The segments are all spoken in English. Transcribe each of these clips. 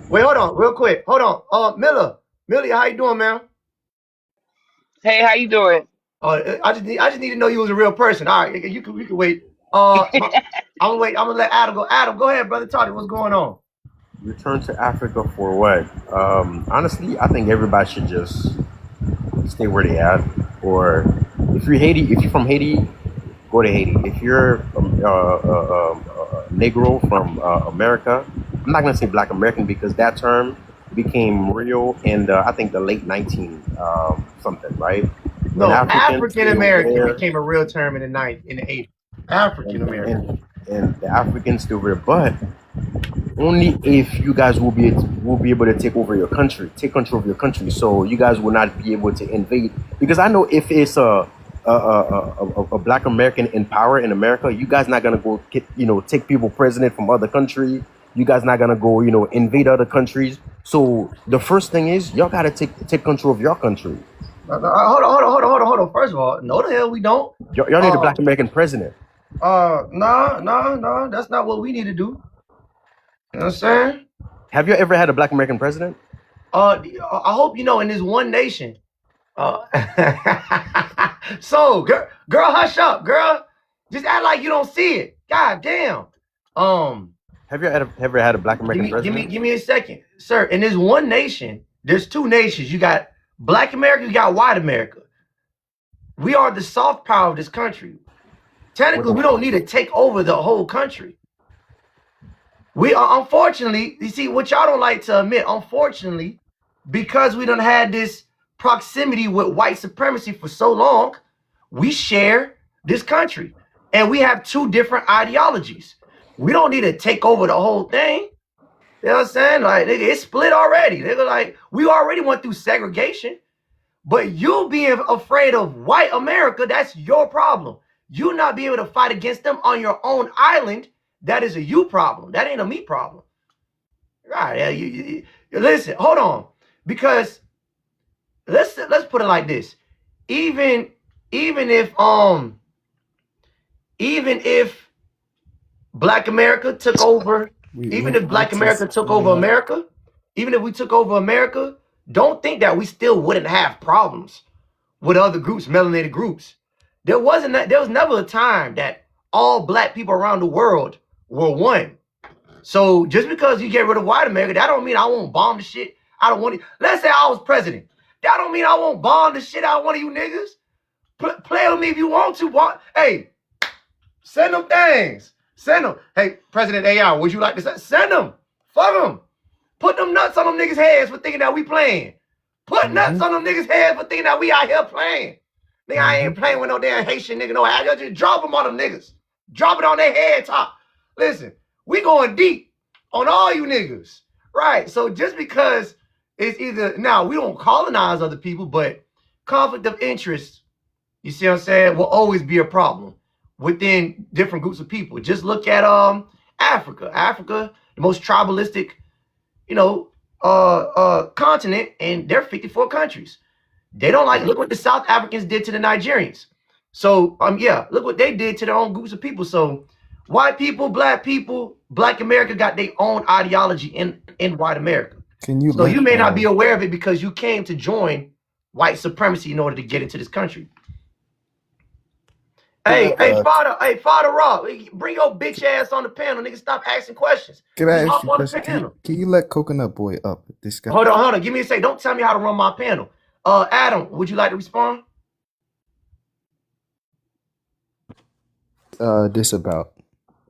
Wait, hold on, real quick. Hold on. Millie, how you doing, man? Hey, how you doing? I just need to know you was a real person. All right, you can wait. I'm gonna wait. I'm gonna let Adam go. Adam, go ahead, brother. Talk to what's going on. Return to Africa for what? Honestly, I think everybody should just stay where they at. Or if you're from Haiti, go to Haiti. If you're Negro from America, I'm not gonna say Black American because that term became real in I think the late 19 something, right? No, When Africans African stay over American there, became a real term in the 80s. African and, American. and the Africans still there, but only if you guys will be able to take over your country, take control of your country. So you guys will not be able to invade. Because I know if it's a Black American in power in America, you guys not gonna go get, take people president from other country. You guys not gonna go invade other countries. So the first thing is y'all gotta take control of your country. Hold on. First of all, no, the hell we don't. Y'all need a Black American president. No. That's not what we need to do. You know what I'm saying? Have you ever had a Black American president? I hope you know in this one nation. So, girl, hush up, girl. Just act like you don't see it. God damn. Have you ever had a Black American president? Give me a second, sir. In this one nation, there's two nations. You got Black America, you got white America. We are the soft power of this country. Technically, we don't need to take over the whole country. We are, unfortunately, you see, what y'all don't like to admit, unfortunately, because we done had this proximity with white supremacy for so long, we share this country. And we have two different ideologies. We don't need to take over the whole thing. You know what I'm saying? Like, nigga, it's split already. Nigga, like, we already went through segregation. But you being afraid of white America, that's your problem. You not being able to fight against them on your own island, that is a you problem. That ain't a me problem. Right? You listen, hold on. Because let's put it like this. Even if Black America took over, even if Black America took over America, even if we took over America, don't think that we still wouldn't have problems with other groups, melanated groups. There was never a time that all Black people around the world were one. So just because you get rid of white America, that don't mean I won't bomb the shit. I don't want it. Let's say I was president. That don't mean I won't bomb the shit out of one of you niggas. Play with me if you want to. Hey, send them things. Send them. Hey, President AI, would you like to send them? Fuck them. Put them nuts on them niggas' heads for thinking that we playing. Put nuts on them niggas' heads for thinking that we out here playing. Nigga, I ain't playing with no damn Haitian nigga. No, I just drop them on them niggas. Drop it on their head top. Listen, we going deep on all you niggas. Right? So just because it's either, now we don't colonize other people, but conflict of interest, you see what I'm saying, will always be a problem within different groups of people. Just look at Africa. Africa, the most tribalistic, continent, and they're 54 countries. They don't look what the South Africans did to the Nigerians. So, look what they did to their own groups of people. So, white people, Black America got their own ideology in white America. So you may not be aware of it because you came to join white supremacy in order to get into this country. Hey, Father Rob, bring your bitch ass on the panel, nigga. Stop asking questions. Can I ask you a question? Can you let Coconut Boy up? This guy. Hold on. Give me a second. Don't tell me how to run my panel. Adam, would you like to respond? This about.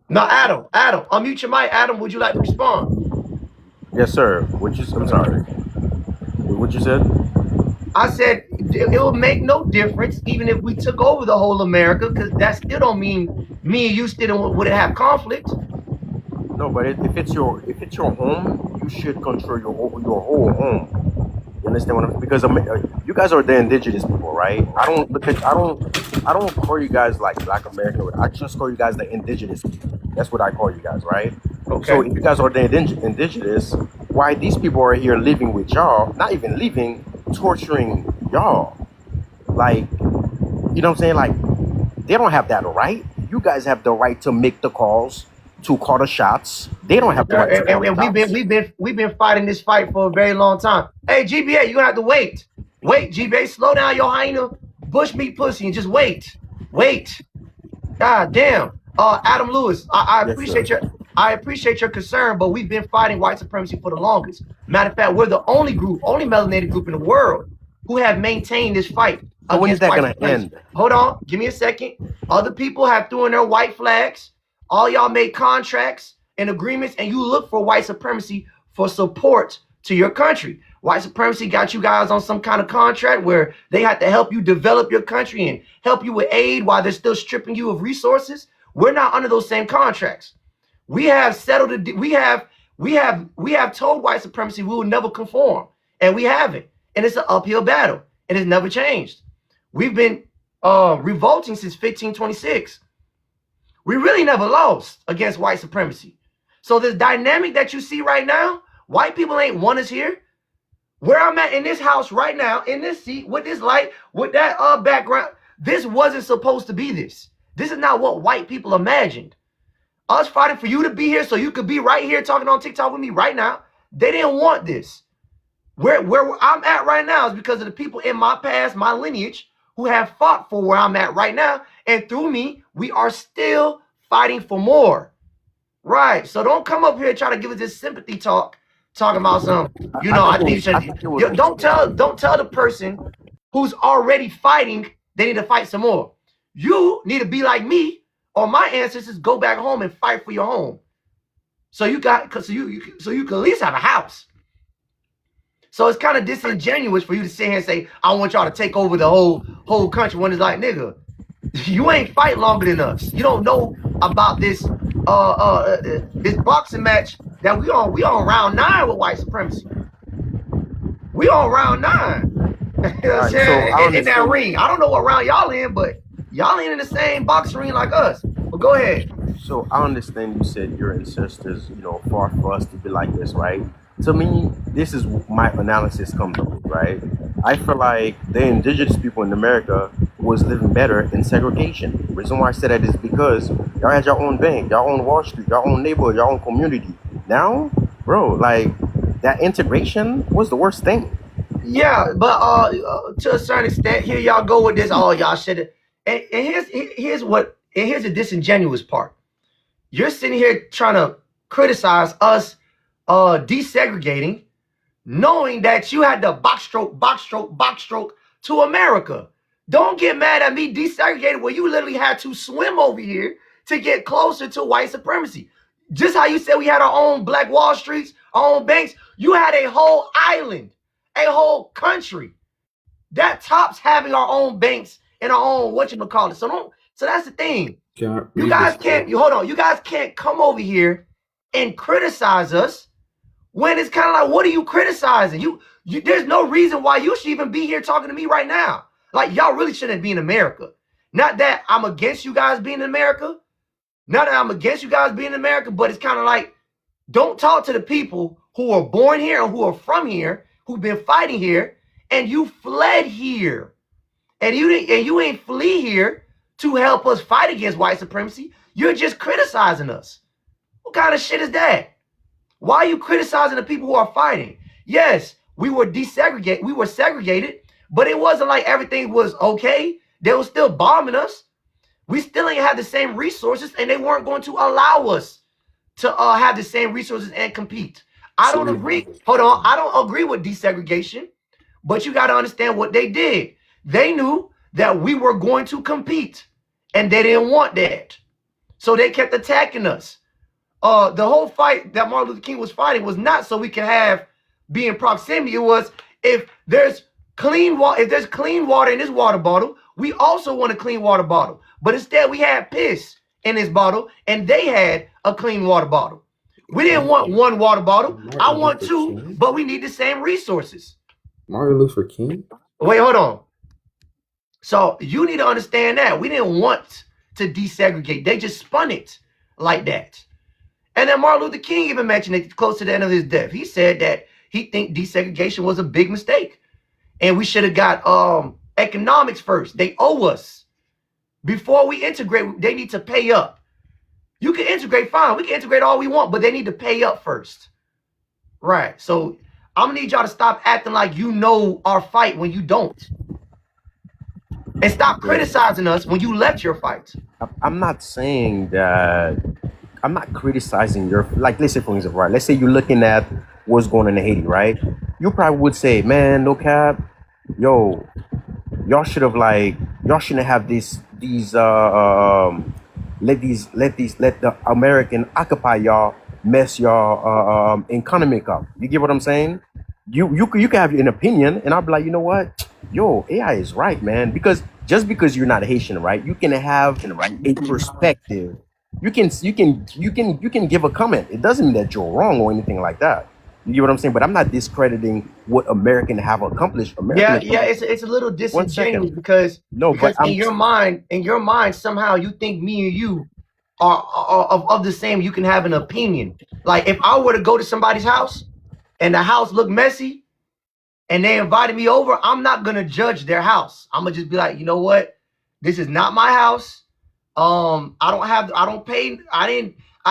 No, Adam, unmute your mic. Adam, would you like to respond? Yes, sir. I'm sorry. What you said? I said it will make no difference even if we took over the whole America, because that still don't mean me and you still wouldn't have conflict. No, but if it's your home, you should control your whole home. You understand what I'm? Because you guys are the indigenous people, right? I don't call you guys like Black American. I just call you guys the indigenous people. That's what I call you guys, right? Okay. So if you guys are the indigenous, why these people are here living with y'all? Not even living, torturing y'all. Like, you know what I'm saying? Like, they don't have that right. You guys have the right to make the calls, to call the shots. They don't have the right to call the And cops. we've been fighting this fight for a very long time. Hey, GBA, you're gonna have to wait. Wait, GBA, slow down your hyena bushmeat pussy and just wait. Wait. God damn. Adam Lewis, I Yes, appreciate sir. I appreciate your concern, but we've been fighting white supremacy for the longest. Matter of fact, we're the only melanated group in the world who have maintained this fight So when is against that white gonna supremacy. end? Hold on, give me a second. Other people have thrown their white flags. All y'all made contracts and agreements, and you look for white supremacy for support to your country. White supremacy got you guys on some kind of contract where they had to help you develop your country and help you with aid while they're still stripping you of resources. We're not under those same contracts. We have settled. We have told white supremacy we will never conform, and we haven't. And it's an uphill battle, and it's never changed. We've been revolting since 1526. We really never lost against white supremacy. So this dynamic that you see right now, white people ain't want us here. Where I'm at in this house right now, in this seat, with this light, with that background, this wasn't supposed to be this. This is not what white people imagined. Us fighting for you to be here so you could be right here talking on TikTok with me right now. They didn't want this. Where I'm at right now is because of the people in my past, my lineage, who have fought for where I'm at right now. And through me, we are still fighting for more. Right. So don't come up here and try to give us this sympathy talk, talking about some, I think you should. Don't tell the person who's already fighting they need to fight some more. You need to be like me or my ancestors, go back home and fight for your home. So you can at least have a house. So it's kind of disingenuous for you to sit here and say, I want y'all to take over the whole country, when it's like, nigga, you ain't fight longer than us. You don't know about this this boxing match that we on round 9 with white supremacy. We on round 9. You know what I'm saying? In that ring. I don't know what round y'all in, but y'all ain't in the same boxing ring like us. But go ahead. So I understand you said your ancestors, fought for us to be like this, right? To me, this is my analysis comes up with, right? I feel like the indigenous people in America was living better in segregation. The reason why I said that is because y'all had your own bank, y'all own Wall Street, y'all own neighborhood, y'all own community. Now, bro, like that integration was the worst thing. Yeah, but to a certain extent, here y'all go with this. Oh, y'all should. And here's the disingenuous part. You're sitting here trying to criticize us desegregating, knowing that you had to box stroke to America. Don't get mad at me desegregated where you literally had to swim over here to get closer to white supremacy. Just how you said we had our own Black Wall Streets, our own banks, you had a whole island, a whole country that tops having our own banks and our own whatchamacallit. So that's the thing. You guys can't come over here and criticize us when it's kind of like, what are you criticizing? You there's no reason why you should even be here talking to me right now. Like, y'all really shouldn't be in America. Not that I'm against you guys being in America. Not that I'm against you guys being in America, but it's kind of like, don't talk to the people who are born here and who are from here, who've been fighting here, and you fled here. And you ain't flee here to help us fight against white supremacy. You're just criticizing us. What kind of shit is that? Why are you criticizing the people who are fighting? Yes, we were segregated, but it wasn't like everything was okay. They were still bombing us. We still ain't have the same resources, and they weren't going to allow us to have the same resources and compete. I don't agree. Hold on. I don't agree with desegregation, but you got to understand what they did. They knew that we were going to compete, and they didn't want that. So they kept attacking us. The whole fight that Martin Luther King was fighting was not so we can be in proximity. It was, if there's clean water in this water bottle, we also want a clean water bottle. But instead we had piss in this bottle, and they had a clean water bottle. We didn't want one water bottle. I want two, but we need the same resources. Martin Luther King? Wait, hold on. So you need to understand that. We didn't want to desegregate. They just spun it like that. And then Martin Luther King even mentioned it close to the end of his death. He said that he think desegregation was a big mistake. And we should have got economics first. They owe us. Before we integrate, they need to pay up. You can integrate, fine. We can integrate all we want, but they need to pay up first. Right. So I'm gonna need y'all to stop acting like you know our fight when you don't. And stop criticizing us when you left your fight. I'm not saying that. I'm not criticizing your, like, let's say for example, right? Let's say you're looking at what's going on in Haiti, right? You probably would say, man, no cap, yo, y'all shouldn't have let the American occupy y'all, mess y'all economic up. You get what I'm saying? You can have an opinion, and I'll be like, you know what, yo, AI is right, man. Because just because you're not Haitian, right, you can have a perspective. You can give a comment. It doesn't mean that you're wrong or anything like that. You get what I'm saying? But I'm not discrediting what American have accomplished. Yeah, it's a little disingenuous because in your mind, somehow you think me and you are of the same. You can have an opinion. Like if I were to go to somebody's house and the house looked messy and they invited me over, I'm not gonna judge their house. I'm gonna just be like, you know what? This is not my house. I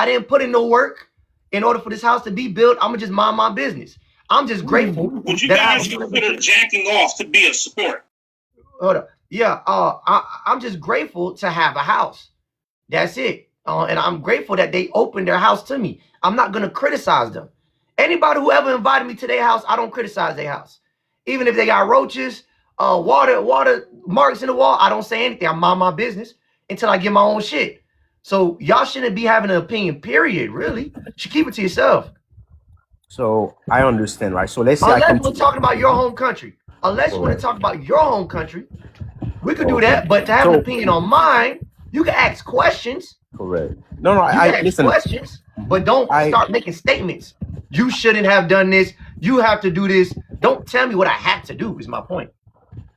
didn't put in no work in order for this house to be built. I'm gonna just mind my business. I'm just grateful. Would you guys consider jacking off to be a sport? Hold up. Yeah, I'm just grateful to have a house. That's it. And I'm grateful that they opened their house to me. I'm not gonna criticize them. Anybody who ever invited me to their house, I don't criticize their house. Even if they got roaches, water marks in the wall, I don't say anything. I mind my business until I get my own shit. So y'all shouldn't be having an opinion, period, really. You should keep it to yourself. So I understand, right? So let's say unless we're talking about your home country. Unless you want to talk about your home country, we could do that. But to have an opinion on mine, you can ask questions. Correct. No, I listen. Questions, but don't start making statements. You shouldn't have done this. You have to do this. Don't tell me what I have to do. Is my point.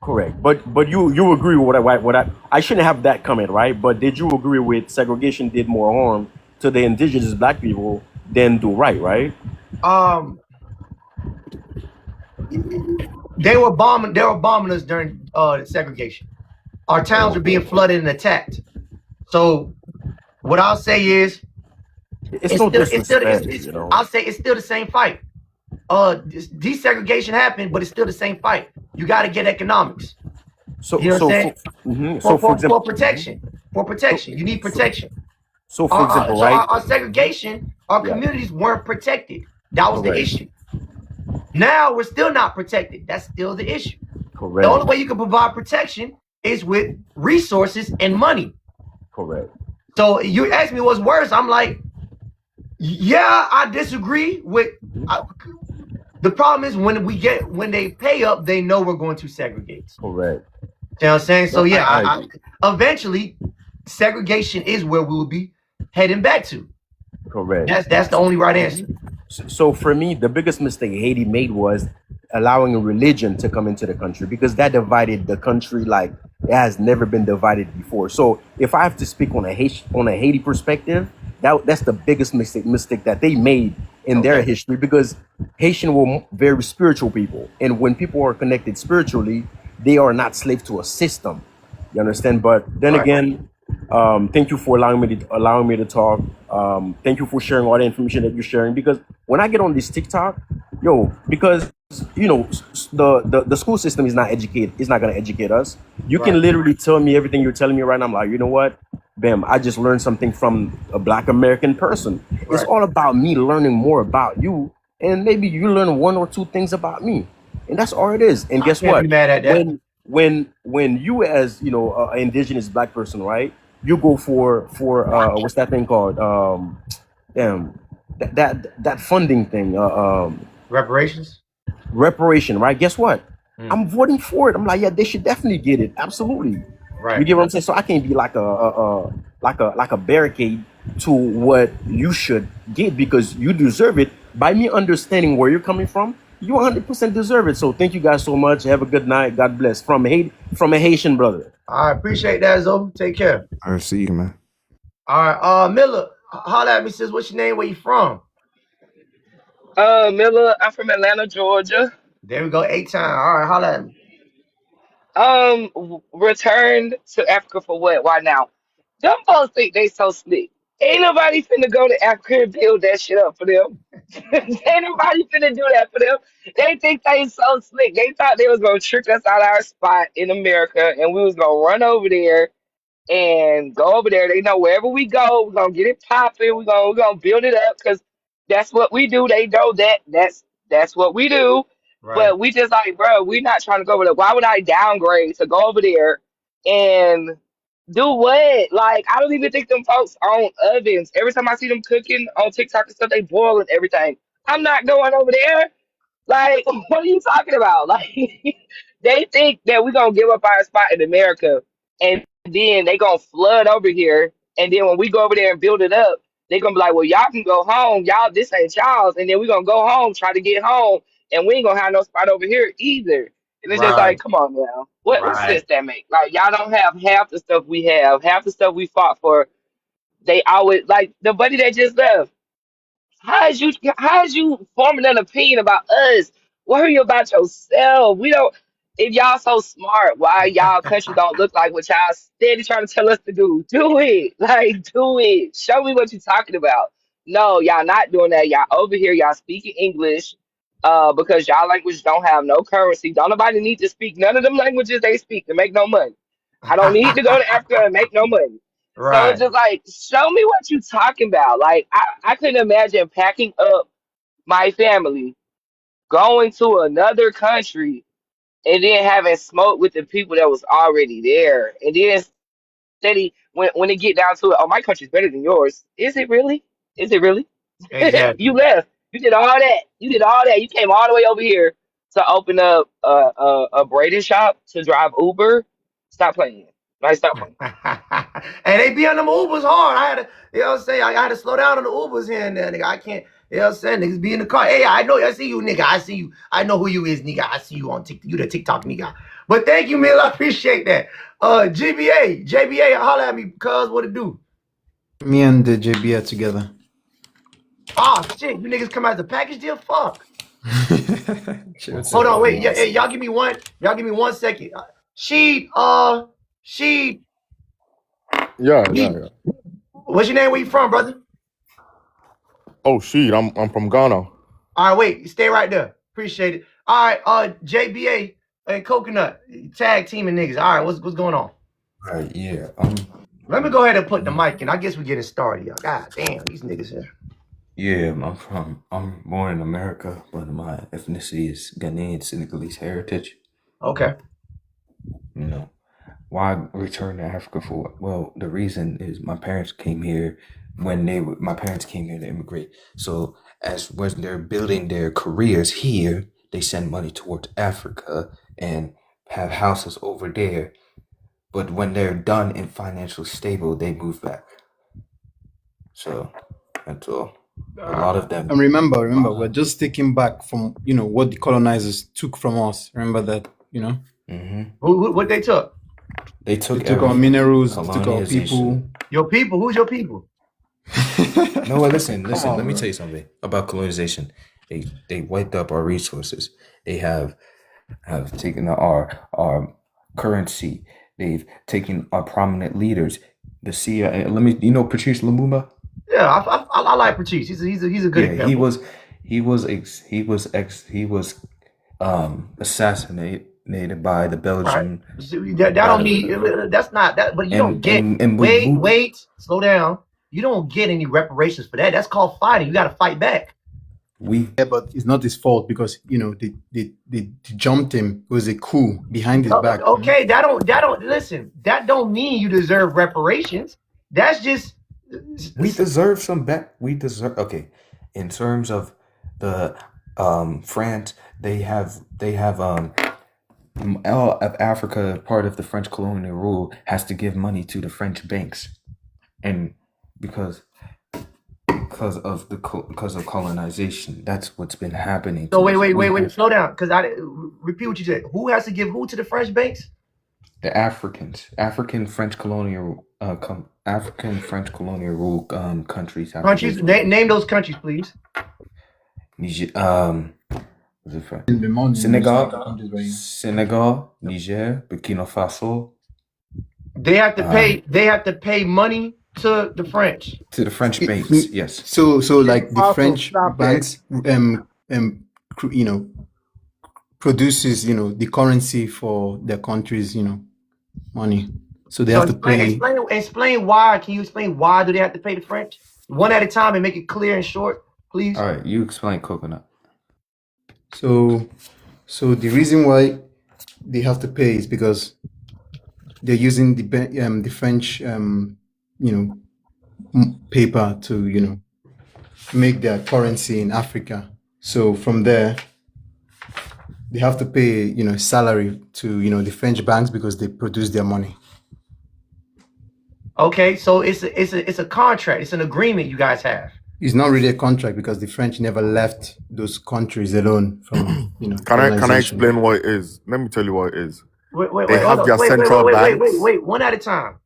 Correct. But you agree with what I shouldn't have that comment, right? But did you agree with segregation did more harm to the indigenous black people than do right? They were bombing us during the segregation. Our towns were being flooded and attacked. So what I'll say is I'll say it's still the same fight. Desegregation happened, but it's still the same fight. You got to get economics. So, you know what I'm saying? For example, for protection, you need protection. So, for example, right? Our segregation, our communities weren't protected. That was the issue. Now we're still not protected. That's still the issue. Correct. The only way you can provide protection is with resources and money. Correct. So you ask me what's worse. I'm like, yeah, I disagree with. The problem is when they pay up, they know we're going to segregate. Correct. You know what I'm saying? So yeah, eventually segregation is where we will be heading back to. Correct. That's the only right answer. So for me, the biggest mistake Haiti made was allowing a religion to come into the country, because that divided the country like it has never been divided before. So if I have to speak on a Haiti perspective, that's the biggest mistake that they made in their history, because Haitian were very spiritual people, and when people are connected spiritually, they are not slave to a system. You understand? But then again, thank you for allowing me to talk. Thank you for sharing all the information that you're sharing, because when I get on this TikTok, because the school system is not going to educate us. You can literally tell me everything you're telling me right now. I'm like, you know what? Bam, I just learned something from a Black American person. It's all about me learning more about you, and maybe you learn one or two things about me, and that's all it is. And guess what? Be mad at that. When you, as you know, an indigenous Black person, right? You go for what's that thing called? That funding thing. Reparations. Reparation, right? Guess what? I'm voting for it. I'm like, yeah, they should definitely get it. Absolutely. Right. You get what I'm saying? So I can't be like a barricade to what you should get, because you deserve it. By me understanding where you're coming from, you 100% deserve it. So thank you guys so much. Have a good night. God bless. From a Haitian brother. I appreciate that, Zo. Take care. All right, see you, man. All right, Miller, holla at me, sis. What's your name? Where you from? Miller, I'm from Atlanta, Georgia. There we go, 8 times. All right, holla at me. Returned to Africa for what? Why now? Them folks think they so slick. Ain't nobody finna go to Africa and build that shit up for them. Ain't nobody finna do that for them. They think they so slick. They thought they was gonna trick us out our spot in America and we was gonna run over there and go over there. They know wherever we go, we're gonna get it popping. We're gonna build it up because that's what we do. They know that's what we do. Right. But we just like, bro, we're not trying to go over there. Why would I downgrade to go over there and do what? Like, I don't even think them folks own ovens. Every time I see them cooking on TikTok and stuff, they boiling everything. I'm not going over there. Like, what are you talking about? Like, they think that we're gonna give up our spot in America and then they gonna flood over here. And then when we go over there and build it up, they gonna be like, well, y'all can go home. Y'all, this ain't y'all's. And then we gonna go home, try to get home, and we ain't gonna have no spot over here either. And it's just Right. like, come on now. What Right. sense that make? Like, y'all don't have half the stuff we have, half the stuff we fought for. They always like the buddy that just left. How is you forming an opinion about us? Worry about yourself. We don't if y'all so smart, why y'all country don't look like what y'all steady trying to tell us to do? Do it. Like do it. Show me what you're talking about. No, y'all not doing that. Y'all over here, y'all speaking English, because y'all language don't have no currency. Don't nobody need to speak none of them languages they speak to make no money. I don't need to go to Africa and make no money. So it's Right. just like, show me what you talking about. Like, I couldn't imagine packing up my family, going to another country, and then having smoke with the people that was already there. And then steady, when it get down to it, oh, my country's better than yours. Is it really? Is it really? You Exactly. left. You did all that. You did all that. You came all the way over here to open up a braiding shop to drive Uber. Stop playing. Like, stop playing. And they be on them Ubers hard. I had to, you know what I'm saying? I had to slow down on the Ubers here and there, nigga. I can't, you know what I'm saying? Niggas be in the car. Hey, I know, I see you, nigga. I see you. I know who you is, nigga. I see you on TikTok. You the TikTok nigga. But thank you, Mill. I appreciate that. JBA, holler at me, cuz what it do? Me and the JB are together. Oh shit, you niggas come out the package deal? Fuck. Sure, Hold on, wait. Yeah, y'all give me 1 second. She. Yeah. What's your name? Where you from, brother? Oh shit, I'm from Ghana. All right, wait, stay right there. Appreciate it. All right, JBA and Coconut tag teaming niggas. All right, what's going on? All right, yeah. Let me go ahead and put the mic in. I guess we're getting started, y'all. God damn, these niggas here. Yeah, I'm born in America, but my ethnicity is Ghanaian, Senegalese heritage. Okay. You know, why return to Africa for? Well, the reason is my parents came here my parents came here to immigrate. So when they're building their careers here, they send money towards Africa and have houses over there. But when they're done and financially stable, they move back. So that's all. A lot of them. And remember, we're just taking back from, what the colonizers took from us. Remember that, Mm-hmm. What they took? They took our minerals, they took our colonization. people. Your people? Who's your people? No, listen. on, Let me bro. tell you something about colonization. They wiped up our resources. They have taken our currency. They've taken our prominent leaders. The CIA. Patrice Lumumba. Yeah, I like Patrice. He's a good example. He was assassinated by the Belgian. Right. That don't mean that's not that. But you don't get. Wait, slow down. You don't get any reparations for that. That's called fighting. You got to fight back. Yeah, but it's not his fault because they jumped him. It was a coup behind his back. Okay, that don't listen. That don't mean you deserve reparations. That's just we deserve some back. Okay. In terms of the France, they have all of Africa, part of the French colonial rule, has to give money to the French banks, and because of colonization, that's what's been happening. So wait, slow down, because I repeat what you said. Who has to give who to the French banks? The African French colonial rule countries. Countries. Name those countries, please. Niger, Senegal, Niger, Burkina Faso. They have to pay. They have to pay money to the French. To the French banks, yes. So like the Also, French stop that. banks, you know, produces, you know, the currency for their country's, you know, money. So they So have to pay. explain why. Can you explain why do they have to pay the French? One at a time and make it clear and short, please. All right, you explain coconut. So the reason why they have to pay is because they're using the French, you know, paper to, you know, make their currency in Africa. So from there, they have to pay, you know, salary to, you know, the French banks because they produce their money. Okay, so it's a contract. It's an agreement you guys have. It's not really a contract because the French never left those countries alone from, you know. Can I colonization. explain what it is? Let me tell you what it is. Wait, They have their central banks. Wait, one at a time.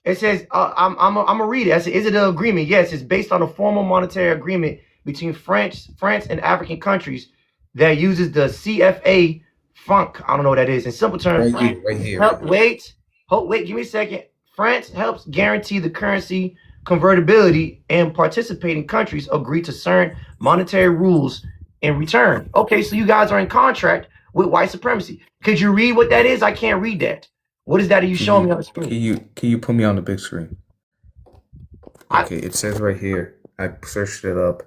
It says, I'm gonna read it. I said, is it an agreement? Yes, it's based on a formal monetary agreement between France and African countries that uses the CFA franc. I don't know what that is. In simple terms, Right here. wait, give me a second. France helps guarantee the currency convertibility, and participating countries agree to certain monetary rules in return. Okay, so you guys are in contract with white supremacy. Could you read what that is? I can't read that. What is that? Are you showing me on the screen? Can you put me on the big screen? Okay, it says right here. I searched it up.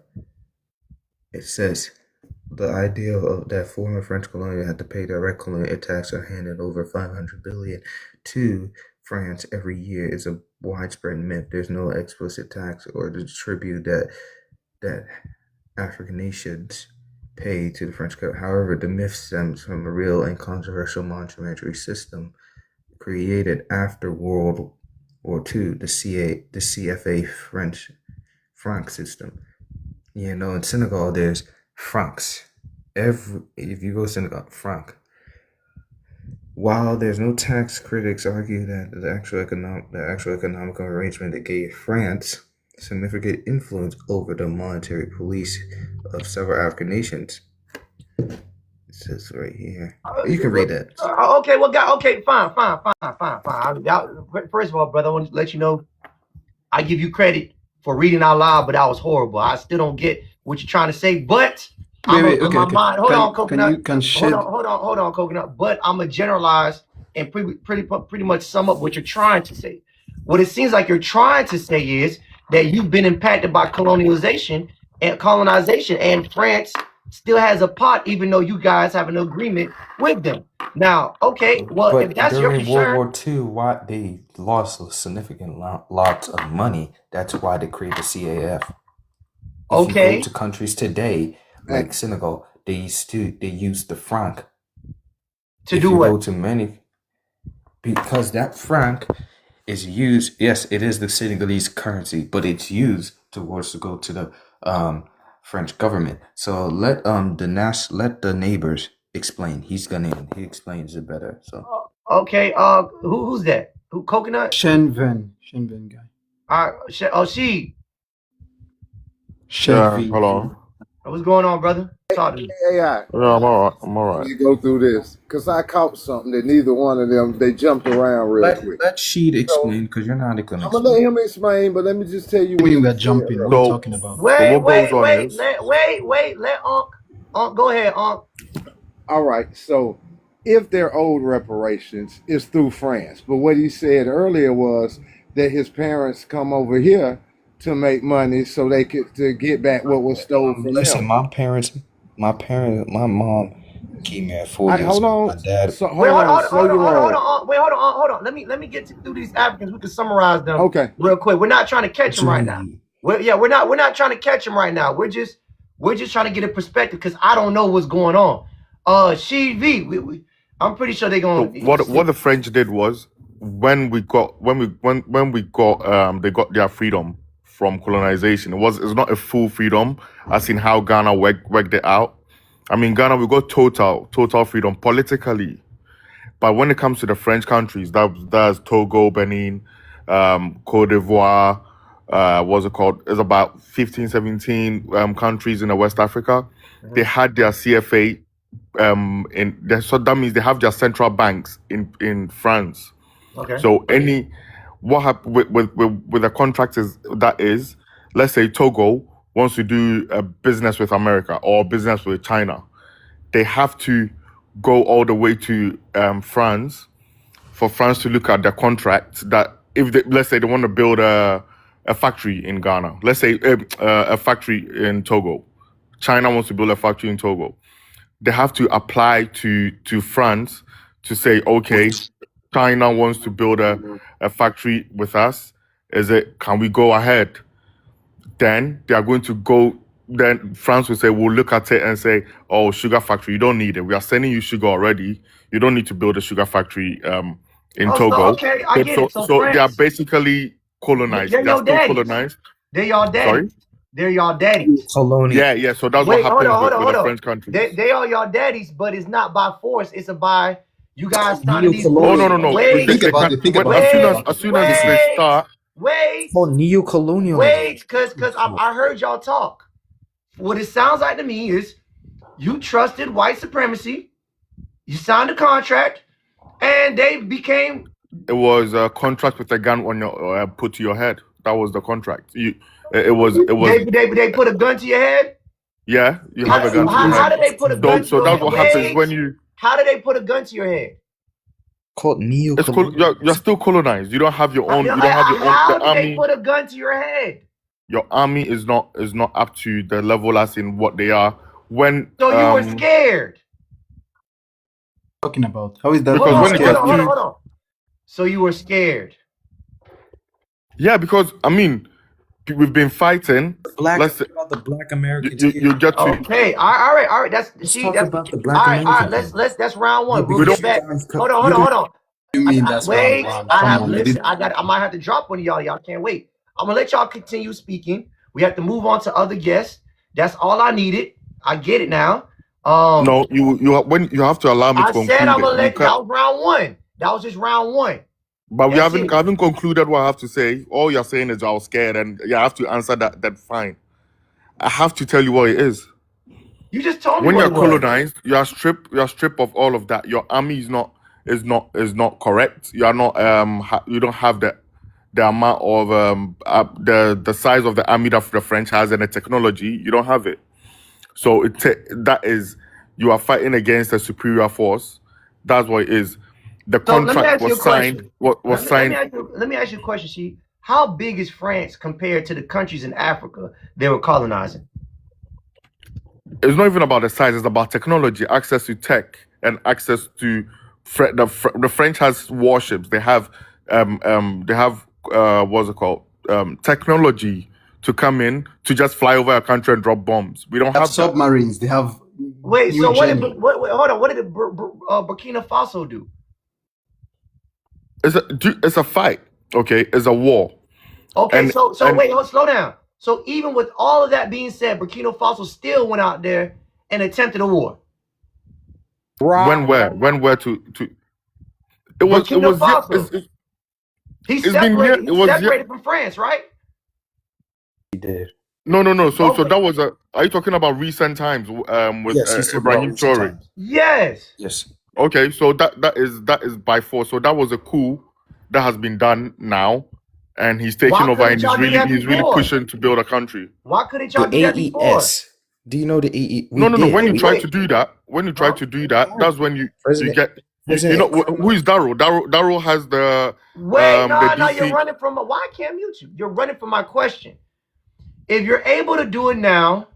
It says the idea of that former French colonial had to pay direct colonial tax or handed over 500 billion to France every year is a widespread myth. There's no explicit tax or the tribute that African nations pay to the French government. However, the myth stems from a real and controversial monetary system created after World War II, the CFA French franc system. You know, in Senegal, there's francs. If you go to Senegal, franc. While there's no tax, critics argue that the actual economic arrangement that gave France significant influence over the monetary police of several African nations. It says right here. You can read that. Okay, well, fine. First of all, brother, I want to let you know I give you credit for reading out loud, but that was horrible. I still don't get what you're trying to say, but Okay. Hold on, Coconut. Hold on, Coconut. But I'm gonna generalize and pretty much sum up what you're trying to say. What it seems like you're trying to say is that you've been impacted by colonization, and France still has a pot, even though you guys have an agreement with them. Now, okay, well, But if that's your during concern, World War II, why they lost a significant lots of money. That's why they created the CAF. If you go to countries today, like Senegal, they use the franc. To do what? Go to many, because that franc is used. Yes, it is the Senegalese currency, but it's used to go to the French government. So let the neighbors explain. He explains it better. So okay, who's that? Who? Coconut? Shenven guy. She. Yeah, hello. What's going on, brother? Talk to me. AI. Yeah, I'm all right. You go through this because I caught something that neither one of them they jumped around real quick. let Sheed explain, because you're not going to. I'm gonna let him explain, but let me just tell you When you got jumping, what are you talking about? Wait. Let Unc go ahead, Unc. All right, so if they're owed reparations, it's through France. But what he said earlier was that his parents come over here to make money so they could to get back what was stolen from Listen, them. my mom came here at 4 years. Hold on. My dad. So, hold on. Let me get through these Africans. We can summarize them real quick. We're not trying to catch them right now. We're not trying to catch them right now. We're just trying to get a perspective because I don't know what's going on. I'm pretty sure they're going. So what the French did was when they got their freedom from colonization. It's not a full freedom, as in how Ghana worked it out. I mean, Ghana, we got total freedom politically. But when it comes to the French countries, that's Togo, Benin, Cote d'Ivoire, what's it called? It's about 15, 17 countries in the West Africa. Mm-hmm. They had their CFA, so that means they have their central banks in France. Okay. So what happens with the contract is let's say Togo wants to do a business with America or business with China, they have to go all the way to France for France to look at the contract. That if let's say they want to build a factory in Ghana, let's say a factory in Togo, China wants to build a factory in Togo, they have to apply to France to say, okay, China wants to build a factory with us. Can we go ahead? Then they are going to go. Then France will say, we'll look at it and say, oh, sugar factory, you don't need it. We are sending you sugar already. You don't need to build a sugar factory in Oh, so, Togo. okay, I get it. So they are France, basically colonized. they're They are your still daddies. colonized. They're y'all Sorry? daddies. They're y'all daddies. Colonial. Yeah. So that's Wait, what hold happens on, with hold the on. French countries. They are y'all daddies, but it's not by force. It's by you guys signing these. Oh no. Wait, Think about it. Think about As soon it. as they start, wait, For neo-colonialism. wait, because I heard y'all talk. What it sounds like to me is you trusted white supremacy, you signed a contract, and they became. it was a contract with a gun on your put to your head. That was the contract. It was. They put a gun to your head. Yeah, you have a gun to your How head. did they put a gun to So your that's head? what happens when you. How did they put a gun to your head? Called It's neo-colonialism. you're still colonized. You don't have your own. You don't have your own. How The did they army. put a gun to your head? Your army is not up to the level as in what they are. When So you were scared. Talking about how is that? Because when it gets hold to- on. So you were scared. yeah, because I mean, we've been fighting. Black. Let's say, About the Black Americans. you get to. Okay, all right. That's Let's see, talk that's about the all Black right. Americans. That's round one. Yeah, We'll because get back. you guys Hold on. You mean that's Wait, round one? I have Come on, listen. I might have to drop one of y'all. Y'all can't wait. I'm gonna let y'all continue speaking. We have to move on to other guests. That's all I needed. I get it now. No, you have to allow me to I conclude said I'm gonna it. let that was round one. That was just round one. But we That's haven't it. concluded what I have to say. All you're saying is I was scared, and you have to answer that. That's fine. I have to tell you what it is. You just told me When what you're it was. colonized, you're stripped of all of that. Your army is not correct. You are not you don't have the amount of the size of the army that the French has and the technology. You don't have it. So that is you are fighting against a superior force. That's what it is. The So let me contract ask you a was signed. question. Signed. Let me ask you a question, She. How big is France compared to the countries in Africa they were colonizing? It's not even about the size. It's about technology, access to tech, and access to the French has warships. They have what's it called? Technology to come in to just fly over a country and drop bombs. We don't They have have that. submarines. They have. Wait, new so what did Jenny. hold on? What did Burkina Faso do? It's a fight. Okay, it's a war. Okay, And- so and- wait, slow down. So even with all of that being said, Burkina Faso still went out there and attempted a war. When where to it was Burkina Faso. He's It's been separated. year- it was year- separated from France, right? He did. no. So Okay. that was are you talking about recent times with Yes, he's talking Ibrahim about recent Traore? times. Yes. Yes. Okay, so that is by force. So that was a coup that has been done now, and he's taking Why over, and couldn't y'all do that he's really before? pushing to build a country. Why couldn't The y'all do that before? AES. Do you know the AES? No. When you did. try Wait. to do that, that's when you President- get. You know who is Darrow? Darrow has the Wait, no, the you're DC. running from why I can't mute you? You're running from my question. If you're able to do it now,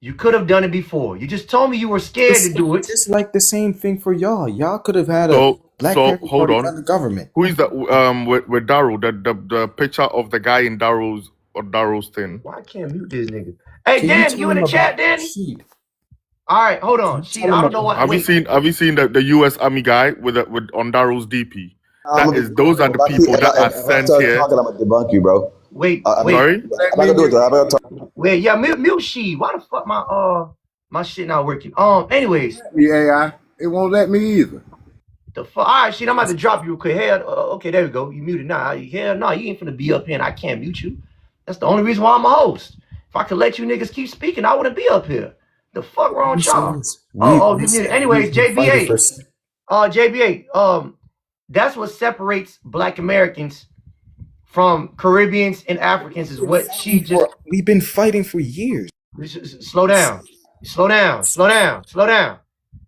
you could have done it before. You just told me you were scared to do it. It's like the same thing for y'all. Y'all could have had a So Black so Panther hold Party on. run the government. Who is that? With Darrow, the picture of the guy in Darrow's thing. Why I can't mute this nigga? Hey, Can Dan, tell you in him the chat, about Danny? Sheed? All right, hold on. She, I don't know what. Have you seen the U.S. Army guy with on Darrow's DP? Those are the people that are sent here. I'm gonna debunk you, bro. Wait, Sorry? I'm not gonna do it though. I'm gonna talk. wait, yeah, mute she. Why the fuck my shit not working? Anyways, The AI, it won't let me either. the fuck. All right, shit, I'm about to drop you real quick. Hell, okay, there we go. You muted now. Hell, no, you ain't finna be up here, and I can't mute you. That's the only reason why I'm a host. If I could let you niggas keep speaking, I wouldn't be up here. The fuck wrong with y'all? You muted. Anyways, JBA. JBA. That's what separates Black Americans from Caribbeans and Africans is what she just. We've been fighting for years. Slow down. Slow down. Slow down. Slow down.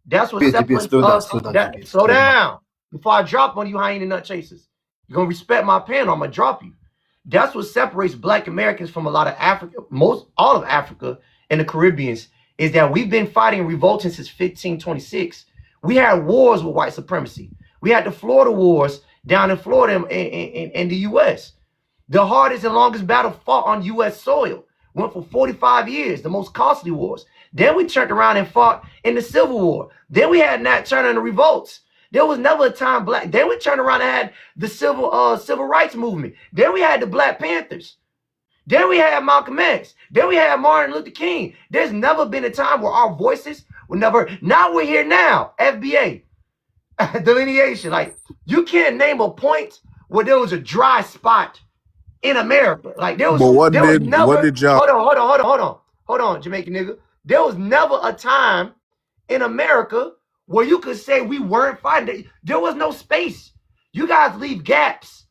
That's what separates us. Slow down. Before I drop on you hyena nut chasers. You're going to respect my pen or I'm going to drop you. That's what separates Black Americans from a lot of Africa, all of Africa and the Caribbeans, is that we've been fighting and revolting since 1526. We had wars with white supremacy. We had the Florida wars down in Florida in the U.S. The hardest and longest battle fought on U.S. soil. Went for 45 years, the most costly wars. Then we turned around and fought in the Civil War. Then we had Nat Turner and the revolts. There was never a time Black. Then we turned around and had the civil rights movement. Then we had the Black Panthers. Then we had Malcolm X. Then we had Martin Luther King. There's never been a time where our voices were never. Now we're here now. FBA. Delineation. Like, you can't name a point where there was a dry spot in America. Like, there was. But what there did was never, what did y'all? Hold on, Jamaican nigga. There was never a time in America where you could say we weren't fighting. There was no space. You guys leave gaps.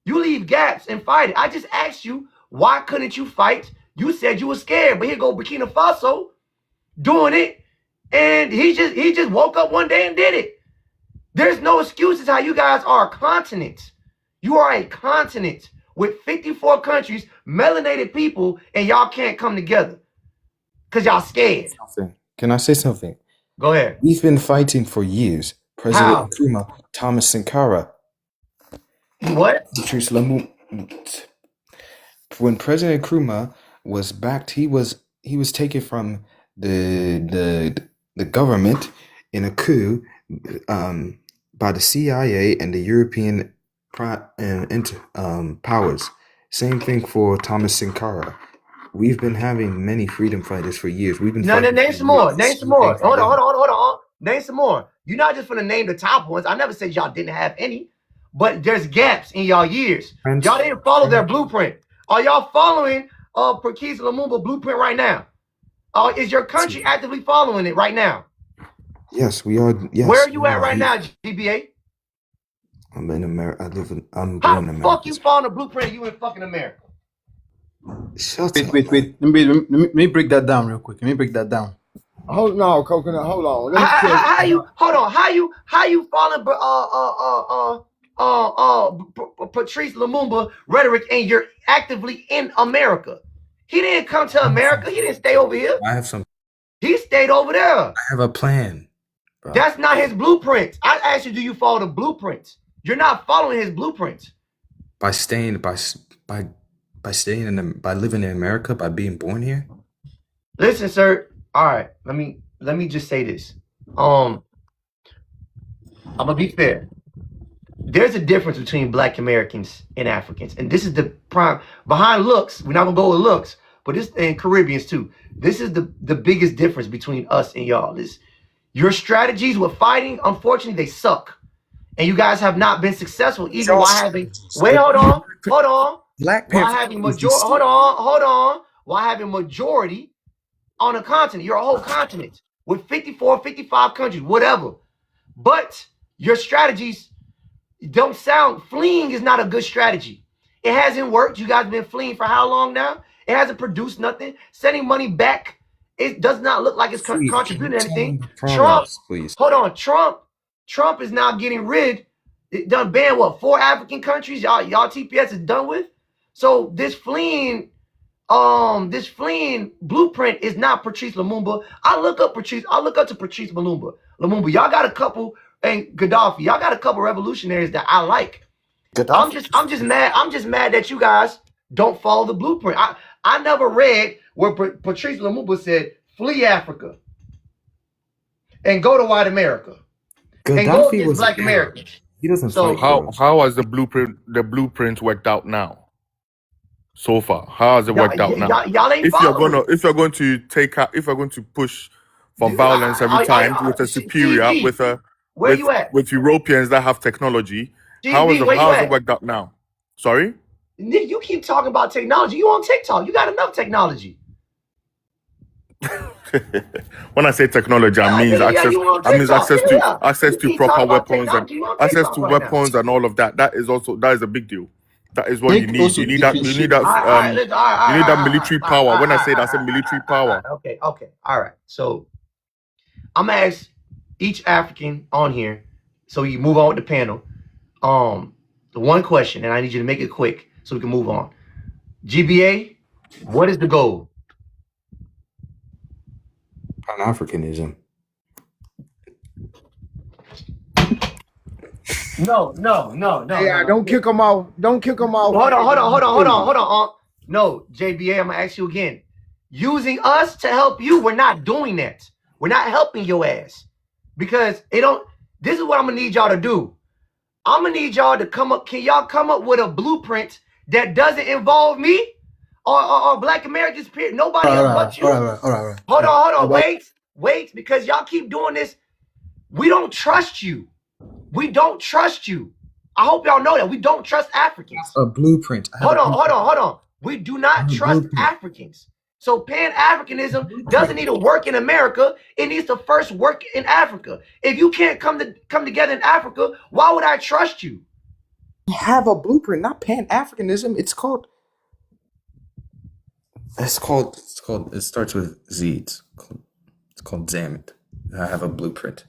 You leave gaps and fight it. I just asked you, why couldn't you fight? You said you were scared, but here go Burkina Faso doing it, and he just woke up one day and did it. There's no excuses how you guys are a continent. You are a continent with 54 countries, melanated people, and y'all can't come together because y'all scared. Can I say something? Go ahead. We've been fighting for years. President Nkrumah, Thomas Sankara. What? When President Nkrumah was backed, he was taken from the government in a coup by the CIA and the European powers. Same thing for Thomas Sankara. We've been having many freedom fighters for years. We've been name some more. Name some more. Hold on. Name some more. You're not just gonna name the top ones. I never said y'all didn't have any, but there's gaps in y'all years. Y'all didn't follow their blueprint. Are y'all following Perkins Lumumba blueprint right now? Is your country actively following it right now? Yes, we are. Yes. Where are you at right now, GBA? I'm in America. I'm How in the America. fuck you following the blueprint? You in fucking America? Wait. Let me break that down real quick. Hold on, Coconut. Hold on. How you following Patrice Lumumba rhetoric and you're actively in America? He didn't come to America. He didn't stay over here. I have some. He stayed over there. I have a plan. Bro. That's not his blueprint. I asked you, do you follow the blueprint? You're not following his blueprint. By living in America, by being born here. Listen, sir. All right, let me just say this. I'm gonna be fair. There's a difference between Black Americans and Africans, and this is the prime behind looks. We're not gonna go with looks, but this and Caribbeans too. This is the biggest difference between us and y'all. Is your strategies with fighting? Unfortunately, they suck, and you guys have not been successful even while having. Wait, hold on. Black while having majority. Hold on. While having majority on a continent, you're a whole continent with 54, 55 countries, whatever. But your strategies don't sound. Fleeing is not a good strategy. It hasn't worked. You guys have been fleeing for how long now? It hasn't produced nothing. Sending money back, it does not look like it's contributing anything. Trump, please. Hold on. Trump is now getting rid. It done banned what 4 African countries? Y'all TPS is done with. So this fleeing blueprint is not Patrice Lumumba. I look up to Patrice Lumumba. Y'all got a couple, and Gaddafi. Y'all got a couple revolutionaries that I like. Gaddafi. I'm just mad that you guys don't follow the blueprint. I never read where Patrice Lumumba said flee Africa and go to white America. Gaddafi and go against was Black Americans. He doesn't. So how has the blueprint worked out now? So far, how has it worked out now? Y'all ain't if you're going to push for violence every time with a superior with Europeans that have technology, how has it worked out now? Sorry? Nick, you keep talking about technology. You on TikTok. You got enough technology. When I say technology, I mean access to proper weapons and access to weapons and all of that. That is a big deal. That is what you Think need. also You need that. You need differentiate. that. You need that All military right, power. When I say that, I say military power. okay, all right. So I'm gonna ask each African on here, so you move on with the panel. The one question, and I need you to make it quick so we can move on. GBA, what is the goal? Pan-Africanism. No. Yeah, don't kick them off. Don't kick them off. Hold on. No, JBA, I'm gonna ask you again. Using us to help you, we're not doing that. We're not helping your ass. Because this is what I'm gonna need y'all to do. I'm gonna need y'all to come up. Can y'all come up with a blueprint that doesn't involve me or Black Americans? Period. Nobody else but you. All right. Hold on. Wait, because y'all keep doing this. We don't trust you. I hope y'all know that we don't trust Africans. A blueprint. Hold on. We do not trust Africans. So Pan-Africanism doesn't need to work in America. It needs to first work in Africa. If you can't come together in Africa, why would I trust you? Have a blueprint, not Pan-Africanism. It starts with Z. It's called Zamit. I have a blueprint.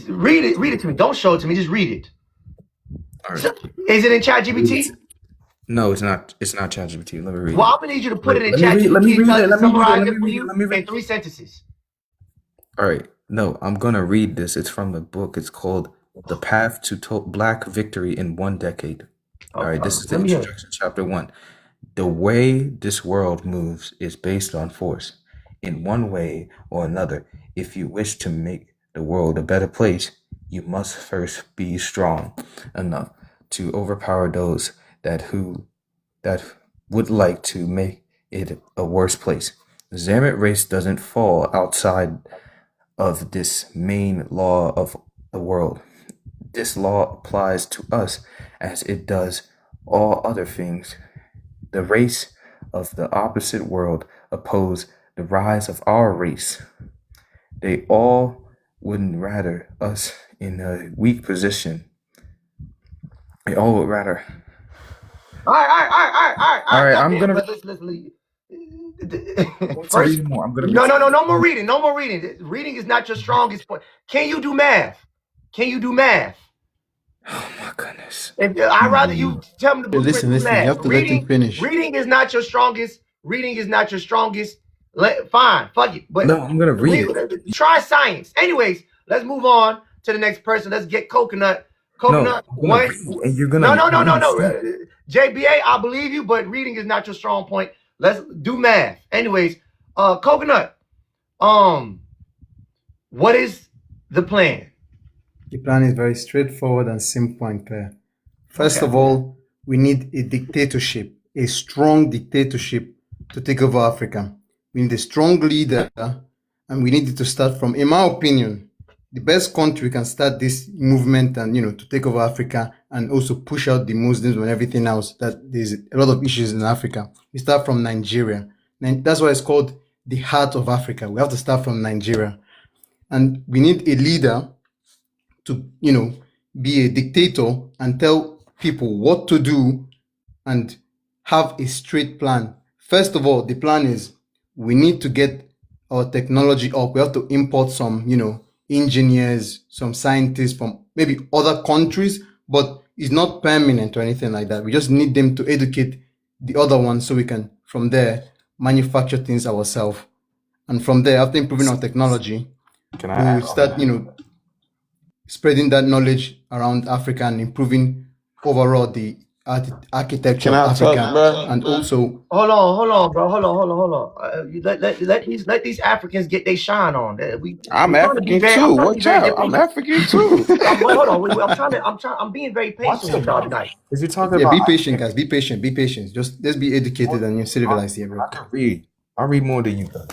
Read it to me. Don't show it to me. Just read it. All right. Is it in ChatGPT? No, it's not. It's not ChatGPT. Let me read it. Well, I'm gonna need you to put it in ChatGPT. Let me read it in 3 sentences. All right. No, I'm gonna read this. It's from the book. It's called "The Path to Black Victory in 1 Decade." All right. This is the introduction, chapter 1. The way this world moves is based on force. In one way or another, if you wish to make the world a better place, you must first be strong enough to overpower those that would like to make it a worse place. The Zamit race doesn't fall outside of this main law of the world. This law applies to us as it does all other things. The race of the opposite world oppose the rise of our race. They all wouldn't rather us in a weak position. They all would rather. All right. I'm gonna. Listen. First, more. I'm gonna. No more reading. No more reading. Reading is not your strongest point. Can you do math? Oh my goodness! I'd rather you tell me the blueprint. Listen. You have to let him finish. Reading is not your strongest. Fine, fuck it. But no, I'm gonna read it. Try science. Anyways, let's move on to the next person. Let's get Coconut. What? And you're gonna. No. JBA, I believe you, but reading is not your strong point. Let's do math. Anyways, Coconut. What is the plan? The plan is very straightforward and simple and clear. First of all, we need a dictatorship, a strong dictatorship to take over Africa. We need a strong leader, and we need it to start from, in my opinion, the best country can start this movement and, to take over Africa and also push out the Muslims and everything else. That there's a lot of issues in Africa. We start from Nigeria. And that's why it's called the heart of Africa. We have to start from Nigeria. And we need a leader to, be a dictator and tell people what to do and have a straight plan. First of all, the plan is we need to get our technology up. We have to import some, engineers, some scientists from maybe other countries, but it's not permanent or anything like that. We just need them to educate the other ones so we can, from there, manufacture things ourselves. And from there, after improving our technology, we start, spreading that knowledge around Africa and improving overall the architecture of Africa. And also, hold on, bro. Hold on. Let these Africans get their shine on. I'm African too. Watch out. I'm African too. Hold on. I'm being very patient with y'all tonight. Is he talking about? Be patient, guys. Be patient. Just let's be educated and civilized here, bro. I can read. I read more than you do.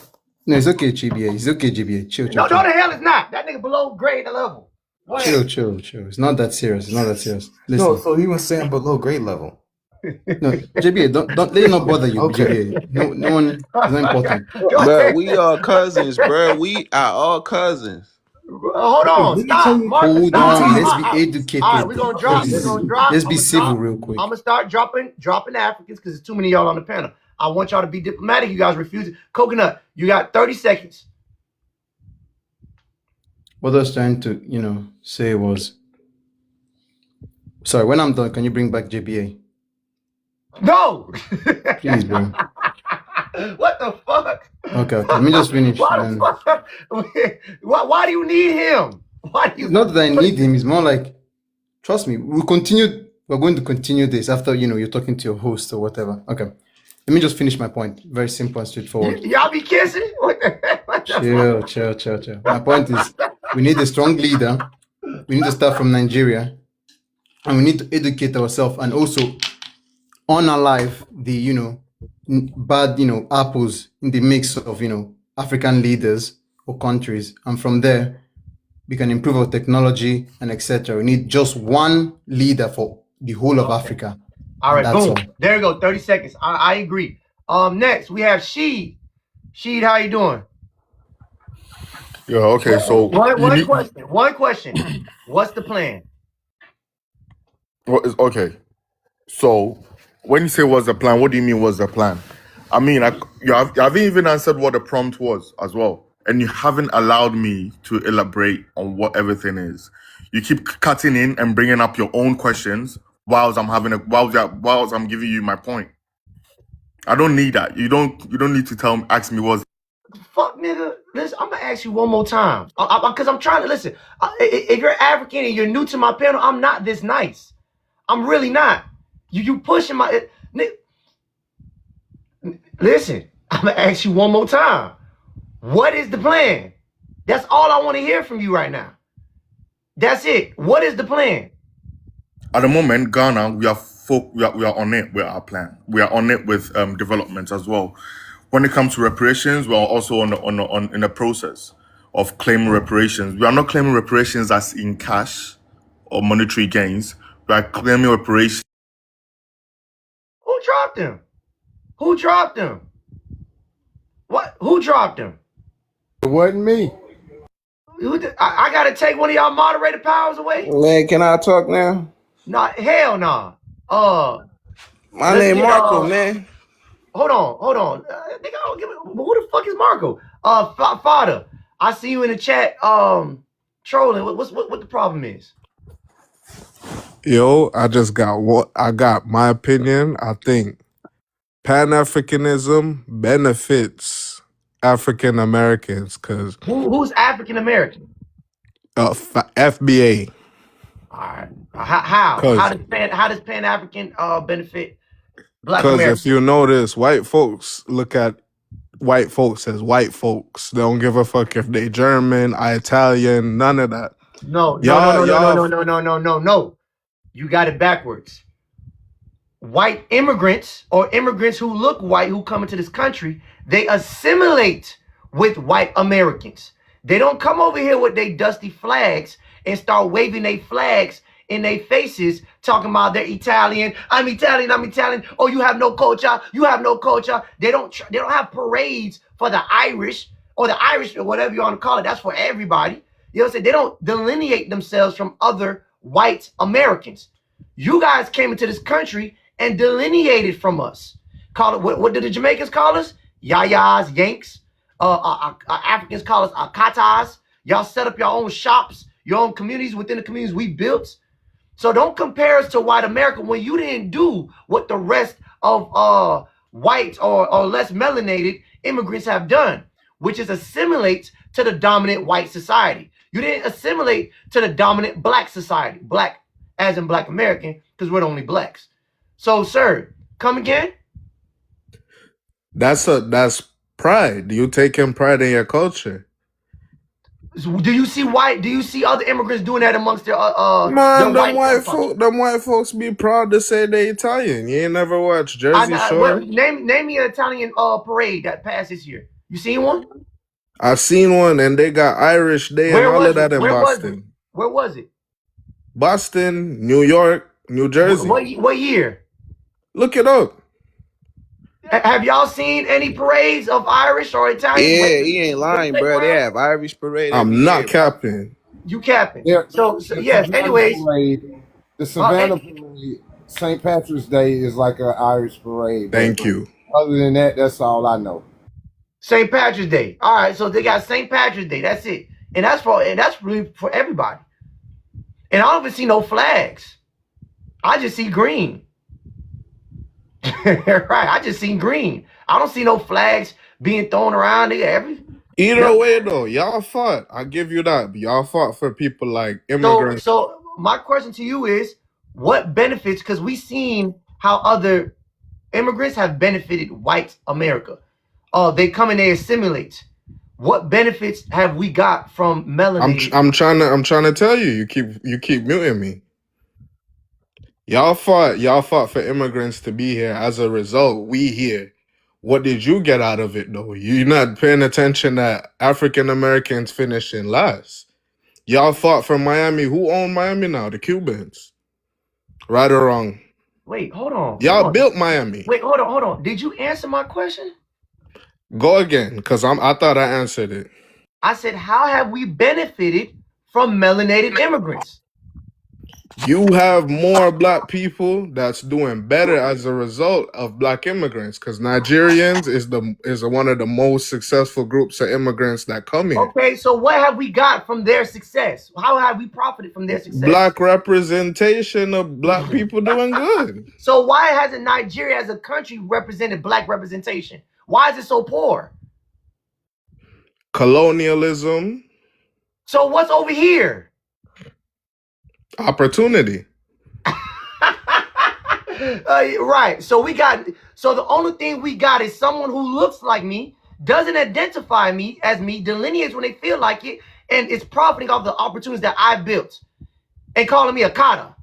No, it's okay, GBA. It's okay, GBA. Chill. No, the hell it's not. That nigga below grade level. Chill. It's not that serious. Listen. No, so he was saying below grade level. No, JBA, don't let it not bother you. Okay. JBA. No one is not important. Bro, we are cousins, bro. We are all cousins. Hold on, stop, Marcus, Hold stop. on. Let's be All educated. right, we're gonna drop. Let's be civil real quick. I'm gonna start dropping Africans because there's too many of y'all on the panel. I want y'all to be diplomatic. You guys refuse it. Coconut, you got 30 seconds. What I was trying to, say was, sorry, when I'm done, can you bring back JBA? No. Please, bro. What the fuck? Okay, let me just finish. Why do you need him? Why do you? It's not that I need him. It's more like, trust me, we're going to continue this after, you're talking to your host or whatever. Okay. Let me just finish my point. Very simple and straightforward. Y'all be kissing? What the heck? Chill. My point is, we need a strong leader. We need to start from Nigeria. And we need to educate ourselves and also unalive the, bad, apples in the mix of, African leaders or countries. And from there, we can improve our technology and etc. We need just one leader for the whole of Africa. All right, boom. There you go. 30 seconds. I agree. Next we have Sheed. Sheed, how you doing? Yeah, okay. So one question. What's the plan? Okay. So when you say what's the plan, what do you mean what's the plan? I mean, you haven't even answered what the prompt was as well. And you haven't allowed me to elaborate on what everything is. You keep cutting in and bringing up your own questions whilst I'm giving you my point. I don't need that. You don't need to ask me what's. Fuck, nigga. Listen, I'm gonna ask you one more time because I'm trying to listen. If you're African and you're new to my panel, I'm not this nice. I'm really not. You pushing my. Listen, I'm gonna ask you one more time. What is the plan? That's all I want to hear from you right now. That's it. What is the plan? At the moment, Ghana, we are on it with our plan. We are on it with development as well. When it comes to reparations, we are also in the process of claiming reparations. We are not claiming reparations as in cash or monetary gains. We are claiming reparations. Who dropped him? Who dropped him? What? Who dropped him? It wasn't me. I gotta take one of y'all moderator powers away? Man, can I talk now? Nah, hell nah. My name Marco, man. Hold on. Nigga, I don't give a, who the fuck is Marco? Father, I see you in the chat trolling. What the problem is? Yo, I got my opinion. I think Pan-Africanism benefits African Americans because who's African American? FBA. All right. How does Pan-African benefit Black Americans? Because if you notice, white folks look at white folks as white folks. They don't give a fuck if they German, Italian, none of that. No. You got it backwards. White immigrants or immigrants who look white who come into this country, they assimilate with white Americans. They don't come over here with their dusty flags and start waving their flags in their faces, talking about they're Italian. I'm Italian. Oh, you have no culture. They don't have parades for the Irish or whatever you want to call it. That's for everybody. You know what I'm saying? They don't delineate themselves from other white Americans. You guys came into this country and delineated from us. Call it what did the Jamaicans call us? Yayas, Yanks. Africans call us Akatas. Y'all set up your own shops, your own communities within the communities we built. So don't compare us to white America when you didn't do what the rest of white or less melanated immigrants have done, which is assimilate to the dominant white society. You didn't assimilate to the dominant black society. Black as in Black American, because we're the only blacks. So, sir, come again? That's pride. You taking pride in your culture. Do you see other immigrants doing that amongst their man, them white folks be proud to say they Italian. You ain't never watched Jersey Shore? Name me an Italian parade that passed this year. You seen one? I've seen one, and they got Irish Day and all of that in Boston. Where was it? Boston, New York, New Jersey. What year? Look it up. Have y'all seen any parades of Irish or Italians Yeah, with he ain't lying, bro. They playgrounds? have Irish parade every I'm not year, bro. capping. You capping. There, So the yes. Savannah Anyways, parade, the and Savannah parade, St. Patrick's Day is like an Irish parade, but Thank you. other than that, that's all I know. St. Patrick's Day. All right, so they got St. Patrick's Day. That's it, and that's really for everybody. And I don't even see no flags. I just see green. Right, I just see green. I don't see no flags being thrown around. Either way, though, y'all fought. I give you that. But y'all fought for people like immigrants. So my question to you is, what benefits? Because we've seen how other immigrants have benefited white America. They come and they assimilate. What benefits have we got from melanated? I'm trying to tell you. You keep muting me. Y'all fought for immigrants to be here. As a result, we here. What did you get out of it though? You're not paying attention that African Americans finishing last. Y'all fought for Miami. Who owned Miami now? The Cubans. Right or wrong? Wait, hold on. Y'all built Miami. Wait, hold on. Did you answer my question? Go again, because I thought I answered it. I said, how have we benefited from melanated immigrants? You have more black people that's doing better as a result of black immigrants, because Nigerians is one of the most successful groups of immigrants that come here. Okay, so what have we got from their success? How have we profited from their success? Black representation of black people doing good. So why hasn't Nigeria as a country represented black representation? Why is it so poor? Colonialism. So what's over here? Opportunity. Right. So the only thing we got is someone who looks like me, doesn't identify me as me, delineates when they feel like it, and is profiting off the opportunities that I built and calling me a kata.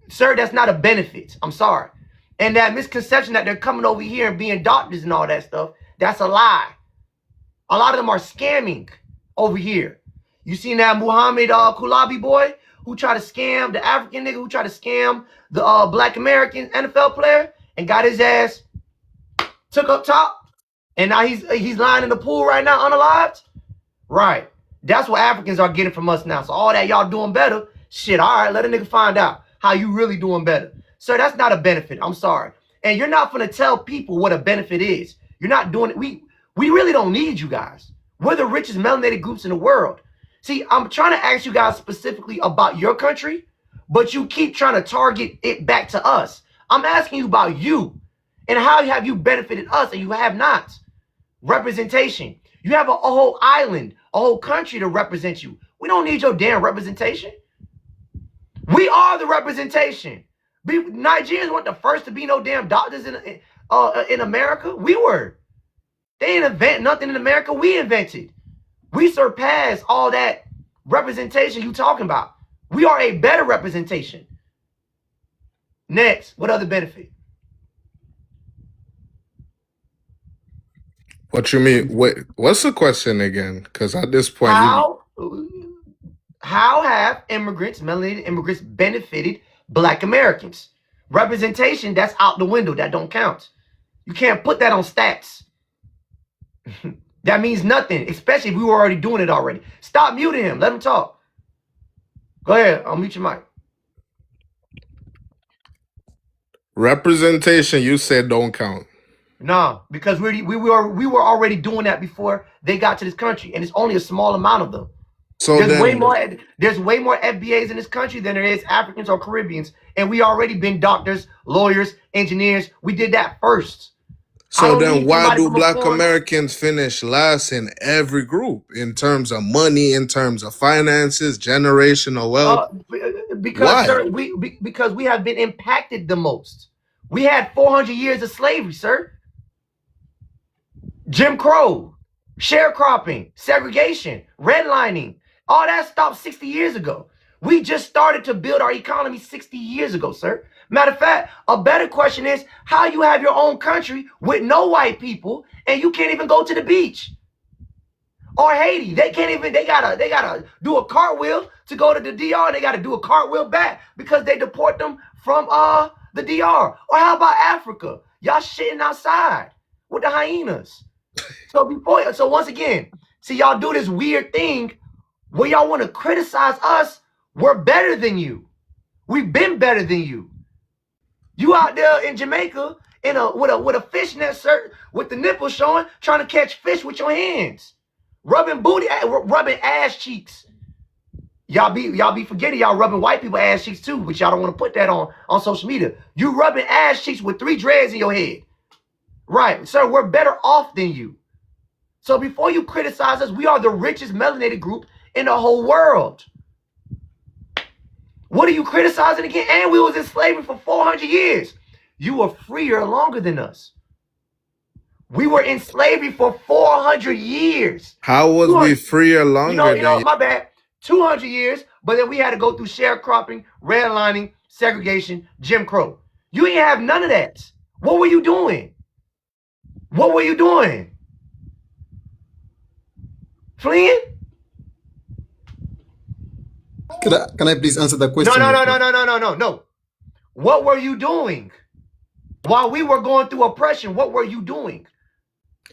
Sir, that's not a benefit. I'm sorry. And that misconception that they're coming over here and being doctors and all that stuff, that's a lie. A lot of them are scamming over here. You seen that Muhammad Kulabi boy who tried to scam the African nigga who tried to scam the black American NFL player and got his ass took up top, and now he's lying in the pool right now unalived? Right. That's what Africans are getting from us now. So all that y'all doing better, shit, all right, let a nigga find out how you really doing better. Sir, that's not a benefit. I'm sorry. And you're not gonna tell people what a benefit is. You're not doing it. We really don't need you guys. We're the richest melanated groups in the world. See, I'm trying to ask you guys specifically about your country, but you keep trying to target it back to us. I'm asking you about you and how have you benefited us, and you have not. Representation. You have a whole island, a whole country to represent you. We don't need your damn representation. We are the representation. Nigerians weren't the first to be no damn doctors in America. We were. They didn't invent nothing in America. We invented. We surpassed all that representation you talking about. We are a better representation. Next, what other benefit? What you mean? What's the question again? Because at this point, how have melanated immigrants benefited black Americans? Representation, that's out the window. That don't count. You can't put that on stats. That means nothing, especially if we were already doing it already. Stop muting him. Let him talk. Go ahead. I'll mute your mic. Representation, you said don't count. No, because we were already doing that before they got to this country, and it's only a small amount of them. So there's way more FBAs in this country than there is Africans or Caribbeans, and we already been doctors, lawyers, engineers. We did that first. So then why do black Americans finish last in every group in terms of money, in terms of finances, generational wealth? Because we have been impacted the most. We had 400 years of slavery, sir. Jim Crow, sharecropping, segregation, redlining, all that stopped 60 years ago. We just started to build our economy 60 years ago, sir. Matter of fact, a better question is how you have your own country with no white people and you can't even go to the beach. Or Haiti, they gotta do a cartwheel to go to the DR, and they gotta do a cartwheel back because they deport them from the DR? Or how about Africa? Y'all shitting outside with the hyenas. So once again, see, y'all do this weird thing where y'all want to criticize us. We're better than you. We've been better than you. You out there in Jamaica with a fishnet shirt with the nipples showing, trying to catch fish with your hands, rubbing ass cheeks. Y'all be forgetting y'all rubbing white people ass cheeks too, but y'all don't want to put that on social media. You rubbing ass cheeks with 3 dreads in your head. Right, sir, we're better off than you. So before you criticize us, we are the richest melanated group in the whole world. What are you criticizing again? And we was in slavery for 400 years. You were freer longer than us. We were in slavery for 400 years. How was we freer longer than you? My bad. 200 years, but then we had to go through sharecropping, redlining, segregation, Jim Crow. You ain't have none of that. What were you doing? What were you doing? Fleeing? Can I please answer the question? No. What were you doing? While we were going through oppression, what were you doing?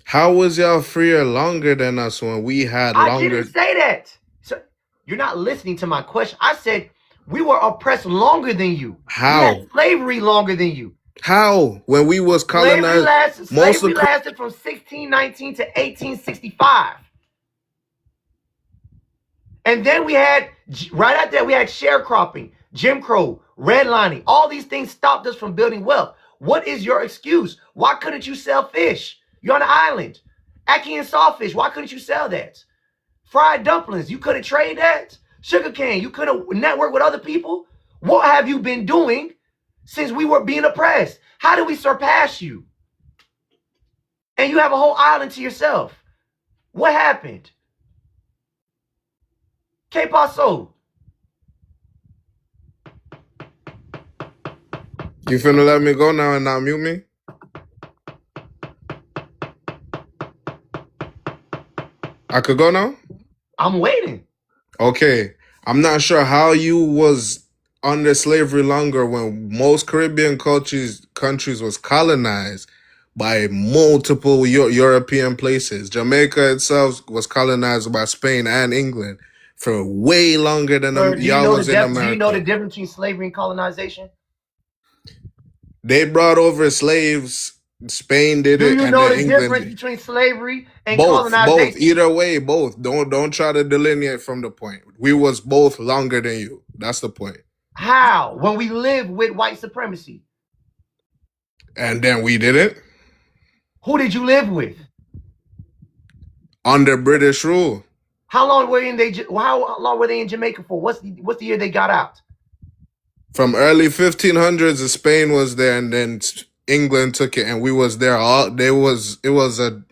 How was y'all freer longer than us when we had longer? I didn't say that. So you're not listening to my question. I said we were oppressed longer than you. How? We had slavery longer than you. How? When we was colonized, slavery lasted from 1619 to 1865. And then we had, right after that, we had sharecropping, Jim Crow, redlining. All these things stopped us from building wealth. What is your excuse? Why couldn't you sell fish? You're on an island. Ackee and sawfish, why couldn't you sell that? Fried dumplings, you couldn't trade that? Sugarcane, you couldn't network with other people? What have you been doing since we were being oppressed? How did we surpass you? And you have a whole island to yourself. What happened? Que paso? You finna let me go now and not mute me? I could go now? I'm waiting. Okay. I'm not sure how you was under slavery longer when most Caribbean countries was colonized by multiple European places. Jamaica itself was colonized by Spain and England for way longer than y'all was in America. Do you know the difference between slavery and colonization? They brought over slaves. Spain did it. Do you know the difference between slavery and colonization? Both. Either way, both. Don't try to delineate from the point. We was both longer than you. That's the point. How? When we lived with white supremacy. And then we didn't? Who did you live with? Under British rule. How long were they in Jamaica for? What's the year they got out? From early 1500s, Spain was there, and then England took it, and we was there. It was a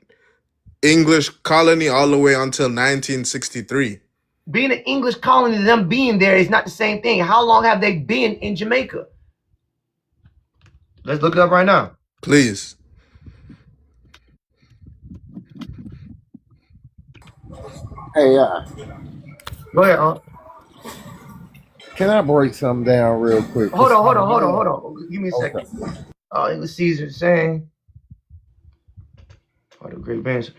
English colony all the way until 1963. Being an English colony, them being there is not the same thing. How long have they been in Jamaica? Let's look it up right now. Please. Hey, go ahead, Can I break something down real quick? Hold on. Give me a second. It was Caesar saying. The great bands.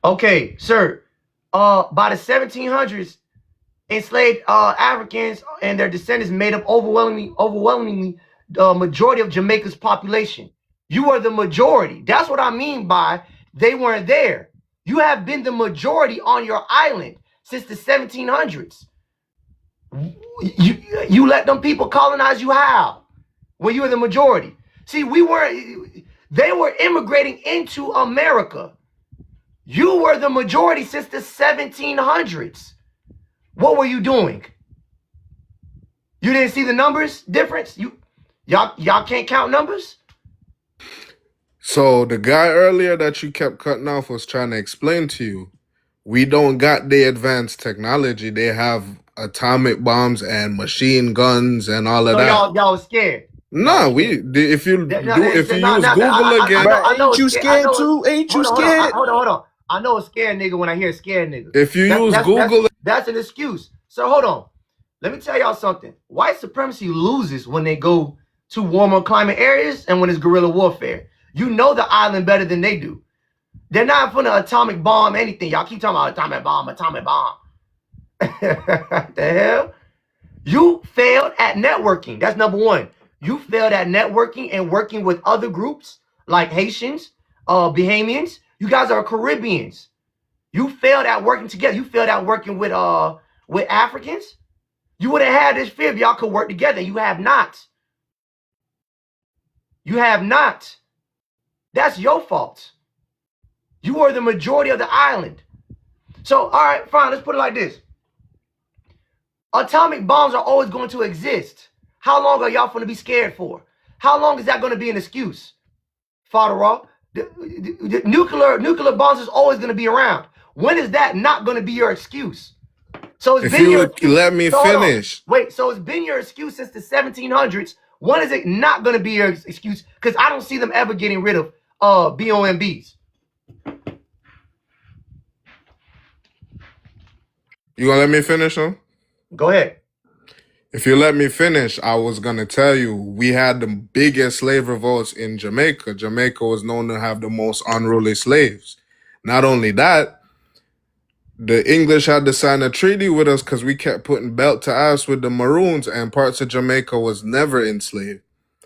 Okay, sir. By the 1700s, enslaved Africans and their descendants made up overwhelmingly the majority of Jamaica's population. You are the majority. That's what I mean by they weren't there. You have been the majority on your island since the 1700s. You let them people colonize you how? When you were the majority. See, they were immigrating into America. You were the majority since the 1700s. What were you doing? You didn't see the numbers difference? Y'all can't count numbers? So the guy earlier that you kept cutting off was trying to explain to you, we don't got the advanced technology. They have atomic bombs and machine guns and all of that. Y'all was scared. No, if you use Google again, Bro, ain't you scared too? Ain't you scared? Hold on. I know a scared nigga when I hear a scared nigga. if you use Google, that's an excuse. So hold on. Let me tell y'all something. White supremacy loses when they go to warmer climate areas and when it's guerrilla warfare. You know the island better than they do. They're not for the atomic bomb anything. Y'all keep talking about atomic bomb. The hell? You failed at networking. That's number one. You failed at networking and working with other groups like Haitians, Bahamians. You guys are Caribbeans. You failed at working together. You failed at working with Africans. You would have had this fear if y'all could work together. You have not. You have not. That's your fault. You are the majority of the island. So, all right, fine. Let's put it like this. Atomic bombs are always going to exist. How long are y'all going to be scared for? How long is that going to be an excuse? Father Raw, the nuclear bombs is always going to be around. When is that not going to be your excuse? So it's been your excuse. Let me finish. Wait, so it's been your excuse since the 1700s. When is it not going to be your excuse? Because I don't see them ever getting rid of BOMBs. You gonna let me finish, huh? Go ahead. If you let me finish, I was gonna tell you we had the biggest slave revolts in Jamaica. Jamaica was known to have the most unruly slaves. Not only that, the English had to sign a treaty with us because we kept putting belt to ass with the Maroons, and parts of Jamaica was never enslaved.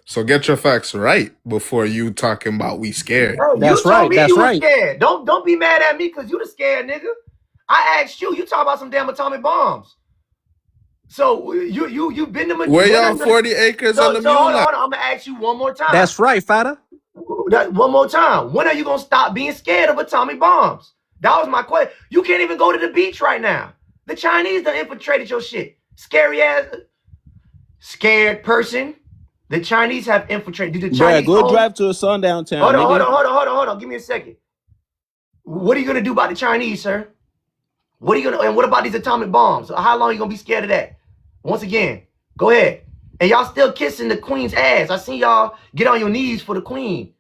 So get your facts right before you talking about we scared. Bro, you told me you were scared. Don't be mad at me because you the scared nigga. I asked you. You talk about some damn atomic bombs. So you've been to where y'all 40 acres on the mule? Hold on, I'm gonna ask you one more time. That's right, Fada. One more time. When are you gonna stop being scared of atomic bombs? That was my question. You can't even go to the beach right now. The Chinese done infiltrated your shit. Scary ass, scared person. The Chinese have infiltrated. Do the Chinese go drive to a sundown town. Hold on. Give me a second. What are you gonna do about the Chinese, sir? What are you gonna? And what about these atomic bombs? How long are you gonna be scared of that? Once again, go ahead. And y'all still kissing the queen's ass. I seen y'all get on your knees for the queen.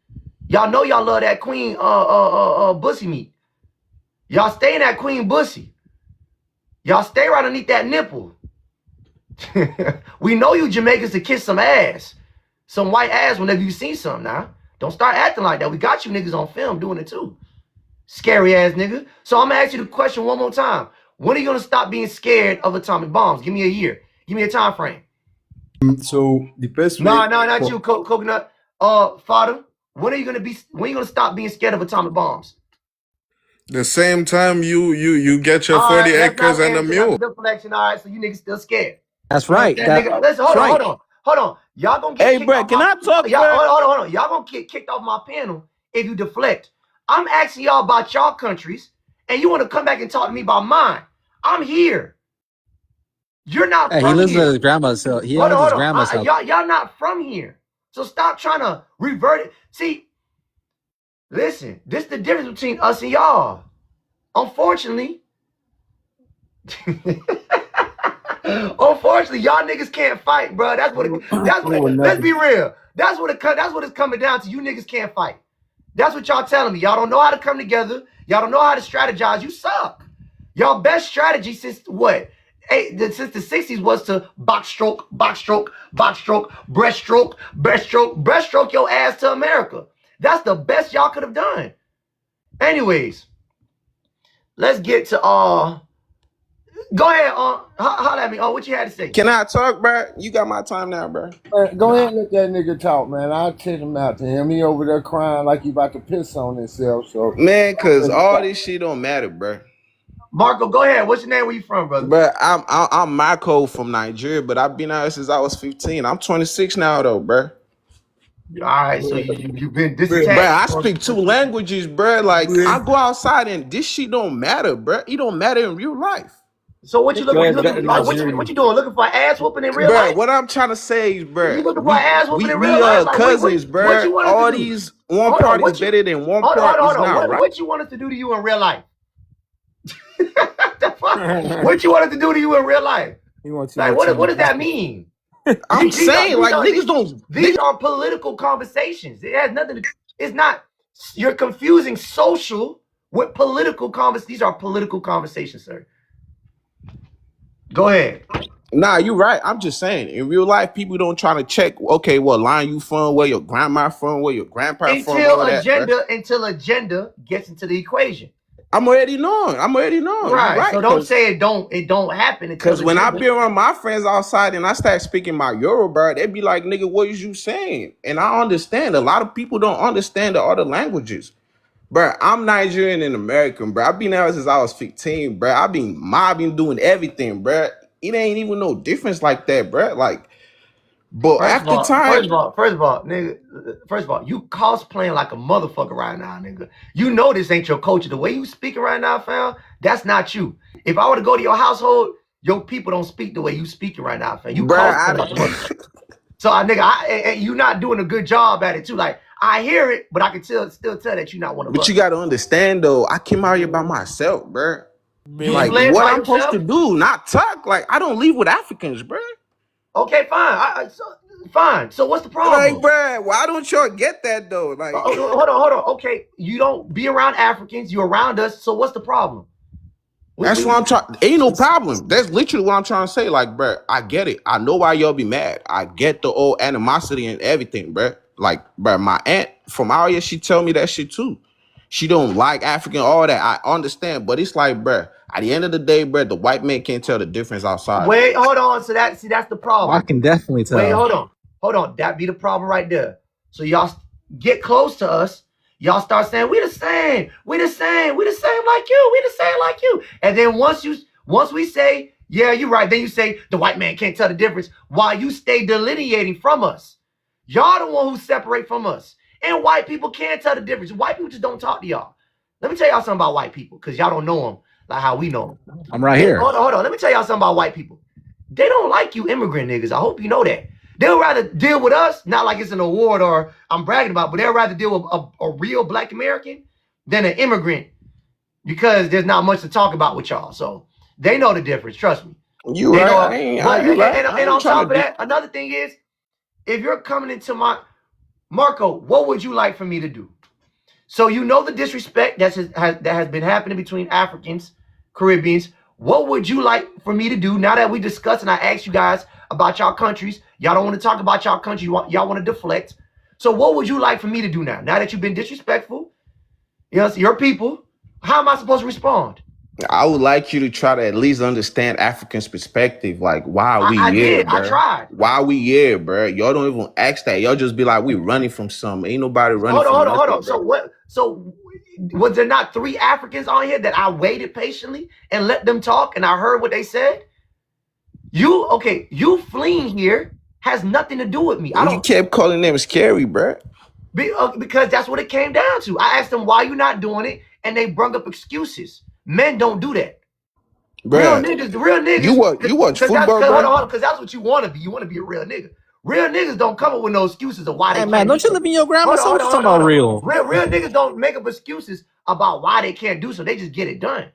Y'all know y'all love that queen bussy meat. Y'all stay in that queen bussy. Y'all stay right underneath that nipple. We know you Jamaicans to kiss some ass. Some white ass whenever you see some now. Don't start acting like that. We got you niggas on film doing it too. Scary ass nigga. So I'm gonna ask you the question one more time. When are you gonna stop being scared of atomic bombs? Give me a year. Give me a time frame. So the best way. No, not you, Coconut. Father. When are you gonna stop being scared of atomic bombs? The same time you get your 40 acres and a mule. Deflection. All right, so you niggas still scared. That's right. Listen, hold on. Y'all gonna get kicked off. Can I talk? Hold on. Y'all gonna get kicked off my panel if you deflect. I'm asking y'all about y'all countries, and you want to come back and talk to me about mine. I'm here. You're not from here. He lives at his grandma's house. He lives at his grandma's house. Y'all not from here. So stop trying to revert it. See, listen, this is the difference between us and y'all. Unfortunately, y'all niggas can't fight, bro. Let's be real. That's what it's coming down to. You niggas can't fight. That's what y'all telling me. Y'all don't know how to come together. Y'all don't know how to strategize. You suck. Y'all best strategy since what? Since the 60s was to box stroke, breaststroke your ass to America. That's the best y'all could have done. Anyways, let's get to go ahead, holler at me. What you had to say? Can I talk, bro? You got my time now, bro. Go ahead and let that nigga talk, man. I'll take him out to him. He over there crying like he about to piss on himself. So man, cause all this shit don't matter, bro. Marco, go ahead. What's your name? Where you from, brother? But I'm Marco from Nigeria, but I've been out since I was 15. I'm 26 now, though, bro. All right, so you've been disattached. Bro, I speak 2 languages, bro. Like I go outside and this shit don't matter, bro. It don't matter in real life. So what you looking what you doing? Looking for an ass whooping in real life? What I'm trying to say is, bro, you looking for an ass whooping in real life? Cousins, bro. All these one party is better than one part is not, right? What you want us to do to you in real life? What you want us to do to you in real life? He wants like, what does that mean? I'm saying, like, These are political conversations. It has nothing to. It's not. You're confusing social with political conversations. These are political conversations, sir. Go ahead. Nah, you're right. I'm just saying, in real life, people don't try to check. Okay, what line you from? Where your grandma from? Where your grandpa from? All Until agenda gets into the equation. I'm already knowing. Right. So don't say it don't happen. Because when I be around my friends outside and I start speaking my Yoruba, they be like, nigga, what is you saying? And I understand. A lot of people don't understand the other languages. Bro, I'm Nigerian and American, bro. I've been out since I was 15, bro. I've been mobbing, doing everything, bro. It ain't even no difference like that, bro. Like, but first of all, nigga, you cosplaying like a motherfucker right now, nigga. You know this ain't your culture. The way you speaking right now, fam, that's not you. If I were to go to your household, your people don't speak the way you speaking right now, fam. You cosplaying like a motherfucker. So, nigga, you not doing a good job at it too. Like, I hear it, but I can still tell that you not one of us. But you got to understand, though, I came out here by myself, bro. Like, what I'm supposed to do, not talk. Like, I don't live with Africans, bro. Okay, fine. Fine. So what's the problem? Like, bro, why don't y'all get that, though? Like, hold on. Okay, you don't be around Africans. You're around us. So what's the problem? That's what I'm trying. Ain't no problem. That's literally what I'm trying to say. Like, bro, I get it. I know why y'all be mad. I get the old animosity and everything, bro. Like, bro, my aunt from out here, she tell me that shit too. She don't like African, all that. I understand, but it's like, bro, at the end of the day, bro, the white man can't tell the difference outside. Wait, hold on. So that's the problem. I can definitely tell. Wait, hold on. That be the problem right there. So y'all get close to us. Y'all start saying we the same like you. And then once we say, yeah, you're right, then you say the white man can't tell the difference while you stay delineating from us. Y'all the one who separate from us. And white people can't tell the difference. White people just don't talk to y'all. Let me tell y'all something about white people, because y'all don't know them like how we know them. I'm right here. Hold on. Let me tell y'all something about white people. They don't like you immigrant niggas. I hope you know that. They'll rather deal with us, not like it's an award or I'm bragging about, but they'll rather deal with a real black American than an immigrant, because there's not much to talk about with y'all. So they know the difference. Trust me. You right. And on top of that, another thing is, if you're coming into Marco, what would you like for me to do? So you know the disrespect that has been happening between Africans, Caribbeans. What would you like for me to do now that we discussed and I asked you guys about y'all countries? Y'all don't want to talk about y'all country. Y'all want to deflect. So what would you like for me to do now? Now that you've been disrespectful, yes, your people, how am I supposed to respond? I would like you to try to at least understand Africans' perspective. Like, why we here, bro? I tried. Why we here, bro? Y'all don't even ask that. Y'all just be like, we running from something. Ain't nobody running from nothing. Hold on. So what? So was there not 3 Africans on here that I waited patiently and let them talk and I heard what they said? You fleeing here has nothing to do with me. You kept calling them scary, bro. Because that's what it came down to. I asked them why you not doing it, and they brung up excuses. Men don't do that. Bruh, real niggas. You watch football, bro? Because that's what you want to be. You want to be a real nigga. Real niggas don't come up with no excuses of why they can't. Man, don't you live in your grandma's house? Talking about real. Real niggas don't make up excuses about why they can't do so. They just get it done.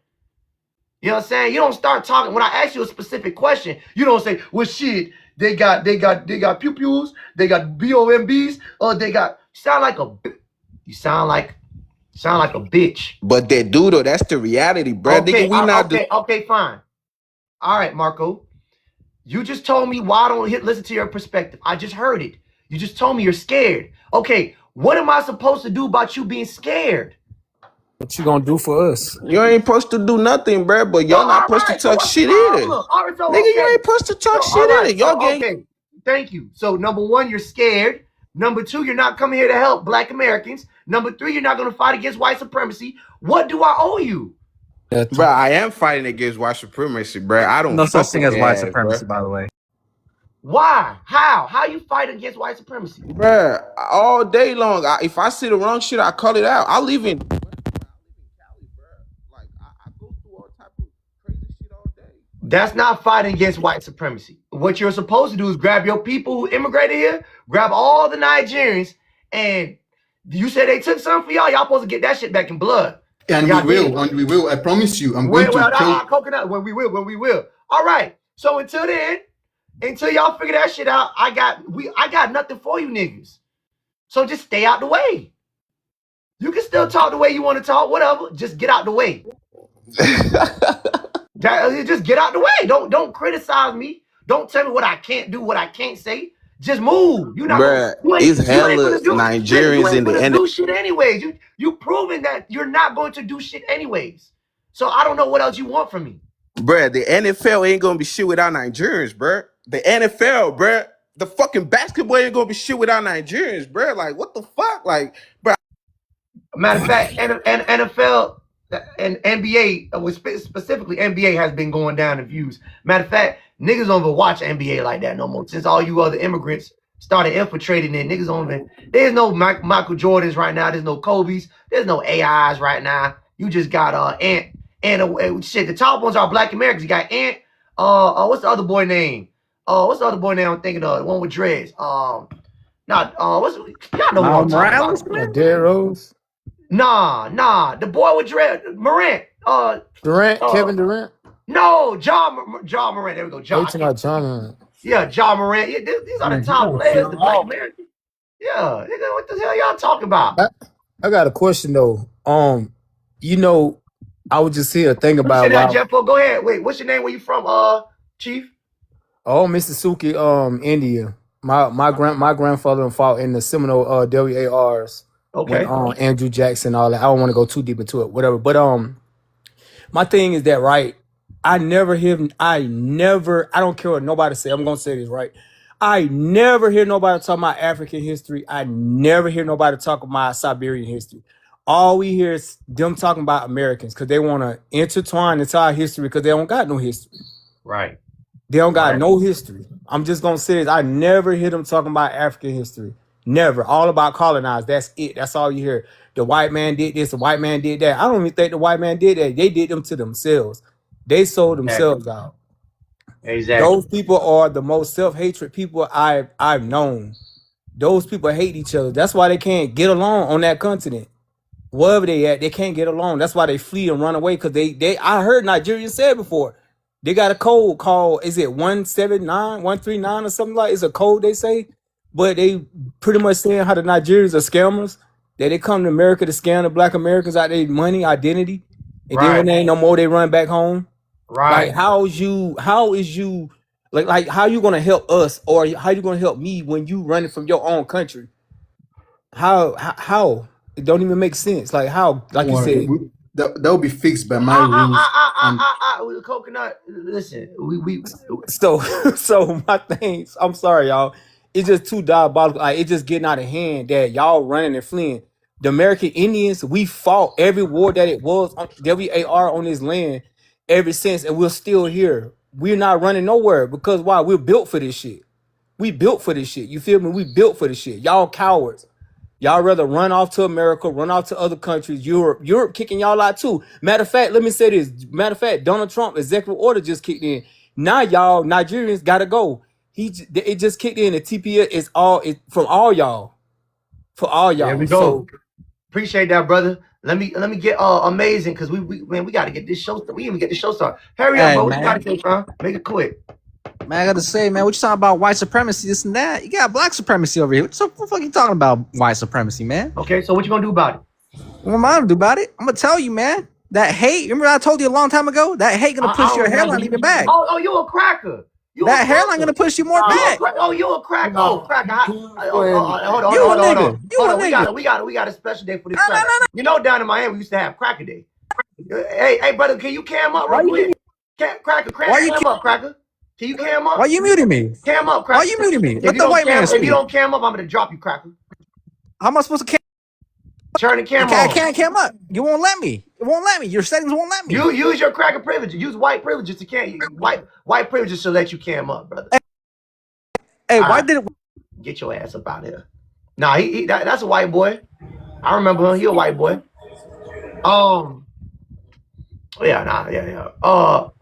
You know what I'm saying? You don't start talking. When I ask you a specific question, you don't say, well, shit, they got pew-pews, they got BOMBs, or they got, you sound like a bitch. But they do though. That's the reality, bro. Okay, fine. All right, Marco. You just told me why I don't listen to your perspective. I just heard it. You just told me you're scared. Okay, what am I supposed to do about you being scared? What you gonna do for us? You ain't supposed to do nothing, bro. But y'all not supposed to talk shit either. Nigga, you ain't supposed to talk shit either. Y'all okay. Thank you. So number 1, you're scared. Number 2, you're not coming here to help Black Americans. Number 3, you're not going to fight against white supremacy. What do I owe you? Bro, I am fighting against white supremacy, bro. I don't. No such thing as white supremacy, by the way. Why? How you fight against white supremacy? Bro, all day long. If I see the wrong shit, I call it out. I live in Cali, bro. Like I go through all type of crazy shit all day. That's not fighting against white supremacy. What you're supposed to do is grab your people who immigrated here, grab all the Nigerians, and you said they took something for y'all. Y'all supposed to get that shit back in blood. And we will. I promise you. I'm going to coconut. When we will. All right. So until then, Until y'all figure that shit out, I got nothing for you niggas. So just stay out the way. You can still talk the way you want to talk, whatever. Just get out the way. Just get out the way. Don't criticize me. Don't tell me what I can't do, what I can't say. Just move. You're not Bruh, gonna, it's hella do, Nigerians in the end. do shit anyways. You proven that you're not going to do shit anyways. So I don't know what else you want from me. Bruh, the NFL ain't gonna be shit without Nigerians, bruh. The NFL, bruh. The fucking basketball ain't gonna be shit without Nigerians, bruh. Like, what the fuck? Like, bruh. Matter of fact, NFL and NBA, specifically NBA, has been going down in views. Matter of fact, niggas don't even watch NBA like that no more. Since all you other immigrants started infiltrating it, niggas don't even. There's no Michael Jordans right now. There's no Kobe's. There's no AIs right now. You just got shit. The top ones are Black Americans. You got what's the other boy name? What's the other boy name I'm thinking of? The one with dreads. Y'all know who I'm talking about. Derrick Rose. Nah. The boy with dread, Morant. Durant, Kevin Durant. No, John Morant. There we go. John. John. Yeah, John Morant. Yeah, these are the top players, the Black Americans. Yeah, what the hell y'all talking about? I got a question though. I was just here thinking about. Jeffo, go ahead. Wait, what's your name? Where you from, Chief? Oh, Mississippi, India. My grandfather fought in the Seminole WARs. Okay. When, Andrew Jackson, all that. I don't want to go too deep into it, whatever. But my thing is that, right? I don't care what nobody say. I'm gonna say this, right? I never hear nobody talk about African history. I never hear nobody talk about Siberian history. All we hear is them talking about Americans because they want to intertwine into our history because they don't got no history. Right. They don't got no history. I'm just gonna say this. I never hear them talking about African history. Never. All about colonized. That's it. That's all you hear. The white man did this. The white man did that. I don't even think the white man did that. They did them to themselves. They sold themselves out. Exactly. Those people are the most self-hatred people I've known. Those people hate each other. That's why they can't get along on that continent. Wherever they at, they can't get along. That's why they flee and run away. Because I heard Nigerians say it before. They got a code called, is it 179, 139 or something like? It's a code they say. But they pretty much saying how the Nigerians are scammers. That they come to America to scam the Black Americans out their money, identity. And then when they ain't no more, they run back home. Right. Like how is you like how you gonna help us or how you gonna help me when you running from your own country? How? It don't even make sense. Like how, like you said. That will be fixed by my rules. Coconut, listen, we So my things, I'm sorry, y'all. It's just too diabolical. Like, it's just getting out of hand that y'all running and fleeing. The American Indians, we fought every war that it was WAR on this land ever since, and we're still here. We're not running nowhere because why? We're built for this shit. We built for this shit. You feel me? We built for this shit. Y'all cowards. Y'all rather run off to America, run off to other countries. Europe kicking y'all out too. Matter of fact, let me say this. Matter of fact, Donald Trump executive order just kicked in. Now y'all Nigerians gotta go. It just kicked in. The TPS is from all y'all. For all y'all. There we go. So, appreciate that, brother. Let me get amazing because we gotta get this show. We even get the show started. Hurry up, bro. What you gotta say, bro? Make it quick. Man, I gotta say, man, what you talking about white supremacy, this and that? You got Black supremacy over here. What the fuck you talking about white supremacy, man? Okay, so what you gonna do about it? What am I gonna do about it? I'm gonna tell you, man. That hate, remember I told you a long time ago? That hate gonna push your hairline even back. Oh, you a cracker. That hairline gonna push you more back. You a cracker. Oh, cracker. Hold on. We got a special day for this cracker. You know, down in Miami, we used to have Cracker Day. Hey, brother, can you cam up real quick? Cracker, cam up, Cracker. Can you cam up? Why you muting me? Cam up, Cracker. Why you muting me? Let the white man speak. If you don't cam up, I'm gonna drop you, Cracker. How am I supposed to cam? Turn the camera on. I can't cam up. You won't let me. It won't let me. Your settings won't let me. You use your cracker privilege. Use white privileges to cam. White privileges to let you cam up, brother. Hey, why did it? Get your ass up out here. Nah, that's a white boy. I remember him. He a white boy. Yeah. Bo.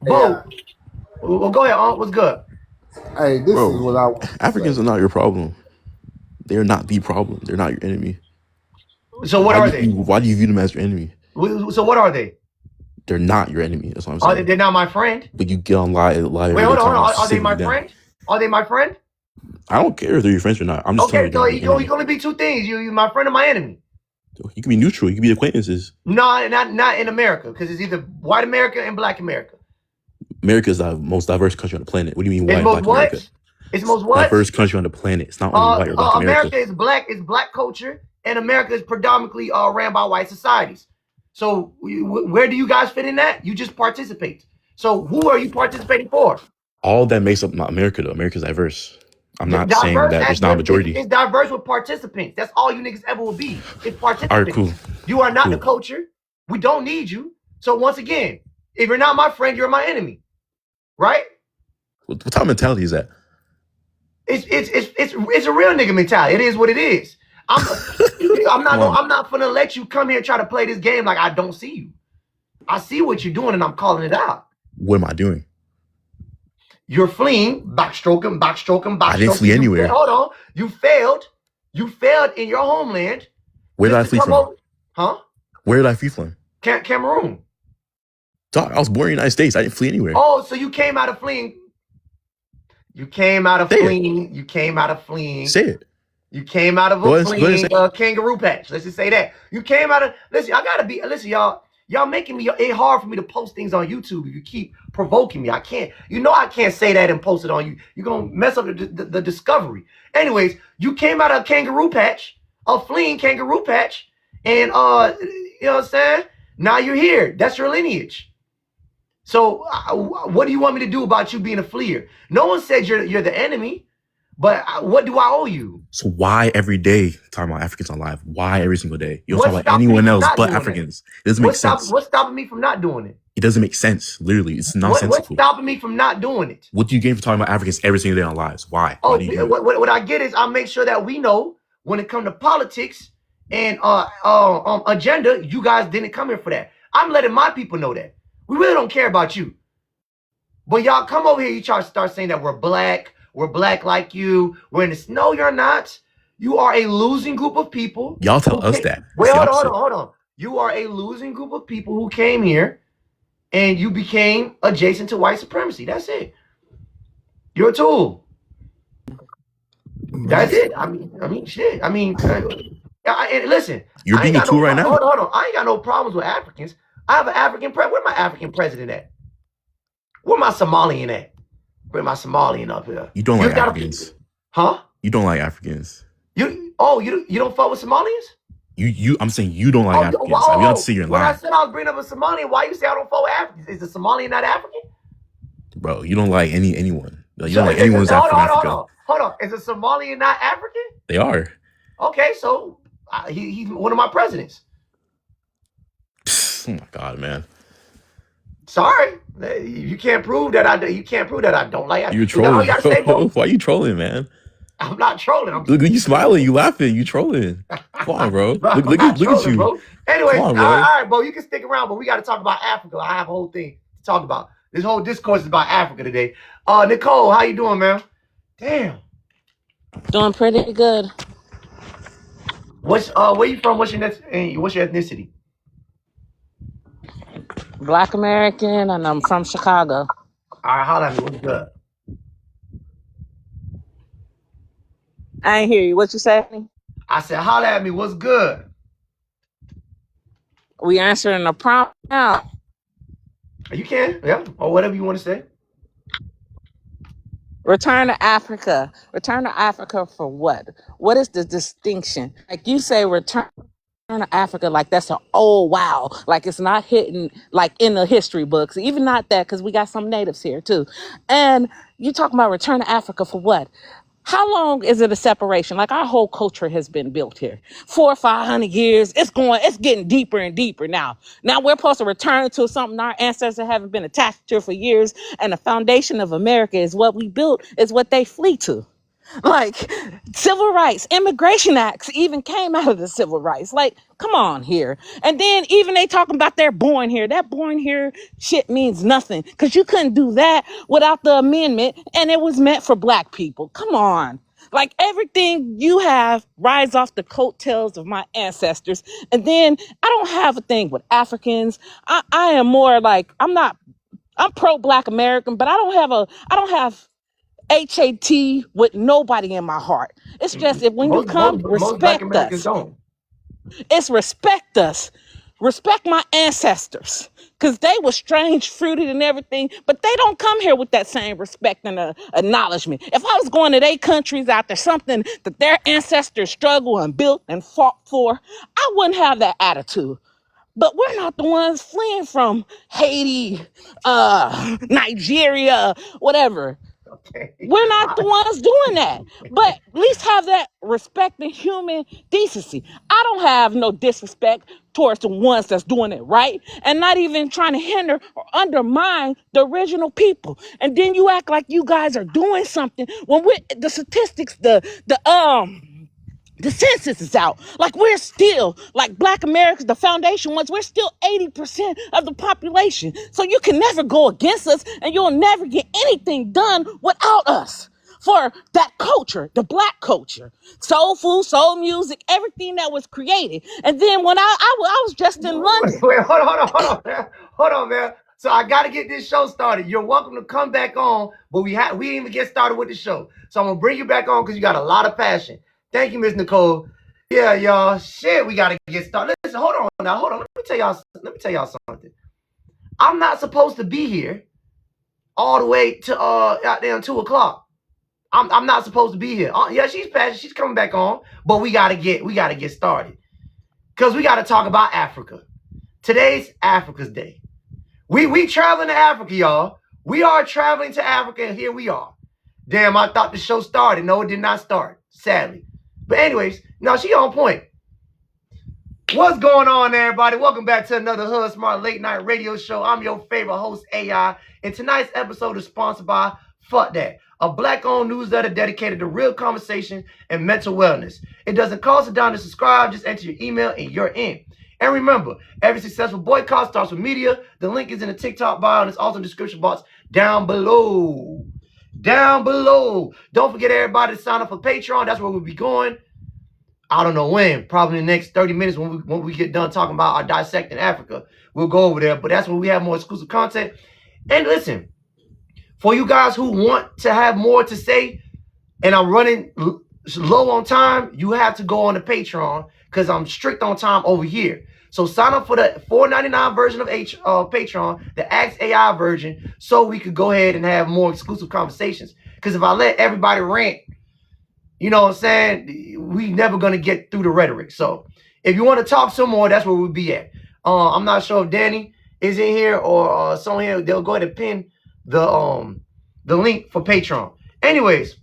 Well, go ahead. What's good? Hey, this is what Africans are not your problem. They're not the problem. They're not your enemy. So what are they? Why do you view them as your enemy? So what are they? They're not your enemy. That's what I'm saying. They're not my friend. But you get on live. Wait, hold on. Are they my friend? Are they my friend? I don't care if they're your friends or not. I'm just telling Okay, you so they're you your enemy. can only be two things. You my friend or my enemy. You can be neutral. You can be acquaintances. No, not in America, because it's either white America and black America. America is the most diverse country on the planet. What do you mean It's white and most black what? America? It's most what? Diverse country on the planet. It's not only white or black America. America is black culture, and America is predominantly ran by white societies. So where do you guys fit in that? You just participate. So who are you participating for? All that makes up America, though. America's diverse. I'm not saying that there's not a majority. It's diverse with participants. That's all you niggas ever will be. It's participants. All right, cool. You are not the culture. We don't need you. So once again, if you're not my friend, you're my enemy. Right? What type of mentality is that? It's a real nigga mentality. It is what it is. I'm not gonna let you come here and try to play this game like I don't see you. I see what you're doing and I'm calling it out. What am I doing? You're fleeing, backstroking. I didn't flee anywhere. Hold on. You failed in your homeland. Where did I flee from? Huh? Where did I flee from? Cameroon. Dog, I was born in the United States. I didn't flee anywhere. Oh, so you came out of fleeing. You came out of fleeing. You came out of fleeing. Say it. You came out of a fleeing kangaroo patch. Let's just say that. You came out of, listen, y'all making it hard for me to post things on YouTube if you keep provoking me. I can't say that and post it on you. You're going to mess up the discovery. Anyways, you came out of a kangaroo patch, a fleeing kangaroo patch, and, you know what I'm saying? Now you're here. That's your lineage. So what do you want me to do about you being a fleer? No one said you're the enemy. But what do I owe you? So why every day talking about Africans on live? Why every single day? You don't talk about anyone else but Africans. It doesn't make sense. What's stopping me from not doing it? It doesn't make sense. Literally, it's nonsensical. What's stopping me from not doing it? What do you gain from talking about Africans every single day on lives? Why? Oh, Why do you do it? What I get is I make sure that we know when it comes to politics and agenda, you guys didn't come here for that. I'm letting my people know that. We really don't care about you. But y'all come over here, you try to start saying that we're black like you. We're in this. No, you're not. You are a losing group of people. Y'all tell us that. Wait, hold on. You are a losing group of people who came here and you became adjacent to white supremacy. That's it. You're a tool. That's it. I mean, shit. Listen. You're being a tool right now. Hold on. I ain't got no problems with Africans. I have an African president. Where my African president at? Where my Somalian at? Bring my Somalian up here. You don't like Africans. Huh? You don't like Africans. You don't fuck with Somalians? I'm saying you don't like Africans. I mean, you have to say you're lying. When I said I was bringing up a Somalian, why you say I don't fuck with Africans? Is the Somalian not African? Bro, you don't like anyone. You don't like anyone who's from Africa. Hold on. Is a Somalian not African? They are. Okay, so he's one of my presidents. Oh my God, man. Sorry, you can't prove that I don't like Africans. You're trolling. Why are you trolling, man? I'm not trolling. Look, you smiling, you laughing, you trolling. Come on, bro. Look at you. Bro. Anyways, all right, bro. You can stick around, but we got to talk about Africa. I have a whole thing to talk about. This whole discourse is about Africa today. Nicole, how you doing, man? Damn. Doing pretty good. Where you from? What's your ethnicity? Black American, and I'm from Chicago. All right, holla at me. What's good? I ain't hear you. What you say? I said, holla at me. What's good? We answering the prompt now. You can, yeah, or whatever you want to say. Return to Africa. Return to Africa for what? What is the distinction? Like you say, return to Africa, like that's wow, like it's not hitting like in the history books, even not that, because we got some natives here too. And you talking about return to Africa for what? How long is it a separation? Like our whole culture has been built here. 400 or 500 years. It's getting deeper and deeper now. Now we're supposed to return to something our ancestors haven't been attached to for years. And the foundation of America is what we built, is what they flee to. Like civil rights, immigration acts even came out of the civil rights. Like, come on here. And then even they talking about they're born here. That born here shit means nothing, because you couldn't do that without the amendment, and it was meant for black people. Come on. Like everything you have rides off the coattails of my ancestors. And then I don't have a thing with Africans. I am more like, I'm pro Black American, but I don't have HAT with nobody in my heart. It's just if when you come, Most Black respect Americans us. don't. It's respect us. Respect my ancestors. Because they were strange fruited and everything, but they don't come here with that same respect and acknowledgement. If I was going to their countries out there, something that their ancestors struggled and built and fought for, I wouldn't have that attitude. But we're not the ones fleeing from Haiti, Nigeria, whatever. Okay. We're not the ones doing that. But at least have that respect and human decency. I don't have no disrespect towards the ones that's doing it right and not even trying to hinder or undermine the original people. And then you act like you guys are doing something when the statistics, the census is out. Like we're still, like Black Americans, the foundation ones, we're still 80% of the population. So you can never go against us and you'll never get anything done without us. For that culture, the Black culture, soul food, soul music, everything that was created. And then when I was just in London. Wait, hold on, man. Hold on, man. So I got to get this show started. You're welcome to come back on, but we didn't even get started with the show. So I'm going to bring you back on because you got a lot of passion. Thank you, Miss Nicole. Yeah, y'all. Shit, we got to get started. Listen, hold on now. Hold on. Let me tell y'all something. I'm not supposed to be here all the way to out there until 2 o'clock. I'm not supposed to be here. Yeah, she's passionate. She's coming back on, but we gotta get started because we gotta talk about Africa. Today's Africa's Day. We traveling to Africa, y'all. We are traveling to Africa, and here we are. Damn, I thought the show started. No, it did not start, sadly. But anyways, no, she on point. What's going on, everybody? Welcome back to another Hood Smart Late Night Radio Show. I'm your favorite host, AI, and tonight's episode is sponsored by Fuck That, a Black-owned newsletter dedicated to real conversation and mental wellness. It doesn't cost a dime to subscribe. Just enter your email and you're in. And remember, every successful boycott starts with media. The link is in the TikTok bio and it's also in the description box down below. Down below. Don't forget, everybody, to sign up for Patreon. That's where we'll be going. I don't know when. Probably in the next 30 minutes when we get done talking about our dissecting Africa. We'll go over there. But that's when we have more exclusive content. And listen, for you guys who want to have more to say, and I'm running low on time, you have to go on the Patreon because I'm strict on time over here. So sign up for the $4.99 version of Patreon, the Ask AI version, so we could go ahead and have more exclusive conversations. Because if I let everybody rant, you know what I'm saying, we never going to get through the rhetoric. So if you want to talk some more, that's where we'll be at. I'm not sure if Danny is in here or someone here. They'll go ahead and pin the link for Patreon. Anyways,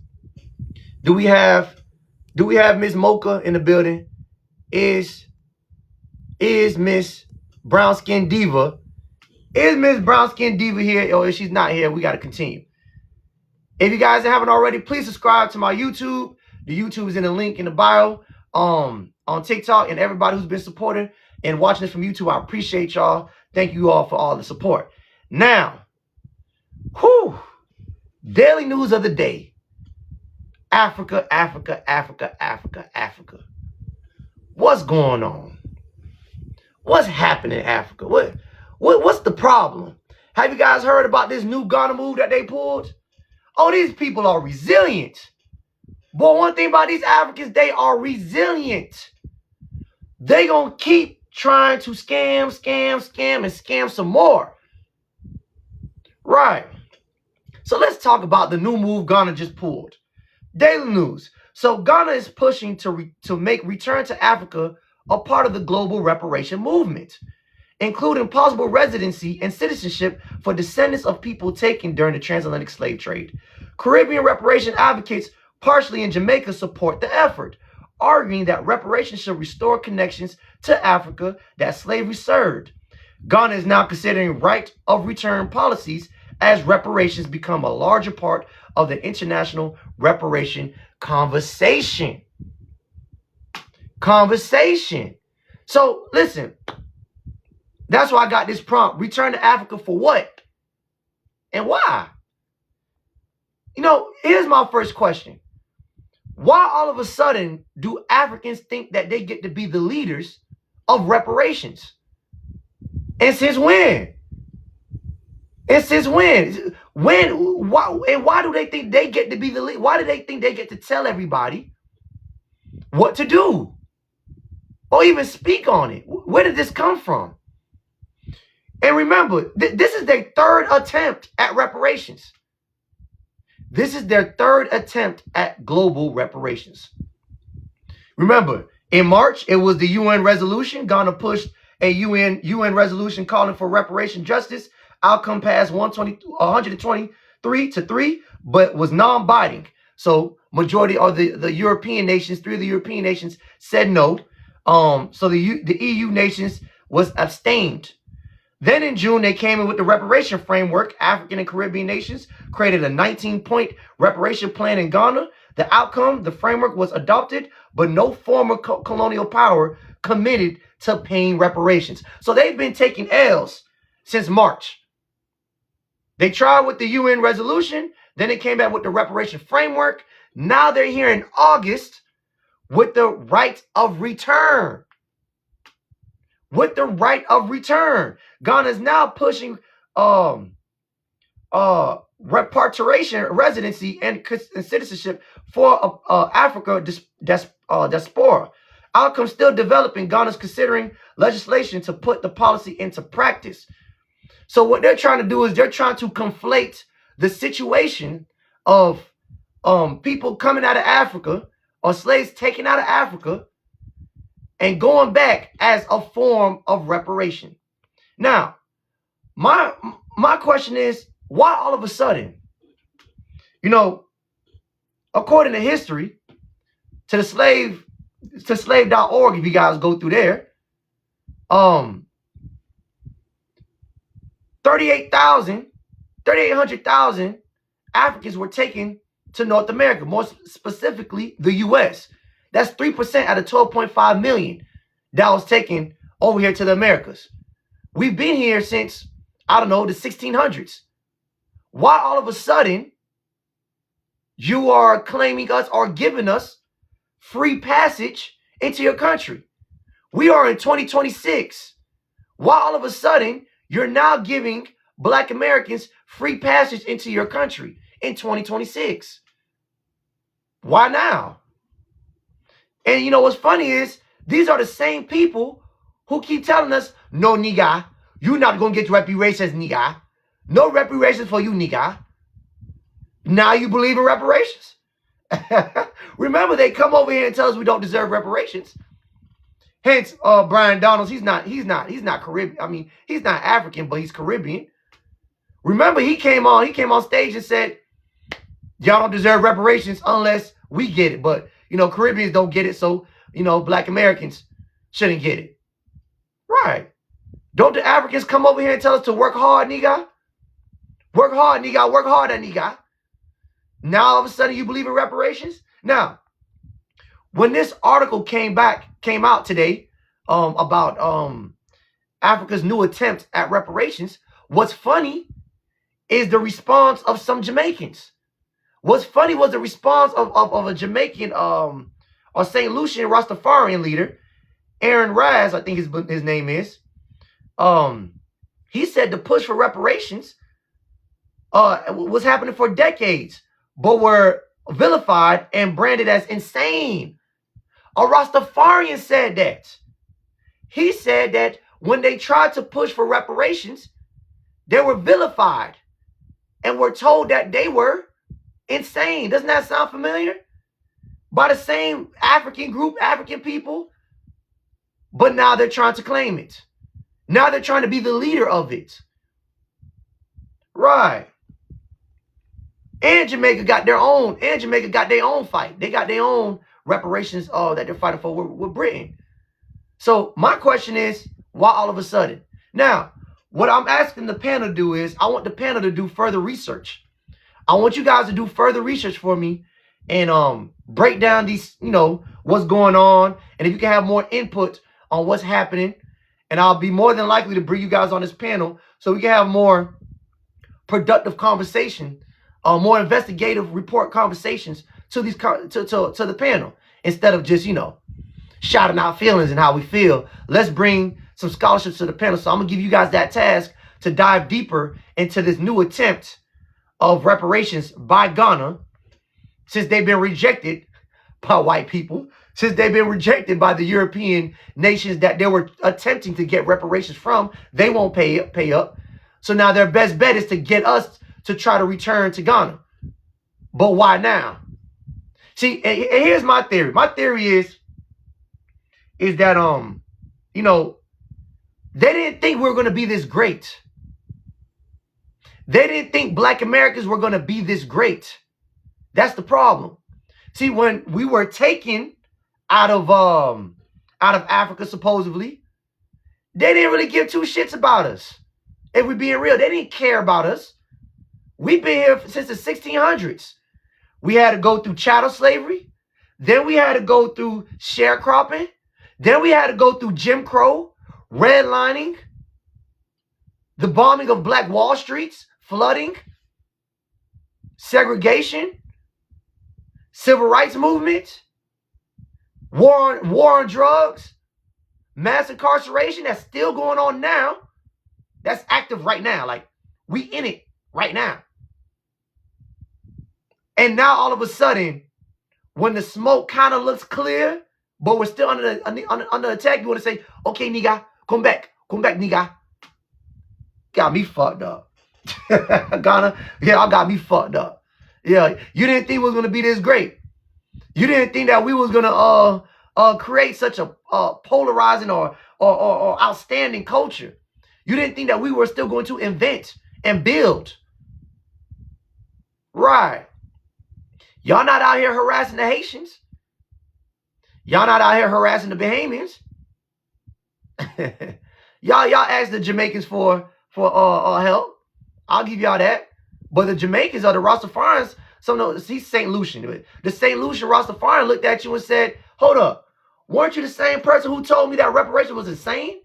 do we have Miss Mocha in the building? Is Miss Brown Skin Diva? Is Miss Brown Skin Diva here? Or if she's not here, we got to continue. If you guys haven't already, please subscribe to my YouTube. The YouTube is in the link in the bio. On TikTok, and everybody who's been supporting and watching this from YouTube, I appreciate y'all. Thank you all for all the support. Now, daily news of the day. Africa, Africa, Africa, Africa, Africa. What's going on? What's happening in Africa? What's the problem? Have you guys heard about this new Ghana move that they pulled? Oh, these people are resilient. But one thing about these Africans, they are resilient. They gonna keep trying to scam, and scam some more. Right. So let's talk about the new move Ghana just pulled. Daily news. So Ghana is pushing to make return to Africa a part of the global reparation movement, including possible residency and citizenship for descendants of people taken during the transatlantic slave trade. Caribbean reparation advocates, partially in Jamaica, support the effort, arguing that reparations should restore connections to Africa that slavery served. Ghana is now considering right of return policies as reparations become a larger part of the international reparation conversation. So listen, that's why I got this prompt. Return to Africa for what? And why? You know, here's my first question. Why all of a sudden do Africans think that they get to be the leaders of reparations? And since when? Why do they think they get to be the lead? Why do they think they get to tell everybody what to do or even speak on it? Where did this come from? And remember, this is their third attempt at reparations. This is their third attempt at global reparations. Remember, in March, it was the UN resolution. Ghana pushed a UN resolution calling for reparation justice. Outcome passed 123-3, but was non-binding. So majority of the European nations, 3 of the European nations said no. So the EU nations was abstained. Then in June, they came in with the reparation framework. African and Caribbean nations created a 19-point reparation plan in Ghana. The outcome, the framework was adopted, but no former colonial power committed to paying reparations. So they've been taking L's since March. They tried with the UN resolution. Then they came back with the reparation framework. Now they're here in August with the right of return. With the right of return. Ghana is now pushing repatriation, residency, and citizenship for Africa diaspora. Outcome still developing. Ghana's considering legislation to put the policy into practice. So what they're trying to do is they're trying to conflate the situation of people coming out of Africa or slaves taken out of Africa and going back as a form of reparation. Now, my question is, why all of a sudden, according to history, to slave.org, if you guys go through there, 3,800,000 Africans were taken to North America, more specifically the U.S. That's 3% out of 12.5 million that was taken over here to the Americas. We've been here since, I don't know, the 1600s. Why all of a sudden you are claiming us or giving us free passage into your country? We are in 2026. Why all of a sudden you're now giving Black Americans free passage into your country in 2026? Why now? And what's funny is these are the same people who keep telling us, no, nigga, you're not going to get reparations, nigga. No reparations for you, nigga. Now you believe in reparations. Remember, they come over here and tell us we don't deserve reparations. Hence, Brian Donalds, he's not Caribbean. I mean, he's not African, but he's Caribbean. Remember, he came on stage and said, y'all don't deserve reparations unless we get it. But, Caribbeans don't get it, so, Black Americans shouldn't get it. Right. Don't the Africans come over here and tell us to work hard, nigga? Work hard, nigga. Work hard, nigga. Now, all of a sudden, you believe in reparations? Now, when this article came out today about Africa's new attempt at reparations, what's funny is the response of some Jamaicans. What's funny was the response of a Jamaican or St. Lucian Rastafarian leader, Aaron Raz, I think his name is. He said the push for reparations was happening for decades, but were vilified and branded as insane. A Rastafarian said that. He said that when they tried to push for reparations, they were vilified and were told that they were insane. Doesn't that sound familiar? By the same African group, African people. But now they're trying to claim it. Now they're trying to be the leader of it. Right. And Jamaica got their own fight. They got their own reparations that they're fighting for with Britain. So my question is, why all of a sudden? Now, what I'm asking the panel to do is, I want the panel to do further research. I want you guys to do further research for me and break down these, what's going on. And if you can have more input on what's happening, and I'll be more than likely to bring you guys on this panel so we can have more productive conversation, more investigative report conversations to these to the panel, instead of just shouting out feelings and how we feel. Let's bring some scholarships to the panel. So I'm gonna give you guys that task to dive deeper into this new attempt of reparations by Ghana, since they've been rejected by white people, since they've been rejected by the European nations that they were attempting to get reparations from, they won't pay up. So now their best bet is to get us to try to return to Ghana. But why now? See, and here's my theory. My theory is that you know, they didn't think we were going to be this great. They didn't think Black Americans were going to be this great. That's the problem. See, when we were taken out of Africa, supposedly, they didn't really give two shits about us. If we're being real, they didn't care about us. We've been here since the 1600s. We had to go through chattel slavery. Then we had to go through sharecropping. Then we had to go through Jim Crow, redlining, the bombing of Black Wall Streets, flooding, segregation, civil rights movement, war on drugs, mass incarceration that's still going on now. That's active right now. Like, we in it right now. And now all of a sudden, when the smoke kind of looks clear, but we're still under attack, you want to say, okay, nigga, come back, nigga. Got me fucked up. Ghana, yeah, I got me fucked up. Yeah, you didn't think it was going to be this great. You didn't think that we was going to create such a polarizing or outstanding culture. You didn't think that we were still going to invent and build. Right. Y'all not out here harassing the Haitians. Y'all not out here harassing the Bahamians. y'all ask the Jamaicans for help. I'll give y'all that. But the Jamaicans are the Rastafarians. He's St. Lucian. The St. Lucian Rastafarian looked at you and said, hold up. Weren't you the same person who told me that reparation was insane?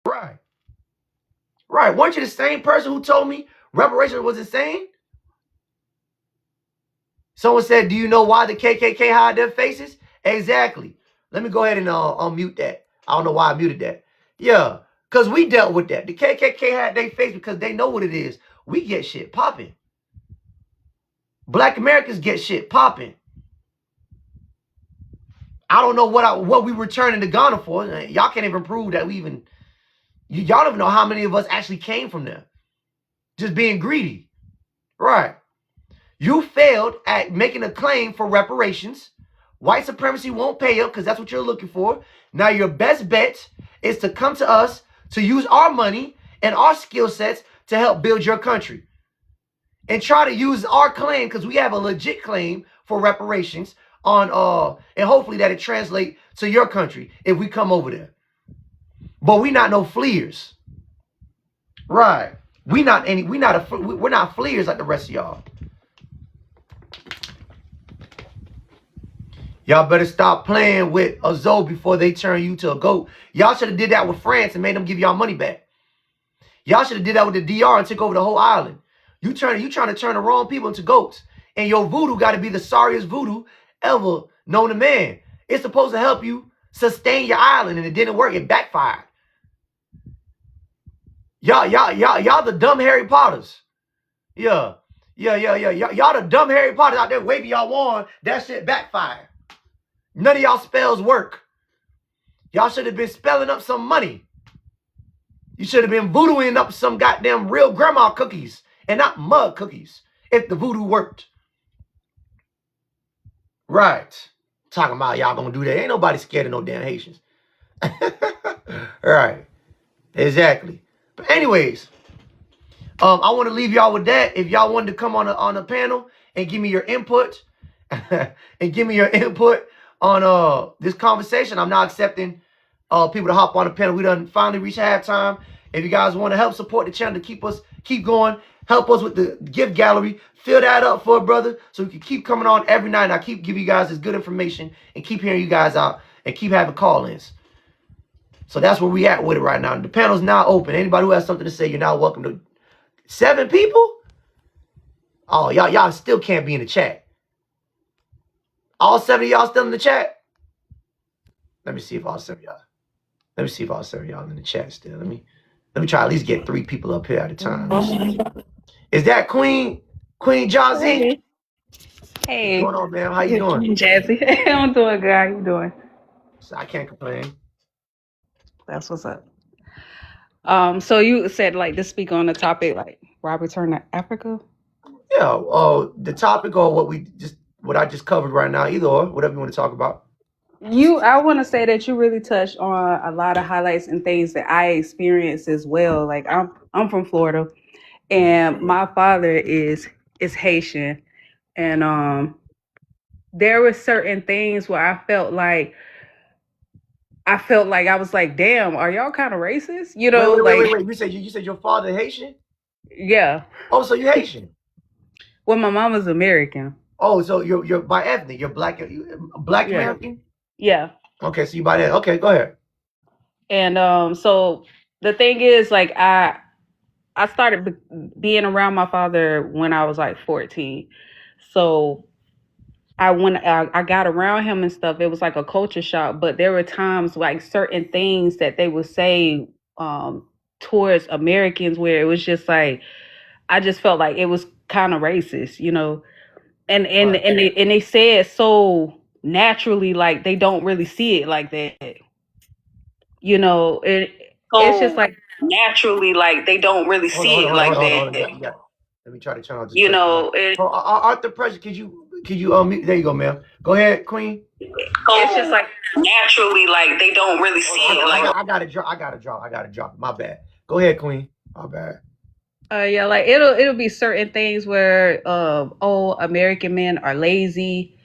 Right. Right. Weren't you the same person who told me reparation was insane? Someone said, do you know why the KKK hide their faces? Exactly. Let me go ahead and unmute that. I don't know why I muted that. Yeah, because we dealt with that. The KKK had their face because they know what it is. We get shit popping. Black Americans get shit popping. I don't know what we returning to Ghana for. Y'all can't even prove that we even... Y'all don't even know how many of us actually came from there. Just being greedy. Right. You failed at making a claim for reparations. White supremacy won't pay up because that's what you're looking for. Now your best bet is to come to us to use our money and our skill sets to help build your country. And try to use our claim, because we have a legit claim for reparations on and hopefully that it translate to your country if we come over there. But we not no fleers. Right. We're not fleers like the rest of y'all. Y'all better stop playing with a Zoe before they turn you to a goat. Y'all should have did that with France and made them give y'all money back. Y'all should have did that with the DR and took over the whole island. You trying to turn the wrong people into goats. And your voodoo got to be the sorriest voodoo ever known to man. It's supposed to help you sustain your island, and it didn't work. It backfired. Y'all the dumb Harry Potters. Yeah. Y'all the dumb Harry Potters out there waving y'all wand. That shit backfired. None of y'all spells work. Y'all should have been spelling up some money. You should have been voodooing up some goddamn real grandma cookies and not mug cookies if the voodoo worked. Right. Talking about y'all gonna do that. Ain't nobody scared of no damn Haitians. Right. Exactly. But anyways, I want to leave y'all with that. If y'all wanted to come on a panel and give me your input on this conversation, I'm not accepting people to hop on the panel. We done finally reached halftime. If you guys want to help support the channel to keep going, help us with the gift gallery, fill that up for a brother so we can keep coming on every night. And I keep giving you guys this good information and keep hearing you guys out and keep having call-ins. So that's where we at with it right now. The panel's now open. Anybody who has something to say, you're now welcome to. 7 people? Oh, y'all still can't be in the chat. All 7 of y'all still in the chat? Let me see if all 7 of y'all. Let me see if all 7 of y'all in the chat still. Let me try at least get 3 people up here at a time. Is that Queen Jazzy? What's going Hey, on, man? How you doing? Jazzy. I'm doing good. How you doing? So I can't complain. That's what's up. So you said like to speak on the topic like why return to Africa? Yeah. The topic or what I just covered right now, either or whatever you want to talk about. I want to say that you really touched on a lot of highlights and things that I experienced as well. Like I'm from Florida, and my father is Haitian, and there were certain things where I felt like I was like, damn, are y'all kind of racist? You know, like Wait. You said your father Haitian? yeah. Oh, so you Haitian? Well, my mom was American. Oh, so you're by ethnic. You're black. Black Yeah. American. Yeah. Okay, so you by that. Okay, go ahead. And so the thing is, like, I started being around my father when I was like 14. So I got around him and stuff. It was like a culture shock. But there were times like certain things that they would say towards Americans where it was just like I just felt like it was kind of racist, you know. And they say it so naturally, like they don't really see it like that. You know, it's just like naturally, like they don't really see it like that. Yeah. Let me try to turn on this. You know, Arthur Pressure, could you there you go, ma'am. Go ahead, Queen. it's just like naturally, like they don't really see it like. I gotta drop. My bad. Go ahead, Queen. My bad. Yeah, like it'll be certain things where American men are lazy.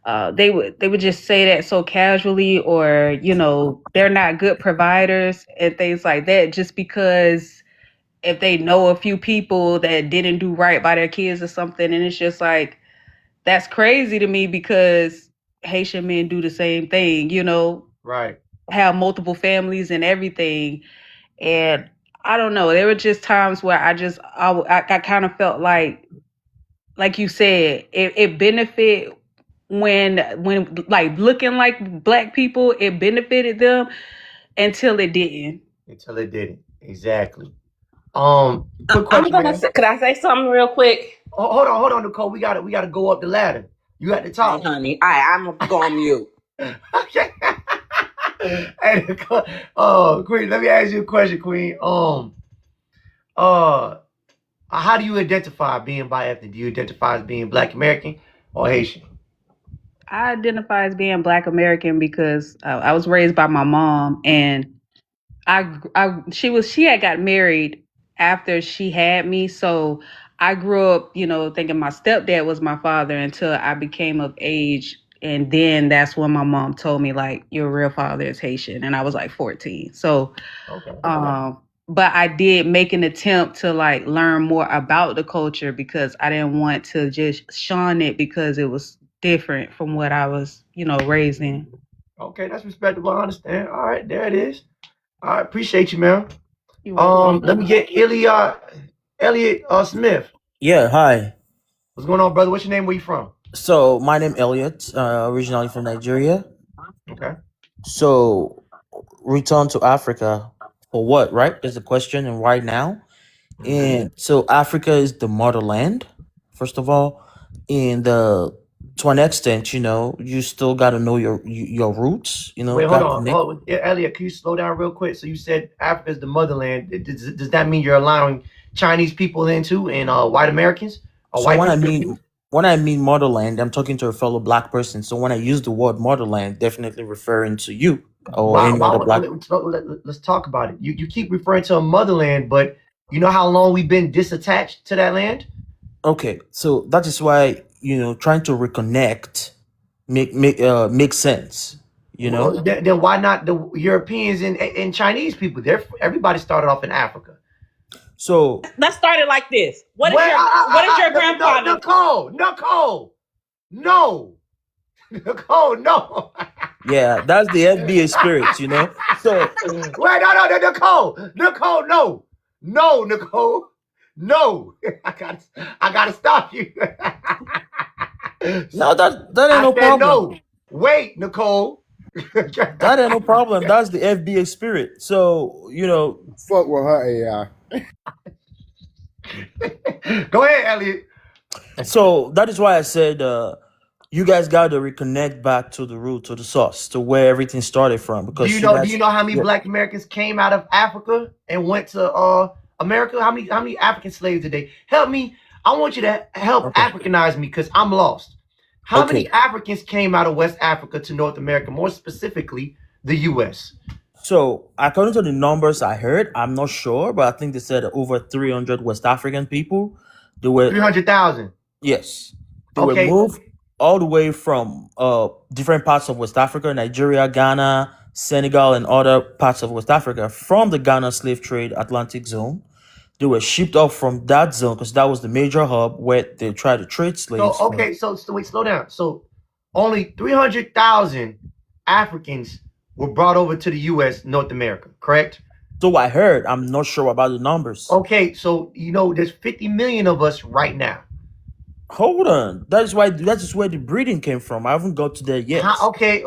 They would just say that so casually, or you know, they're not good providers and things like that, just because if they know a few people that didn't do right by their kids or something, and it's just like that's crazy to me because Haitian men do the same thing, you know, Right. have multiple families and everything. And I don't know, there were just times where I kind of felt like you said, it benefit when like looking like black people, it benefited them until it didn't. Until it didn't. Exactly. Quick question, man. Could I say something real quick? Hold on, Nicole. We gotta go up the ladder. You at the top. Hey, honey. I'm gonna go on mute. Okay. Hey, Nicole, Queen, let me ask you a question, Queen. How do you identify being by ethnic? Do you identify as being Black American or Haitian? I identify as being Black American because I was raised by my mom, and she had got married after she had me, so I grew up, you know, thinking my stepdad was my father until I became of age, and then that's when my mom told me like your real father is Haitian, and I was like 14. So, Okay. but I did make an attempt to like learn more about the culture because I didn't want to just shun it because it was different from what I was, you know, raised in. Okay, that's respectable. I understand. All right, there it is. All right, appreciate you, man. You're welcome. Let me get Elliot Smith. Yeah, hi. What's going on, brother? What's your name? Where you from? So my name Elliot, originally from Nigeria. Okay. So return to Africa for what, right? Is the question, and right now. And so Africa is the motherland, first of all. And to an extent, you know, you still got to know your roots, you know. Wait, hold Got on. connect. Elliot, can you slow down real quick? So you said Africa is the motherland. Does that mean you're allowing Chinese people in too, and white Americans? Or So white when people? I mean motherland, I'm talking to a fellow black person. So when I use the word motherland, definitely referring to you or any other black. Let's talk about it. You keep referring to a motherland, but you know how long we've been disattached to that land? Okay, so that is why, you know, trying to reconnect make sense. You know. Well, then why not the Europeans and Chinese people? Everybody started off in Africa. So Let's start it like this. What is your grandfather? Nicole, no. Nicole, no. Yeah, that's the FBA spirit, you know. So wait, no, Nicole, no, Nicole, no. I gotta stop you. No, that ain't no problem. No, wait, Nicole. That ain't no problem. That's the FBA spirit. So, Fuck with her AI. Go ahead, Elliot. so that is why I said you guys got to reconnect back to the root, to the source, to where everything started from. Do Because you you know? Do you guys, know how many yeah. Black Americans came out of Africa and went to America? How many African slaves did they? Help me. I want you to help Okay. Africanize me because I'm lost. How Okay. many Africans came out of West Africa to North America, more specifically the U.S.? So, according to the numbers I heard, I'm not sure, but I think they said over 300 West African people. They were 300,000. Yes, they were Okay. moved all the way from different parts of West Africa, Nigeria, Ghana, Senegal, and other parts of West Africa from the Ghana slave trade Atlantic zone. They were shipped off from that zone because that was the major hub where they tried to trade So slaves from. okay. So wait, slow down. So only 300,000 Africans were brought over to the U.S. North America, correct? So I heard. I'm not sure about the numbers. Okay. So there's 50 million of us right now. Hold on. That is where the breeding came from. I haven't got to there yet. Okay.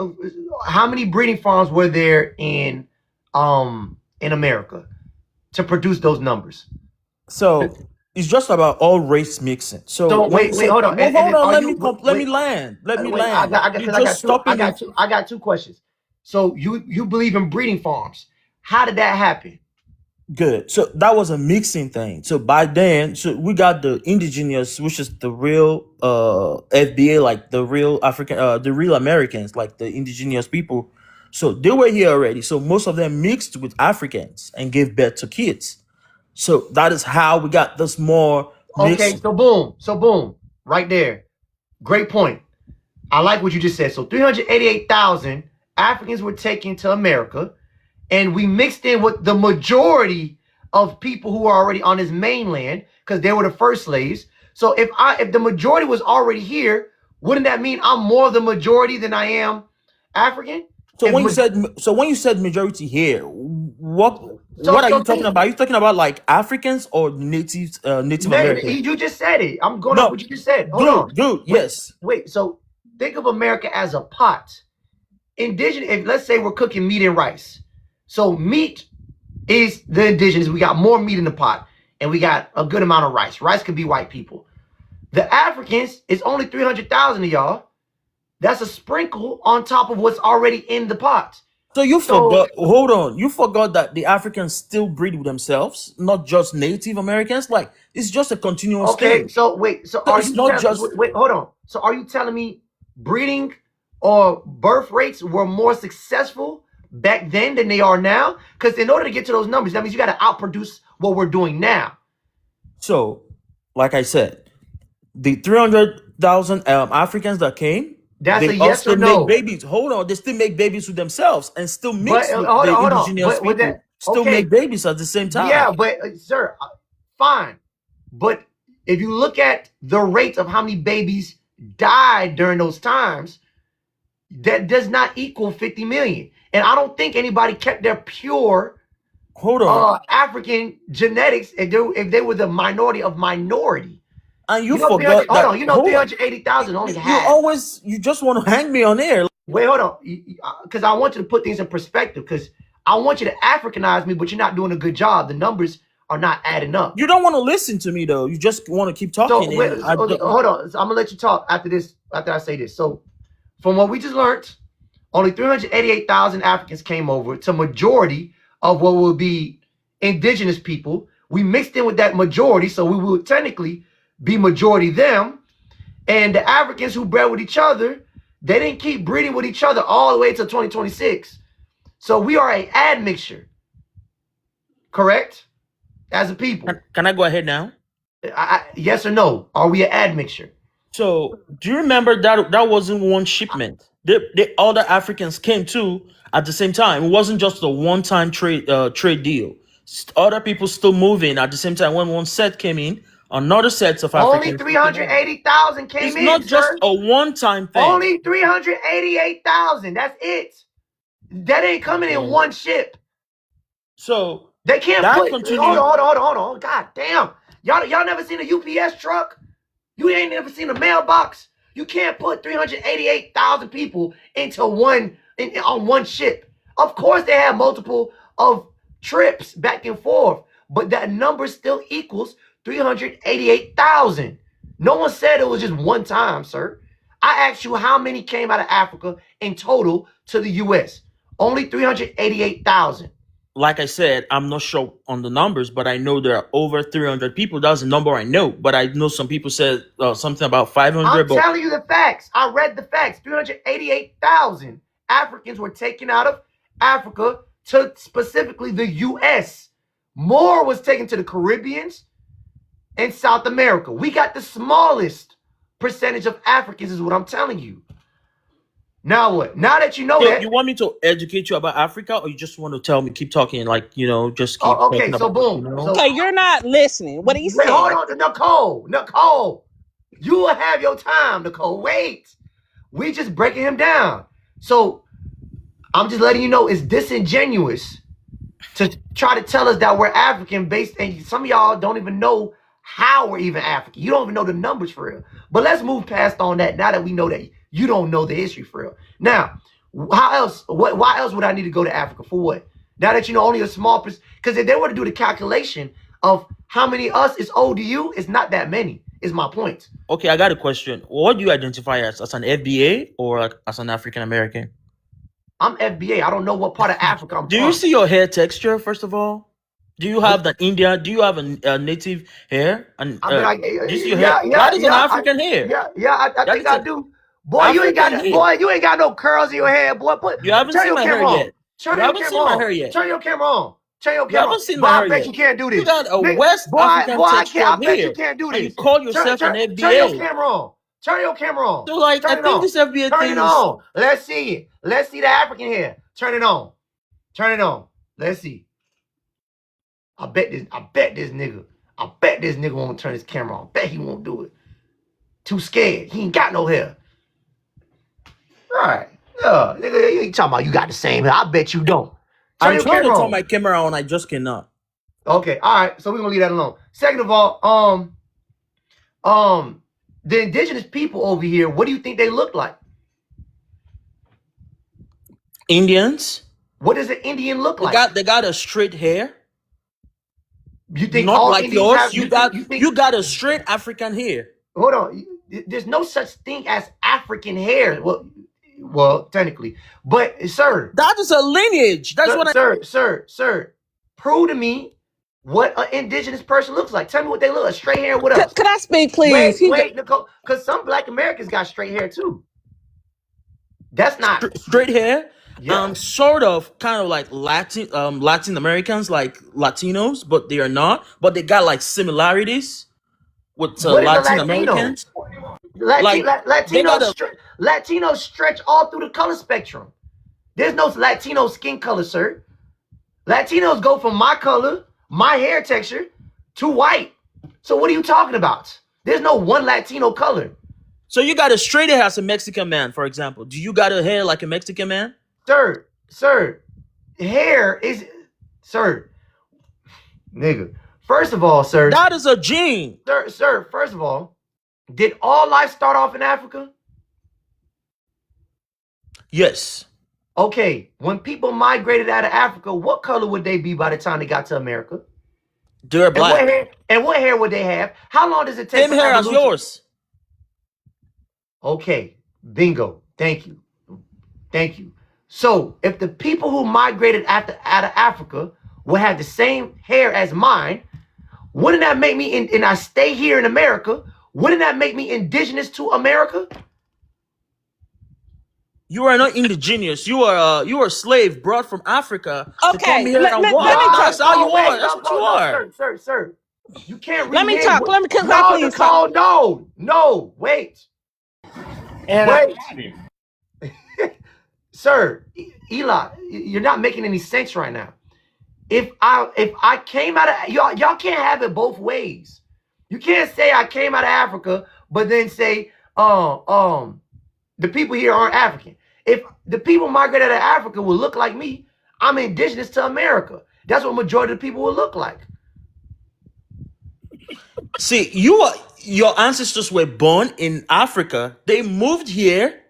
How many breeding farms were there in America to produce those numbers? So it's just about all race mixing. So wait, hold on. hold on. Let me land. I got two questions. So you believe in breeding farms? How did that happen? Good. So that was a mixing thing. So by then, so we got the indigenous, which is the real FBA, like the real African, the real Americans, like the indigenous people. So they were here already. So most of them mixed with Africans and gave birth to kids. So that is how we got this more mixing. Okay, so boom, right there. Great point. I like what you just said. So 388,000 Africans were taken to America, and we mixed in with the majority of people who are already on this mainland because they were the first slaves. So if the majority was already here, wouldn't that mean I'm more the majority than I am African? So when you said majority here, what are you talking about? Are you talking about like Africans or Native Americans? You just said it. I'm going off what you just said. Hold on. Dude, yes. Wait, so think of America as a pot. Indigenous, if let's say we're cooking meat and rice. So meat is the indigenous. We got more meat in the pot, and we got a good amount of rice. Rice could be white people. The Africans is only 300,000 of y'all. That's a sprinkle on top of what's already in the pot. So you forgot, hold on. You forgot that the Africans still breed with themselves, not just Native Americans. Like, it's just a continuous thing. Okay, so wait, so are you not just wait, hold on. So are you telling me breeding or birth rates were more successful back then than they are now? Because in order to get to those numbers, that means you got to outproduce what we're doing now. So, like I said, the 300,000 Africans that came, that's a yes or no. Make babies. Hold on, they still make babies with themselves and still mix with the indigenous people. Still make babies at the same time. Yeah, but sir, fine. But if you look at the rate of how many babies died during those times, that does not equal 50 million. And I don't think anybody kept their pure African genetics if they were the minority of minority. And you forgot that. Hold on, 380,000 only half. You just want to hang me on air. Wait, hold on. Because I want you to put things in perspective. Because I want you to Africanize me, but you're not doing a good job. The numbers are not adding up. You don't want to listen to me, though. You just want to keep talking. So, hold on. So I'm going to let you talk after I say this. So from what we just learned, only 388,000 Africans came over to majority of what will be indigenous people. We mixed in with that majority, so we will technically be majority them. And the Africans who bred with each other, they didn't keep breeding with each other all the way to 2026. So we are an admixture. Correct? As a people. Can I go ahead now? Yes or no? Are we an admixture? So do you remember that wasn't one shipment? The other Africans came too at the same time. It wasn't just a one-time trade deal. Other people still moving at the same time. When one set came in, another set of Africans. Only 380,000 came in. It's not just a one-time thing. Only 388,000. That's it. That ain't coming in one ship. So they can't put. Hold on. God damn. Y'all never seen a UPS truck? You ain't never seen a mailbox? You can't put 388,000 people into one on one ship. Of course, they have multiple of trips back and forth, but that number still equals 388,000. No one said it was just one time, sir. I asked you how many came out of Africa in total to the U.S. Only 388,000. Like I said, I'm not sure on the numbers, but I know there are over 300 people. That's a number I know, but I know some people said something about 500. I'm But telling you the facts. I read the facts. 388,000 Africans were taken out of Africa to specifically the U.S. More was taken to the Caribbeans and South America. We got the smallest percentage of Africans, is what I'm telling you. Now what? Now that you know so that. you want me to educate you about Africa, or you just want to tell me, keep talking, like, just keep Okay, talking so about, boom. So Okay, you're not listening. What he wait, hold said. on to Nicole. Nicole, you will have your time, Nicole. Wait. We just breaking him down. So I'm just letting you know it's disingenuous to try to tell us that we're African based, and some of y'all don't even know how we're even African. You don't even know the numbers for real. But let's move past on that now that we know that you don't know the history for real. Now, how else? Why else would I need to go to Africa? For what? Now that you know only a small percent, because if they were to do the calculation of how many us is owed to you, it's not that many, is my point. Okay, I got a question. What do you identify as an FBA or like as an African American? I'm FBA. I don't know what part of Africa I'm Do from. you see your hair texture, first of all? Do you have the India? Do you have a native hair? And I mean, do you see your hair? That is an African hair. I That think is I an do. Boy, you ain't African hair. got no curls in your hair, boy. You haven't Turn seen your my hair camera on. yet. Turn You your haven't camera seen my on. hair yet. Turn your camera on. Turn your You camera on. haven't seen Boy, my I hair bet yet. you can't do You this. got a Nigga, West African I textured bet you hair, can't do and you this. call yourself an Turn your FBA. camera on. Turn your camera on. So, like, Turn I it think on. this FBA Turn thing it is. on. Let's see it. Let's see the African hair. Turn it on. Turn it on. Let's see. I bet this nigga won't turn his camera on. Bet he won't do it. Too scared. He ain't got no hair. All right. Yeah, nigga, you ain't talking about you got the same hair. I bet you don't. Turn I'm your trying to camera turn on. my camera on. I just cannot. Okay. All right. So we're gonna leave that alone. Second of all, the indigenous people over here, what do you think they look like? Indians. What does an Indian look like? They got a straight hair. You think Not all like Indians yours. have? You think? got a straight African hair. Hold on. There's no such thing as African hair. Well, technically, but sir, that is a lineage. That's what sir. Prove to me what an indigenous person looks like. Tell me what they look like. Straight hair. What else? Could I speak, please? Wait, Nicole, because some Black Americans got straight hair too. That's not straight hair. Yeah. Sort of, kind of like Latin Americans, like Latinos, but they are not. But they got like similarities with What is a Latin Latino? Americans. Like Latinos stretch all through the color spectrum. There's no Latino skin color, sir. Latinos go from my color, my hair texture, to white. So what are you talking about? There's no one Latino color. So you got a straight hair as a Mexican man, for example. Do you got a hair like a Mexican man? Sir, hair is, nigga. First of all, sir. That is a gene. Sir, first of all, did all life start off in Africa? Yes. Okay, when people migrated out of Africa, what color would they be by the time they got to America? They're black. And what hair would they have? How long does it take? Same hair as yours. Okay, bingo. Thank you. So if the people who migrated out of Africa would have the same hair as mine, wouldn't that make me, and I stay here in America, wouldn't that make me indigenous to America? You are not indigenous. You are a slave brought from Africa to come here and work. That's how you are. That's what you are. Sir. You can't read. Let me talk. Let me please talk. No, wait. And wait. Sir, Eli, you're not making any sense right now. If I came out of y'all can't have it both ways. You can't say I came out of Africa, but then say the people here aren't African. If the people migrated out of Africa would look like me, I'm indigenous to America. That's what majority of the people would look like. See, your ancestors were born in Africa. They moved here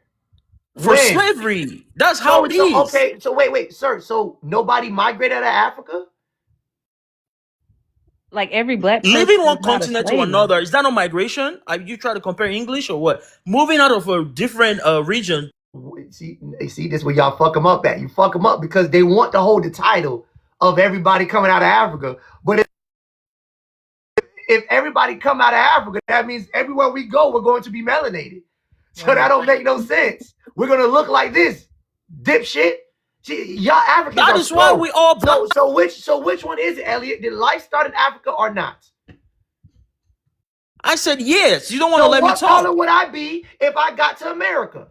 for When? slavery. That's how it is. Okay. So wait, sir. So nobody migrated out of Africa? Like every black person Leaving one is not a continent to slave. another, is that not migration? Are you trying to compare English or what? Moving out of a different region. See, this where y'all fuck them up at. You fuck them up because they want to hold the title of everybody coming out of Africa. But if everybody come out of Africa, that means everywhere we go, we're going to be melanated. So that don't make no sense. We're gonna look like this, dipshit. See, y'all Africans That are is why slow. we all black. So which one is it, Elliot? Did life start in Africa or not? I said yes. You don't want to So let me what color talk. would I be if I got to America?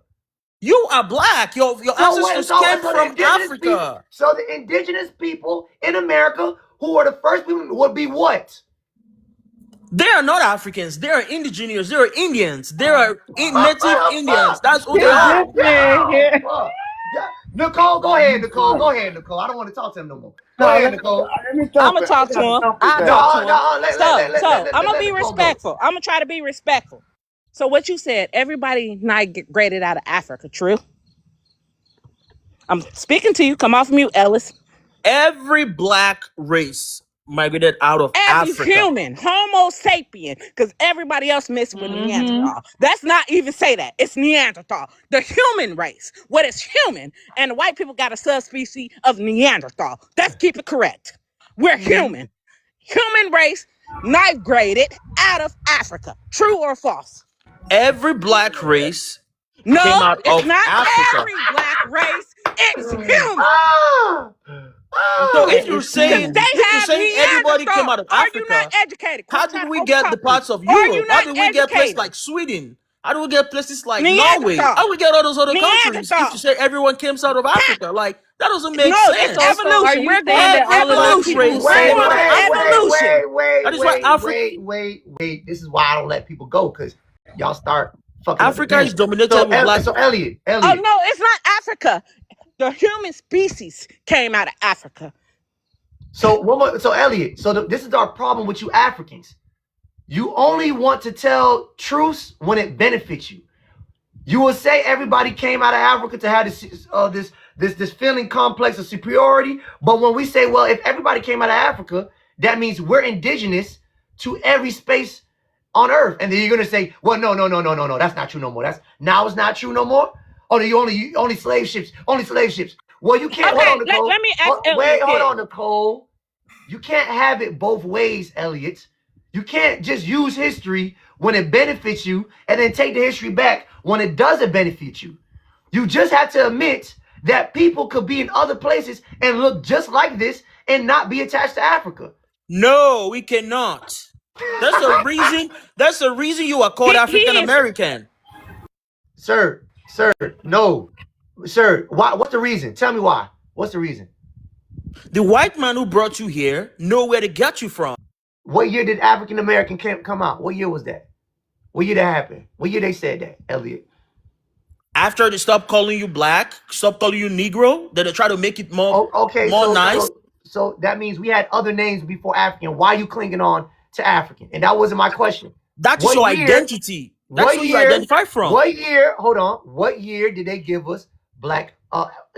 You are black. Your ancestors came from Africa. So the indigenous people in America who are the first people would be what? They are not Africans. They are indigenous. They are Indians. They are native Indians. Fuck. That's who they Yeah, are. This man here. fuck. Yeah. Nicole, go ahead, Nicole. Go ahead, Nicole. I don't want to talk to him no more. Go No, ahead, Nicole. let me I'm jump gonna it. I talk to got to him. jump it I'll down. talk to him. Let I'm gonna be Nicole go. respectful. I'm gonna try to be respectful. So what you said, everybody migrated out of Africa, true? I'm speaking to you. Come off mute, Ellis. Every black race migrated out of Every Africa. human, Homo sapien, because everybody else mixed with Neanderthal. That's not even say that. It's Neanderthal. The human race. What is human? And the white people got a subspecies of Neanderthal. Let's keep it correct. We're human. Human race migrated out of Africa. True or false? Every black race came No, out it's of not Africa. every black race. It's human. So if you're saying everybody came out of Are you Africa, not educated? how Quit trying did to we get the overtalk me. parts of Are you Europe? How not did we get places educated? like Sweden? How do we get places like Norway? Neanderthal. How do we get all those other countries? If Neanderthal. you say everyone came out of Africa, like that doesn't make No, sense. it's evolution. Are you We're going saying that through all of those evolution. people We're came going out of through evolution. That is why Africa. Wait. This is why I don't let people go, because y'all start fucking up Africa again. is dominated with black. So Elliot. Oh no, it's not Africa. The human species came out of Africa. So Elliot. So this is our problem with you Africans. You only want to tell truths when it benefits you. You will say everybody came out of Africa to have this feeling complex of superiority, but when we say, well, if everybody came out of Africa, that means we're indigenous to every space on Earth, and then you're gonna say, well, no, that's not true no more. It's not true no more. Oh, you only slave ships, Well, you can't. Okay, hold on, Nicole. let me ask Elliot. Hold on, Nicole. You can't have it both ways, Elliot. You can't just use history when it benefits you and then take the history back when it doesn't benefit you. You just have to admit that people could be in other places and look just like this and not be attached to Africa. No, we cannot. That's the reason. That's the reason you are called African American. Sir, no. Sir, why? What's the reason? Tell me why. What's the reason? The white man who brought you here know where to get you from. What year did African American camp come out? What year was that? What year that happened? What year they said that, Elliot? After they stop calling you black, stop calling you Negro, then they try to make it more nice. So that means we had other names before African. Why are you clinging on to African? And that wasn't my question. That is your identity. That's who you identify from. What year? Hold on. What year did they give us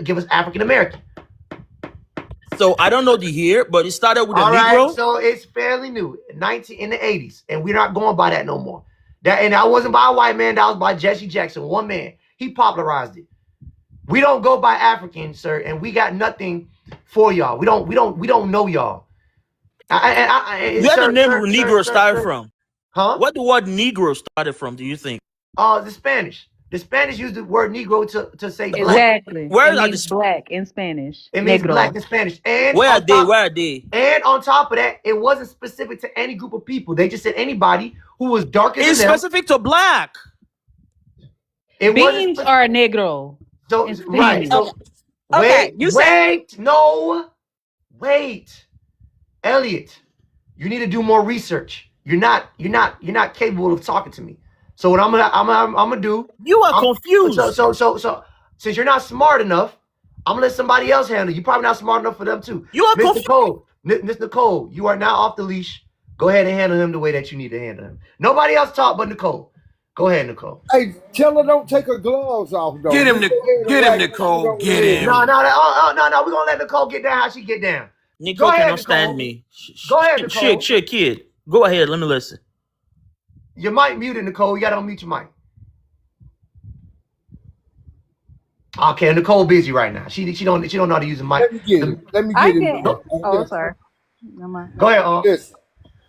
give us African American? So I don't know the year, but it started with a Negro. Negro. So it's fairly new, in the 80s, and we're not going by that no more. That wasn't by a white man. That was by Jesse Jackson, one man. He popularized it. We don't go by African, sir, and we got nothing for y'all. We don't know y'all. Where the name Negro started from? Huh? What the word Negro started from? Do you think? The Spanish. The Spanish used the word Negro to say black. Exactly. Where it are means black in Spanish. It means Negro. black in Spanish. And where are they? And on top of that, it wasn't specific to any group of people. They just said anybody who was darker than them. It's specific to black. Beans are Negro. So right. So okay, wait. Elliot, you need to do more research. You're not capable of talking to me. So what I'm gonna do? You are confused. So since you're not smart enough, I'm gonna let somebody else handle it. You're probably not smart enough for them too. You are Miss Nicole. Miss Nicole, you are now off the leash. Go ahead and handle him the way that you need to handle him. Nobody else talk but Nicole. Go ahead, Nicole. Hey, tell her don't take her gloves off though. Get him, Just go ahead and get him, wax the shit Nicole. over Get the head. No, him. no, no. We're gonna let Nicole get down how she get down. Go Nicole ahead, cannot stand Nicole. me. Go ahead, Shit, Nicole. shit, kid. Go ahead. Let me listen. Your mic muted, Nicole. You gotta unmute your mic. Okay, Nicole busy right now. She don't know how to use the mic. Let me get him. Let me I get him. can. Go, Oh, sorry. Never mind. Go ahead, listen.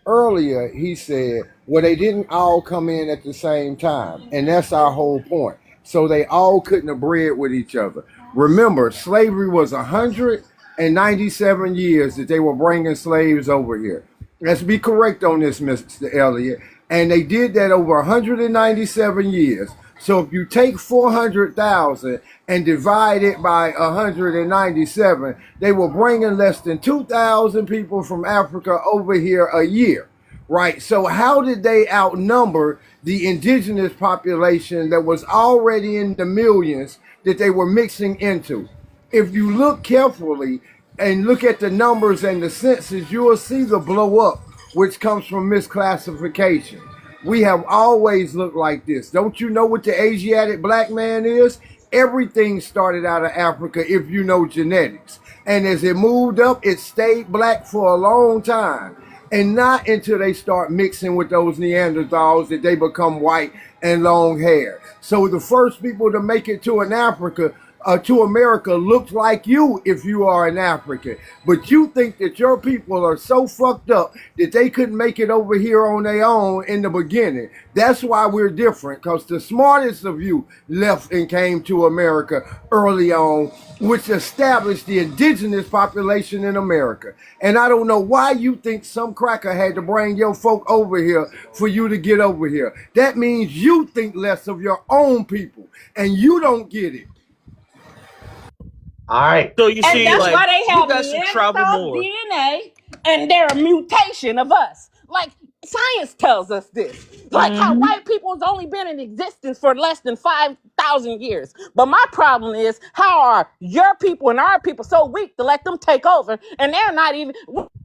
Earlier, he said, well, they didn't all come in at the same time. And that's our whole point. So they all couldn't have bred with each other. Remember, slavery was 197 years that they were bringing slaves over here. Let's be correct on this, Mr. Elliott. And they did that over 197 years. So if you take 400,000 and divide it by 197, they were bringing less than 2,000 people from Africa over here a year, right? So how did they outnumber the indigenous population that was already in the millions that they were mixing into? If you look carefully and look at the numbers and the census, you will see the blow up, which comes from misclassification. We have always looked like this. Don't you know what the Asiatic black man is? Everything started out of Africa if you know genetics. And as it moved up, it stayed black for a long time. And not until they start mixing with those Neanderthals that they become white and long hair. So the first people to make it to to America looked like you if you are an African. But you think that your people are so fucked up that they couldn't make it over here on their own in the beginning. That's why we're different, because the smartest of you left and came to America early on, which established the indigenous population in America. And I don't know why you think some cracker had to bring your folk over here for you to get over here. That means you think less of your own people, and you don't get it. All right. So you And see, that's like, why they you have guys should travel Neanderthal more. DNA and they're a mutation of us. Like science tells us this. Like how white people's only been in existence for less than 5,000 years. But my problem is, how are your people and our people so weak to let them take over? And they're not even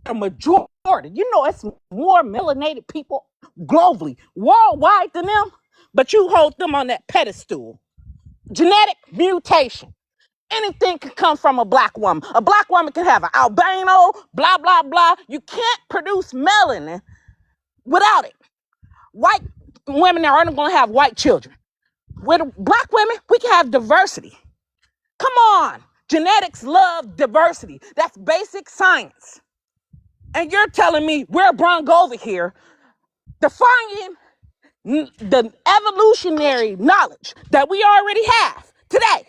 a majority. You know, it's more melanated people globally, worldwide than them. But you hold them on that pedestal. Genetic mutation. Anything can come from a black woman. A black woman can have an albino, blah, blah, blah. You can't produce melanin without it. White women are only going to have white children. With black women, we can have diversity. Come on. Genetics love diversity. That's basic science. And you're telling me we're brung over here defying the evolutionary knowledge that we already have today.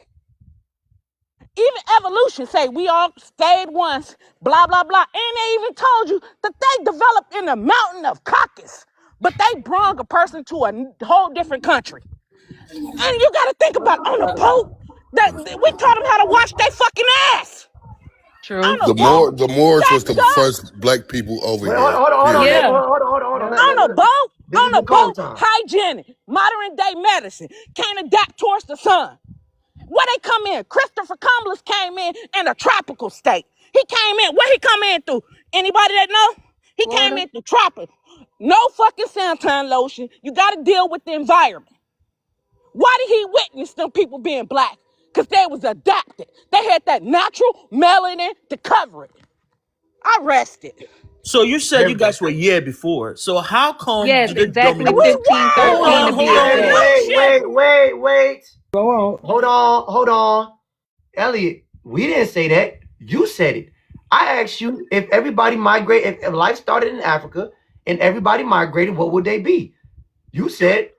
Even evolution say we all stayed once, blah, blah, blah. And they even told you that they developed in the mountain of Caucasus, but they brung a person to a whole different country. And you got to think about on the boat, that we taught them how to wash their fucking ass. True. On The a boat. Moors was the That's first black people over Wait, here. hold on, Period. Yeah. hold on. on a boat, This is Nicole time. hygienic, modern day medicine, can't adapt towards the sun. Where they come in? Christopher Columbus came in a tropical state. He came in. Where he come in through? Anybody that know? He came in through tropical. No fucking suntan lotion. You got to deal with the environment. Why did he witness them people being black? Because they was adapted. They had that natural melanin to cover it. I rested. So you said you guys were here before. So how come Yes, did they exactly. dominate? 1513 to be exact. Wait. Go on. Hold on. Elliot, we didn't say that. You said it. I asked you if everybody migrated, if life started in Africa and everybody migrated, what would they be? You said,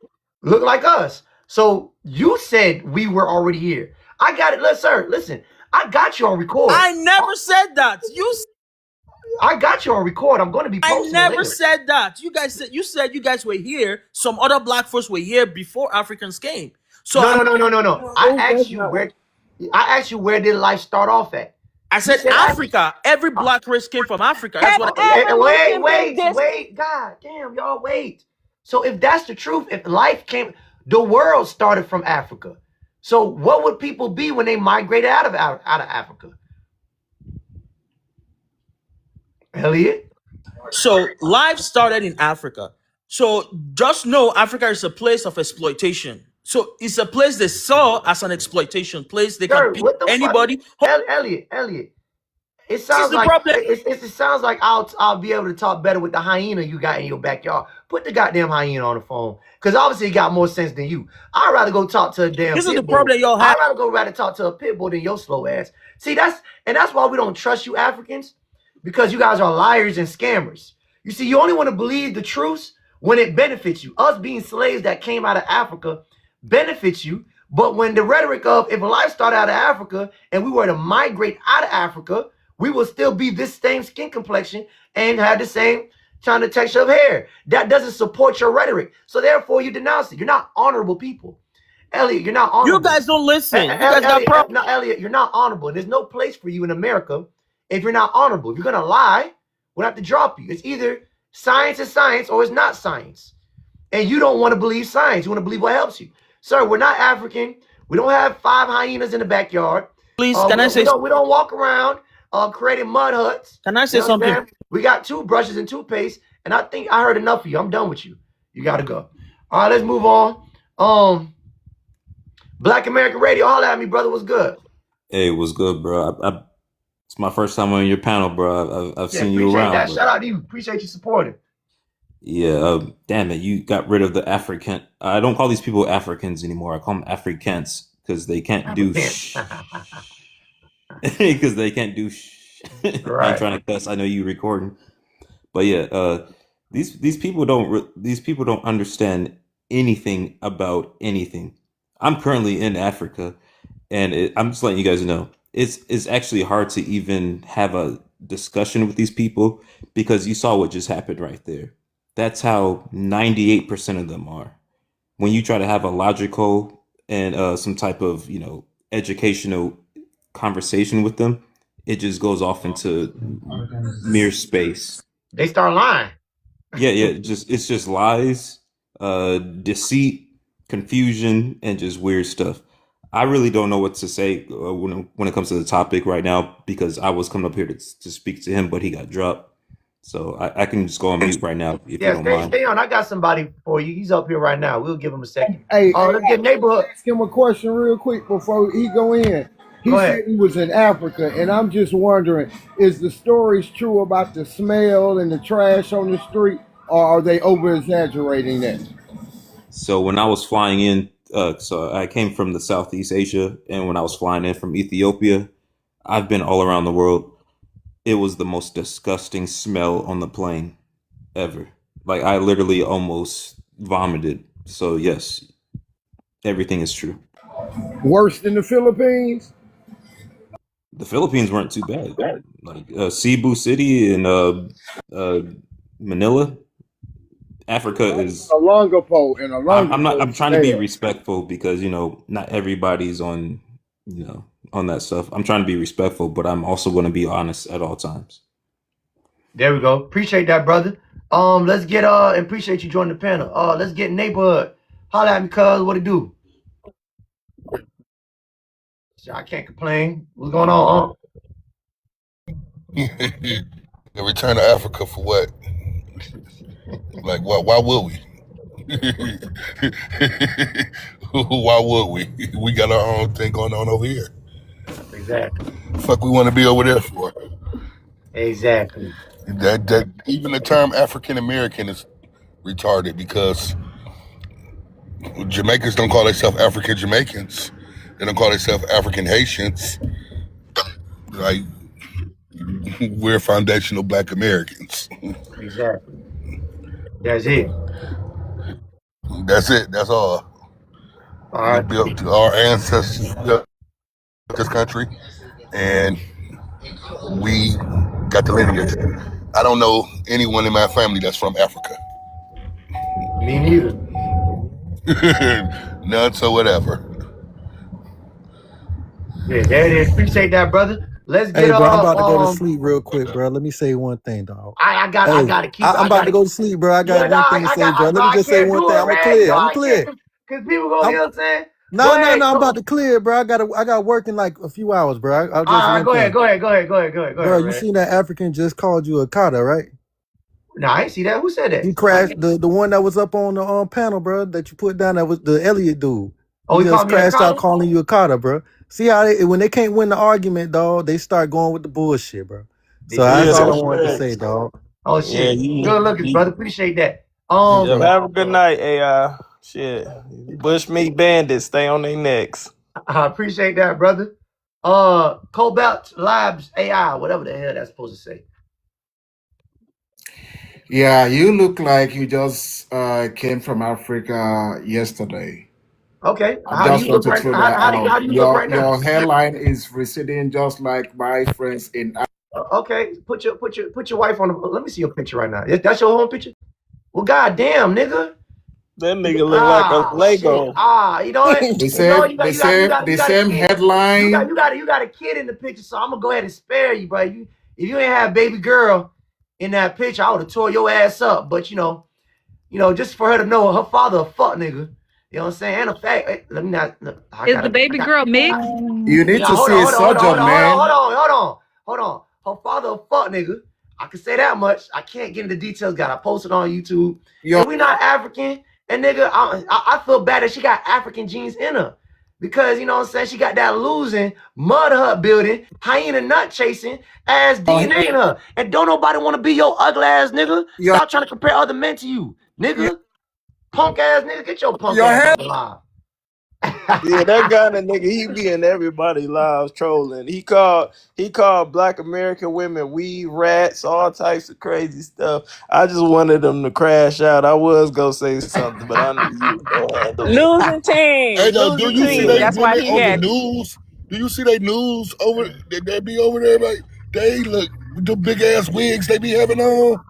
look like us. So you said we were already here. I got it. Listen, I got you on record. I never said that. I got you on record. I'm going to be posting I never later. said that. You said you guys were here. Some other black folks were here before Africans came. So No. I asked you where did life start off at? I said Africa. Every black race came from Africa. That's what Wait. God damn, y'all wait. So if that's the truth, if life came, the world started from Africa. So what would people be when they migrated out of Africa? Elliot? So life started in Africa. So just know Africa is a place of exploitation. So it's a place they saw as an exploitation place. They can Sir, pick what the fuck? anybody. Elliot. It This is sounds the like problem. it sounds like I'll be able to talk better with the hyena you got in your backyard. Put the goddamn hyena on the phone, because obviously he got more sense than you. I'd rather go talk to a damn This is the pit bull. problem y'all have. I'd rather talk to a pit bull than your slow ass. See, that's why we don't trust you Africans, because you guys are liars and scammers. You see, you only want to believe the truth when it benefits you. Us being slaves that came out of Africa benefits you. But when the rhetoric of if life started out of Africa and we were to migrate out of Africa, we will still be this same skin complexion and have the same kind of texture of hair. That doesn't support your rhetoric. So therefore you denounce it. You're not honorable people. Elliot, you're not honorable. You guys don't listen. You guys got problems. No, Elliot, you're not honorable. There's no place for you in America if you're not honorable. If you're going to lie, we'll have to drop you. It's either science is science or it's not science. And you don't want to believe science. You want to believe what helps you. Sir, we're not African. We don't have 5 hyenas in the backyard. Please, can I say we don't walk around creating mud huts. Can I say something? We got toothbrushes and toothpaste, and I think I heard enough of you. I'm done with you. You got to go. All right, let's move on. Black American Radio, holla at me, brother. What's good? Hey, what's good, bro? It's my first time on your panel, bro. I've seen you around. That. Shout out to you. Appreciate you supporting. Yeah, damn it, you got rid of the African. I don't call these people Africans anymore. I call them Africans because they can't do because they can't do Right. I ain't trying to cuss. I know you recording, but yeah, these people don't understand anything about anything. I'm currently in Africa, and I'm just letting you guys know it's actually hard to even have a discussion with these people because you saw what just happened right there. That's how 98% of them are. When you try to have a logical and some type of, educational conversation with them, it just goes off into mere space. They start lying. Yeah, it's just lies, deceit, confusion, and just weird stuff. I really don't know what to say when it comes to the topic right now because I was coming up here to speak to him, but he got dropped. So I can just go on mute right now if you don't mind. Stay on. I got somebody for you. He's up here right now. We'll give him a second. Hey, let's get neighborhood. Ask him a question real quick before he go in. He said he was in Africa, and I'm just wondering, is the stories true about the smell and the trash on the street, or are they over-exaggerating that? So when I was flying in, so I came from the Southeast Asia, and when I was flying in from Ethiopia, I've been all around the world. It was the most disgusting smell on the plane ever. Like I literally almost vomited. So yes, everything is true. Worse than the Philippines? The Philippines weren't too bad. Like Cebu City and Manila, Africa is a longer pole and a longer. I'm trying to be respectful because not everybody's on on that stuff. I'm trying to be respectful, but I'm also going to be honest at all times. There we go. Appreciate that, brother. Let's get and appreciate you joining the panel. Let's get neighborhood. Holla at me, cuz. What it do? I can't complain. What's going on? The return to Africa for what? Like, why would we? Why would we? We got our own thing going on over here. Exactly. Fuck we want to be over there for? Exactly. That even the term African American is retarded because Jamaicans don't call themselves African Jamaicans. They don't call themselves African Haitians. Like, we're foundational Black Americans. Exactly. That's it. That's it. That's all. All right. We built our ancestors built this country, and we got the lineage. I don't know anyone in my family that's from Africa. Me neither. None, so whatever. Yeah, there it is. Appreciate that, brother. Let's get Hey, bro, I'm about to go to sleep real quick, bro. Let me say one thing, dog. I gotta keep. I'm about to go to sleep, bro. I got one thing to say, bro. Let me just say one thing. I'm clear. I'm clear. Because people gonna, you know what I'm saying? No. I'm about to clear, bro. I got work in like a few hours, bro. I'll just go ahead. Bro, you seen that African just called you a kata, right? No, I ain't see that. Who said that? He crashed the one that was up on the panel, bro. That you put down. That was the Elliott dude. Oh, He he just called me a crashed out Carter? calling you a Carter, bro. See how when they can't win the argument, dog, they start going with the bullshit, bro. They So do. that's Yeah, all I that's wanted to right. say, dog. Oh Yeah, shit. Good looking, brother. Appreciate that. Yes, yeah. sir. Have a good night, AI. Shit. Bushmeat bandits, stay on their necks. I appreciate that, brother. Cobalt Labs AI, whatever the hell that's supposed to say. Yeah, you look like you just came from Africa yesterday. Okay. I How do just you want look to right throw now? that out. How do you look Your right now? your hairline is receding just like my friends in. Okay, put your wife on the. Let me see your picture right now. That's your home picture. Well, goddamn, nigga. That nigga look like a Shit. Lego. You know what? The You know same, the same, the you got a same kid. headline. You got a kid in the picture, so I'm gonna go ahead and spare you, bro. If you ain't have baby girl in that picture, I would have tore your ass up. But you know, just for her to know her father a fuck nigga. You know what I'm saying? And a fact. Let me not. I Is the gotta. baby girl mixed? You need to see a surgeon, man. Hold on. Her father a fuck nigga. I can say that much. I can't get into details. Got I posted on YouTube. Your And we not African. And nigga, I feel bad that she got African genes in her. Because, you know what I'm saying, she got that losing, mud hut building, hyena nut chasing ass DNA in her. And don't nobody want to be your ugly ass nigga. your Stop trying to compare other men to you. Nigga, punk ass nigga, get your punk your ass hair. off the line. Yeah, that guy, that nigga, he be in everybody's lives trolling. He called black American women weed rats, all types of crazy stuff. I just wanted them to crash out. I was gonna say something, but I knew you was gonna handle it. Losing team, Hey, do losing you see team. they That's why women he on the had news? Do you see they news over? They be over there like they look the big ass wigs they be having on.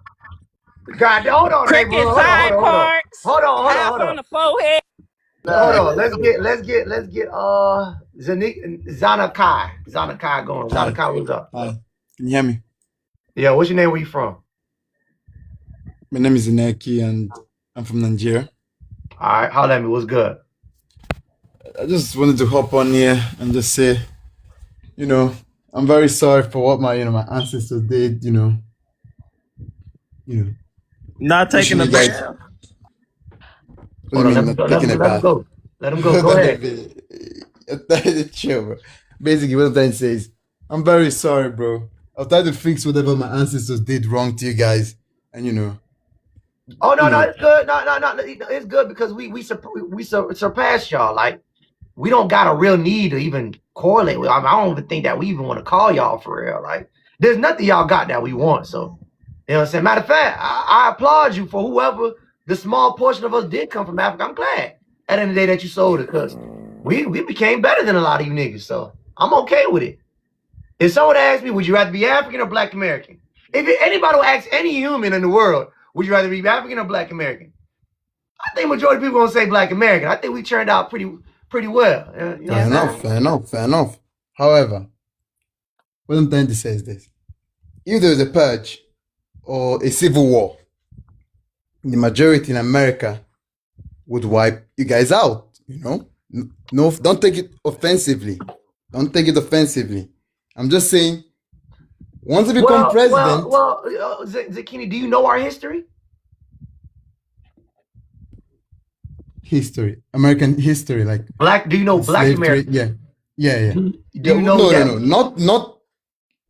God, hold on, cricket neighborhood. side parts, half Hold on on. the forehead. Hold Nah, on. Let's get Zanakai going. Hi, Zanakai, what's up? hi. Can you hear me? Yeah, what's your name? Where you from? My name is Ineki and I'm from Nigeria. All right, holla at me. What's good? I just wanted to hop on here and just say, I'm very sorry for what my ancestors did, not wishing taking a you guys. bath. What do Hold you on, mean not taking a let him bath? go. Let him go. Hold Go on, ahead. chill, bro. Basically, what I'm trying to say is, I'm very sorry, bro. I'll try to fix whatever my ancestors did wrong to you guys, and Oh you no, know, it's good. No, it's good because we surpassed y'all. Like we don't got a real need to even correlate with. I don't even think that we even want to call y'all for real. Like there's nothing y'all got that we want. So you know what I'm saying. Matter of fact, I applaud you for whoever the small portion of us did come from Africa. I'm glad at the end of the day that you sold it because we became better than a lot of you niggas. So I'm okay with it. If someone asked me, would you rather be African or Black American? If anybody will ask any human in the world, would you rather be African or Black American? I think majority of people gonna say Black American. I think we turned out pretty well. You know what I'm saying? fair enough. However, what I'm trying to say is this: if there is a purge or a civil war, the majority in America would wipe you guys out. No, don't take it offensively. Don't take it offensively. I'm just saying, once you become president, Zakini, do you know our history? history, American history, like Black. Do you know Black slave trade. American? Yeah. Do you know No, that? not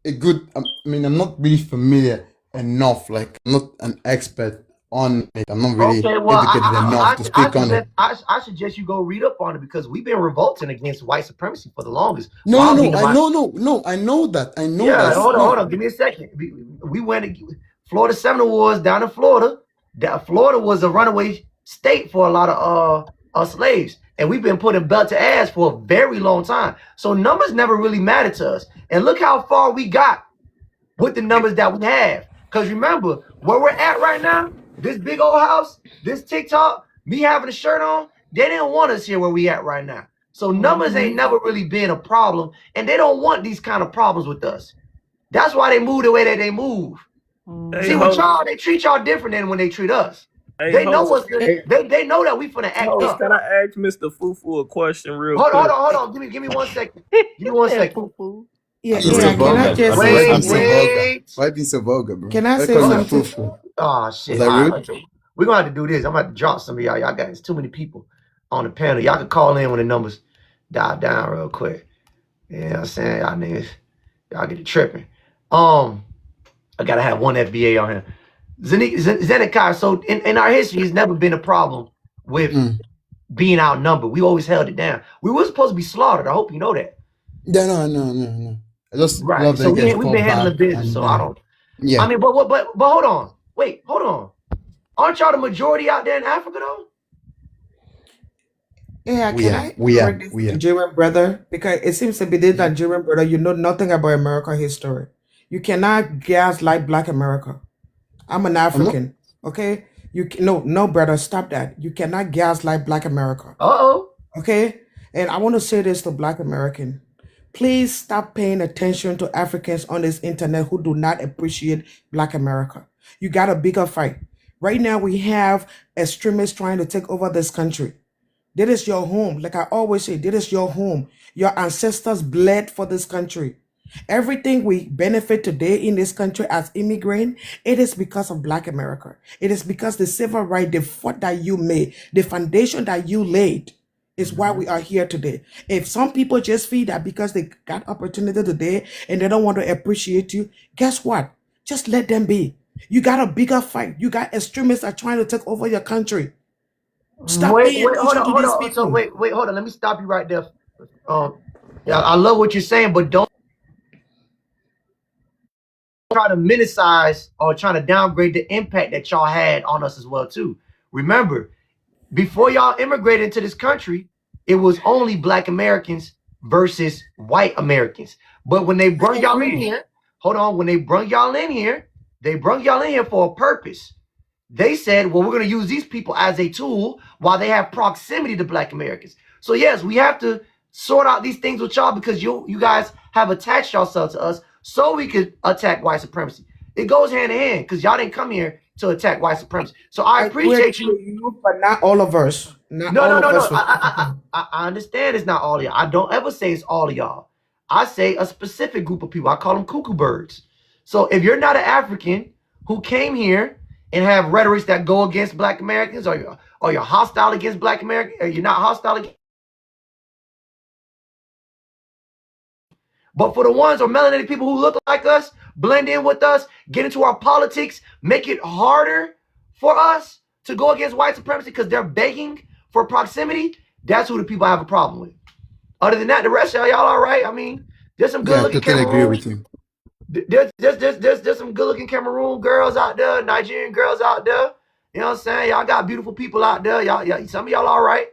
a good. I mean, I'm not really familiar enough. Like, I'm not an expert on it. I'm not really Okay, well, educated enough to speak on it. I suggest you go read up on it because we've been revolting against white supremacy for the longest. No, While being I know that. I know Yeah, that. hold on. Give me a second. We went to Florida Seminole Wars down in Florida. Florida was a runaway state for a lot of slaves, and we've been putting belt to ass for a very long time. So numbers never really mattered to us. And look how far we got with the numbers that we have. Because remember, where we're at right now, this big old house, this TikTok, me having a shirt on, they didn't want us here where we at right now. So numbers ain't never really been a problem, and they don't want these kind of problems with us. That's why they move the way that they move. Hey, See, with y'all, they treat y'all different than when they treat us. They know what's good. They know that we finna act Host, up. can I ask Mr. Fufu a question real quick? Hold on. Give me 1 second. Give me 1 second. Poo-poo. Yeah, Being so yeah. Can I vulgar. just say Why being Wait, so something? vulgar? wait. Why being so vulgar, bro? Can I Why say calling her something? fufu? Oh Was shit. that All right, rude? okay. We're gonna have to do this. I'm gonna have to drop some of y'all. Y'all got it's too many people on the panel. Y'all can call in when the numbers die down real quick. You know what I'm saying? Y'all niggas, y'all get it tripping. I gotta have one FBA on here. Zedekiah, so in our history, it's never been a problem with Mm. being outnumbered. We always held it down. We were supposed to be slaughtered. I hope you know that. Yeah, no. I just Right. love that So you guys we've fought been handling back business. and So I don't. I yeah. mean, but hold on. Wait, hold on. Aren't y'all the majority out there in Africa though? Yeah, We can are. I We are. correct this We are. Nigerian brother? Because it seems to be this Nigerian brother, you know nothing about American history. You cannot gaslight Black America. I'm an I'm not African, okay? No, brother, stop that. You cannot gaslight Black America, Uh-oh. okay? And I want to say this to Black American. Please stop paying attention to Africans on this internet who do not appreciate Black America. You got a bigger fight. Right now, we have extremists trying to take over this country. That is your home. Like I always say, that is your home. Your ancestors bled for this country. Everything we benefit today in this country as immigrant, it is because of Black America. It is because the civil right, the fought that you made, the foundation that you laid is why we are here today. If some people just feel that because they got opportunity today and they don't want to appreciate you, guess what? Just let them be. You got a bigger fight. You got extremists that are trying to take over your country. Stop paying Hold attention on, to hold these on. So people. hold on. Let me stop you right there. Yeah, I love what you're saying, but don't try to minimize or try to downgrade the impact that y'all had on us as well too. Remember, before y'all immigrated into this country, it was only Black Americans versus white Americans. But when they I brung y'all in agree. here, hold on, when they brung y'all in here, they brung y'all in here for a purpose. They said, well, we're going to use these people as a tool while they have proximity to Black Americans. So yes, we have to sort out these things with y'all because you guys have attached yourselves to us so we could attack white supremacy. It goes hand in hand because y'all didn't come here to attack white supremacy. So I I do agree appreciate you. with you, but not all of us. Not No, all no, no, of no. us. I understand it's not all of y'all. I don't ever say it's all of y'all. I say a specific group of people. I call them cuckoo birds. So if you're not an African who came here and have rhetorics that go against Black Americans, or you're hostile against Black Americans, or you're not hostile against. But for the ones or melanated people who look like us, blend in with us, get into our politics, make it harder for us to go against white supremacy because they're begging for proximity, that's who the people I have a problem with. Other than that, the rest of y'all all right. I mean, there's some good yeah, I looking totally agree Cameroon. with you. There's some good looking Cameroon girls out there, Nigerian girls out there. You know what I'm saying? Y'all got beautiful people out there. Y'all some of y'all all right.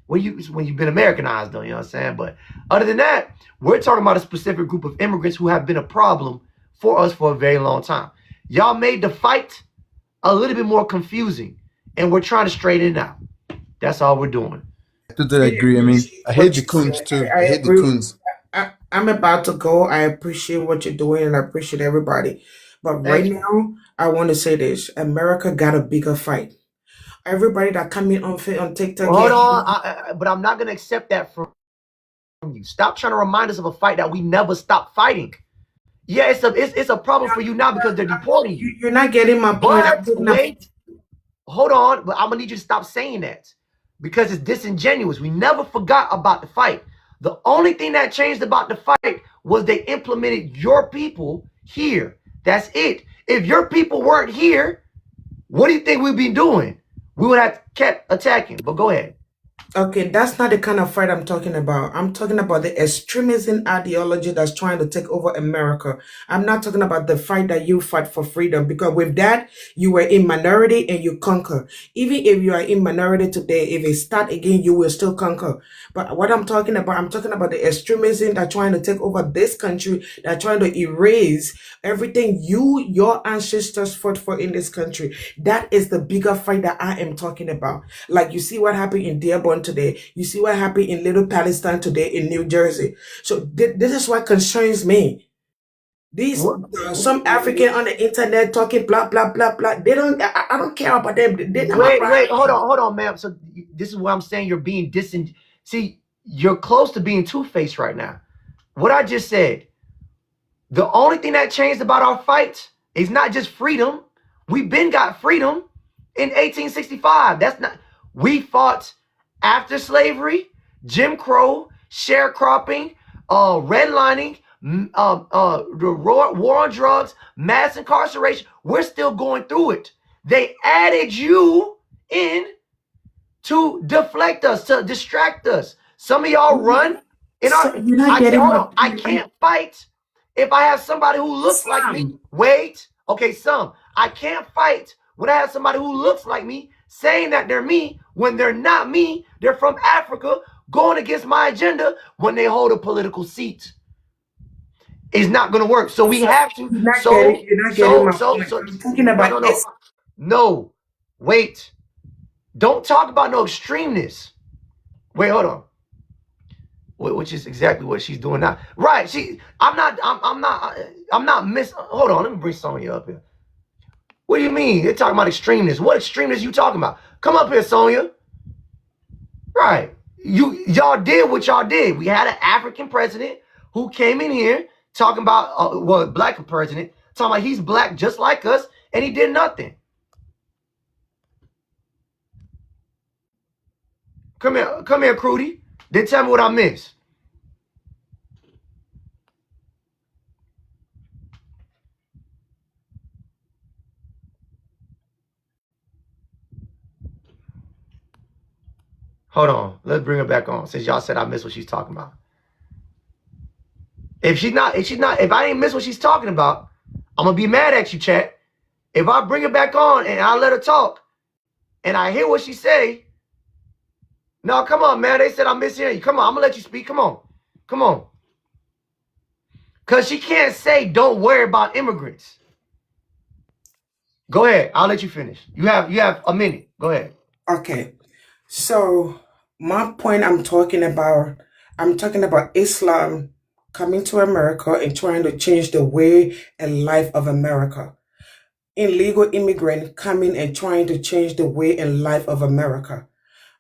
When you've been Americanized though, you know what I'm saying? But other than that, we're talking about a specific group of immigrants who have been a problem for us for a very long time. Y'all made the fight a little bit more confusing, and we're trying to straighten it out. That's all we're doing. I totally I agree. I mean, appreciate I hate what the you coons said. too. I I hate the agree. coons. I'm about to go. I appreciate what you're doing and I appreciate everybody. But right Thank you. now, I want to say this. America got a bigger fight. Everybody that come in on TikTok, Well, hold yeah, on, but I'm not gonna accept that from you. Stop trying to remind us of a fight that we never stopped fighting. Yeah, it's a problem for you now because they're deporting you. you're not getting my point. But wait, hold on. But I'm gonna need you to stop saying that because it's disingenuous. We never forgot about the fight. The only thing that changed about the fight was they implemented your people here. That's it. If your people weren't here, what do you think we'd be doing? We would have kept attacking. But go ahead. Okay, that's not the kind of fight I'm talking about. I'm talking about the extremism ideology that's trying to take over America. I'm not talking about the fight that you fight for freedom because with that, you were in minority and you conquer. Even if you are in minority today, if it start again, you will still conquer. But what I'm talking about the extremism that trying to take over this country, that trying to erase everything your ancestors fought for in this country. That is the bigger fight that I am talking about. Like you see what happened in Dearborn today. You see what happened in Little Palestine today in New Jersey. So this is what concerns me. These some African on the internet talking blah blah blah blah. They don't. I don't care about them. They're not my Wait, problem. hold on, ma'am. So this is what I'm saying. You're being See, you're close to being two-faced right now. What I just said. The only thing that changed about our fight is not just freedom. We been got freedom in 1865. That's not, we fought after slavery, Jim Crow, sharecropping, redlining, the war on drugs, mass incarceration. We're still going through it. They added you in to deflect us, to distract us. Some of y'all run in our. You're not getting I can't fight if I have somebody who looks like me. Wait, okay, I can't fight when I have somebody who looks like me saying that they're me when they're not me. They're from Africa, going against my agenda when they hold a political seat. It's not going to work. So we have to. You're not getting my point. I'm talking about No, wait. Don't talk about no extremeness. Wait, hold on. Which is exactly what she's doing now. Right. I'm not hold on, let me bring Sonya up here. What do you mean? They're talking about extremeness. What extremeness you talking about? Come up here, Sonya. Right. Y'all did what y'all did. We had an African president who came in here talking about black president, talking about he's black just like us, and he did nothing. Come here, Crudy. Then tell me what I missed. Hold on. Let's bring her back on since y'all said I missed what she's talking about. If I ain't miss what she's talking about, I'm gonna be mad at you, chat. If I bring her back on and I let her talk and I hear what she say, no, come on, man. They said I'm mishearing you. Come on, I'm gonna let you speak. Come on. Come on. Cause she can't say don't worry about immigrants. Go ahead. I'll let you finish. You have a minute. Go ahead. Okay. So my point I'm talking about Islam coming to America and trying to change the way and life of America. Illegal immigrant coming and trying to change the way and life of America.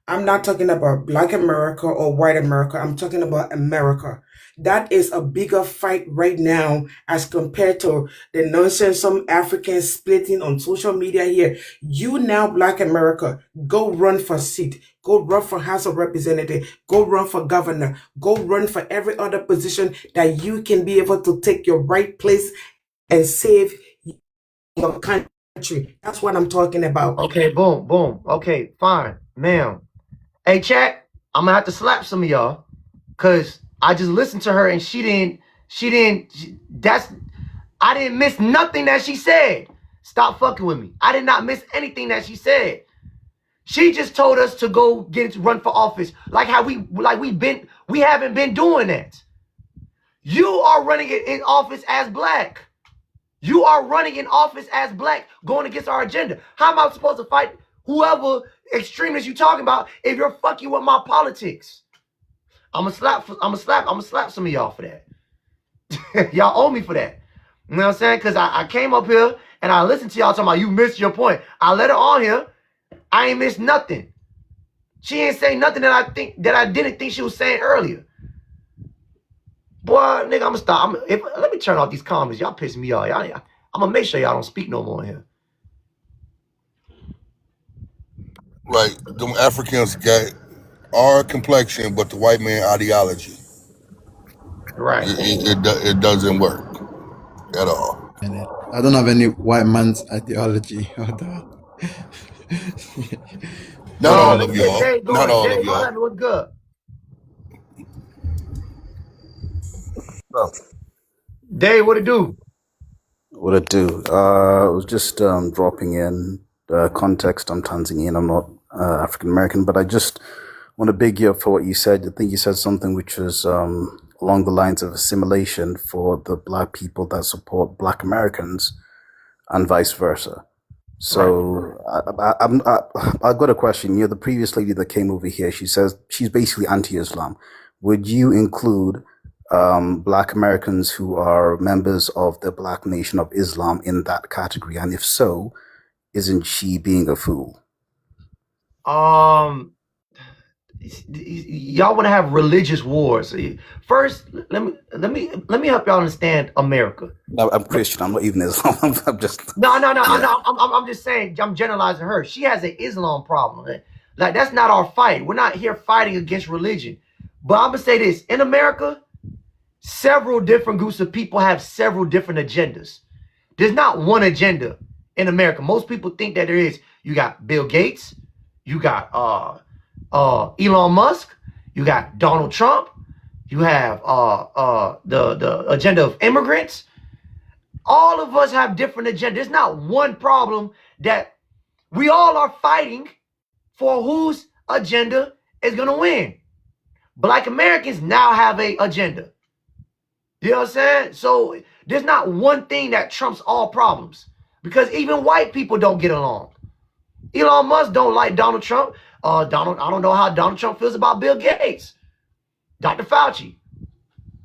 I'm not talking about Black America or white America. I'm talking about America. That is a bigger fight right now as compared to the nonsense some Africans splitting on social media here. You now, Black America, go run for seat. Go run for House of Representative. Go run for governor. Go run for every other position that you can be able to take your right place and save your country. That's what I'm talking about. Okay, boom, boom. Okay, fine, ma'am. Hey, chat, I'm gonna have to slap some of y'all because I just listened to her and I didn't miss nothing that she said. Stop fucking with me. I did not miss anything that she said. She just told us to go run for office like how we haven't been doing that. You are running it in office as black. You are running in office as black, going against our agenda. How am I supposed to fight whoever extremists you talking about if you're fucking with my politics? I'm gonna slap some of y'all for that. Y'all owe me for that. You know what I'm saying? Because I came up here and I listened to y'all talking about you missed your point. I let her on here. I ain't missed nothing. She ain't say nothing that I didn't think she was saying earlier. Boy, nigga, I'm gonna stop. Let me turn off these comments. Y'all pissing me off. I'm gonna make sure y'all don't speak no more in here. Like, them Africans got our complexion, but the white man ideology. Right. It doesn't work at all. I don't have any white man's ideology. Hold on. Not all Let of me get y'all. Jay Not going. all Jay, of y'all. what's good? Oh, Dave, what it do? what it do? I was just dropping in context. I'm Tanzanian. I'm not African American, but I just want to big you up for what you said. I think you said something which was along the lines of assimilation for the black people that support black Americans and vice versa. So I got a question. The previous lady that came over here, she says she's basically anti-Islam. Would you include black Americans who are members of the Black Nation of Islam in that category? And if so, isn't she being a fool? y'all want to have religious wars. First, let me help y'all understand America. I'm Christian. I'm not even Islam. I'm just No. yeah. I'm just saying. I'm generalizing her. She has an Islam problem. Like that's not our fight. We're not here fighting against religion. But I'm gonna say this: in America, several different groups of people have several different agendas. There's not one agenda in America. Most people think that there is. You got Bill Gates. You got Elon Musk. You got Donald Trump. You have the agenda of immigrants. All of us have different agendas. There's not one problem that we all are fighting for whose agenda is going to win. Black Americans now have an agenda. You know what I'm saying? So there's not one thing that trumps all problems because even white people don't get along. Elon Musk don't like Donald Trump. I don't know how Donald Trump feels about Bill Gates, Dr. Fauci.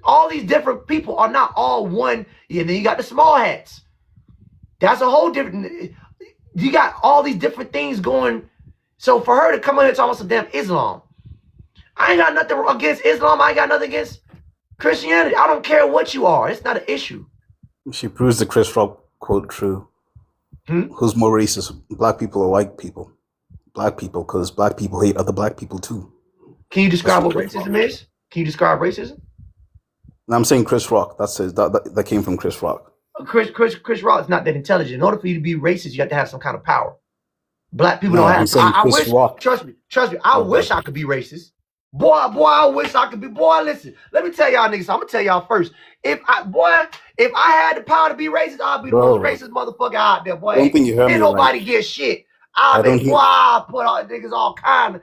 All these different people are not all one. And then you got the small hats. That's a whole different. You got all these different things going. So for her to come in here and talk about some damn Islam, I ain't got nothing against Islam. I ain't got nothing against Christianity. I don't care what you are. It's not an issue. She proves the Chris Rock quote true. Who's more racist, black people or white people? Black people, because black people hate other black people too. Can you describe what racism is? Can you describe racism? No, I'm saying Chris Rock. That came from Chris Rock. Chris Rock is not that intelligent. In order for you to be racist, you have to have some kind of power. Black people don't have. I wish. Rock. Trust me. I wish I could be racist. Boy, I wish I could be. Boy, listen. Let me tell y'all niggas. I'm gonna tell y'all first. If I had the power to be racist, I'd be the most racist motherfucker out there, boy. Don't think you heard me Ain't nobody right. get shit. I'll put all niggas all kind of.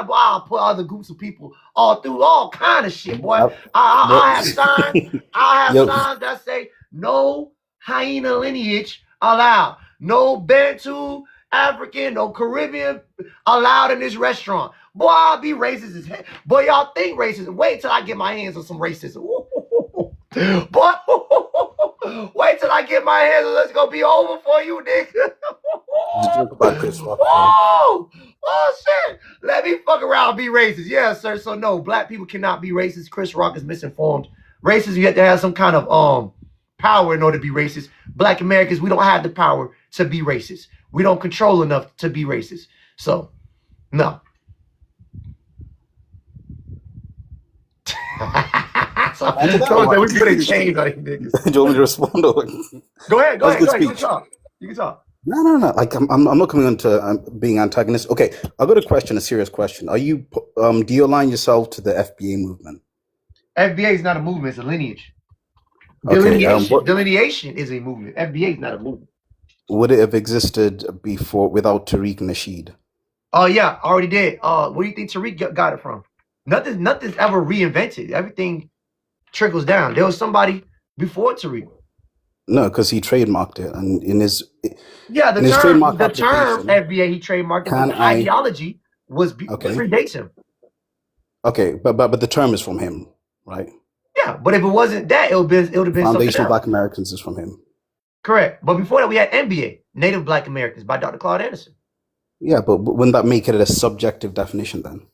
Boy, I'll put other groups of people all through all kind of shit, boy. I have signs. I have signs that say no hyena lineage allowed. No Bantu, African, no Caribbean allowed in this restaurant. Boy, I'll be racist as hell. Boy, y'all think racism. Wait till I get my hands on some racism. Boy, wait till I get my hands on. It's gonna be over for you, nigga. Oh shit. Let me fuck around and be racist. Yeah, sir. So no, black people cannot be racist. Chris Rock is misinformed. Racist, you have to have some kind of power in order to be racist. Black Americans, we don't have the power to be racist. We don't control enough to be racist. So, no. So we put a chain on these niggas. Do you want me to respond? Or? Go ahead. You can talk. No. Like I'm not coming on to being antagonist. Okay, I've got a serious question. Are you do you align yourself to the FBA movement? FBA is not a movement; it's a lineage. Delineation is a movement. FBA is not a movement. Would it have existed before without Tariq Nasheed? Oh yeah, already did. Where do you think Tariq got it from? Nothing's ever reinvented. Everything trickles down. There was somebody before Tariq. No, because he trademarked it, and in his term FBA he trademarked it. But the ideology predates him. Okay, but the term is from him, right? Yeah, but if it wasn't that, it would have been Foundation of Black Americans is from him. Correct, but before that we had NBA, Native Black Americans by Dr. Claude Anderson. Yeah, but wouldn't that make it a subjective definition then?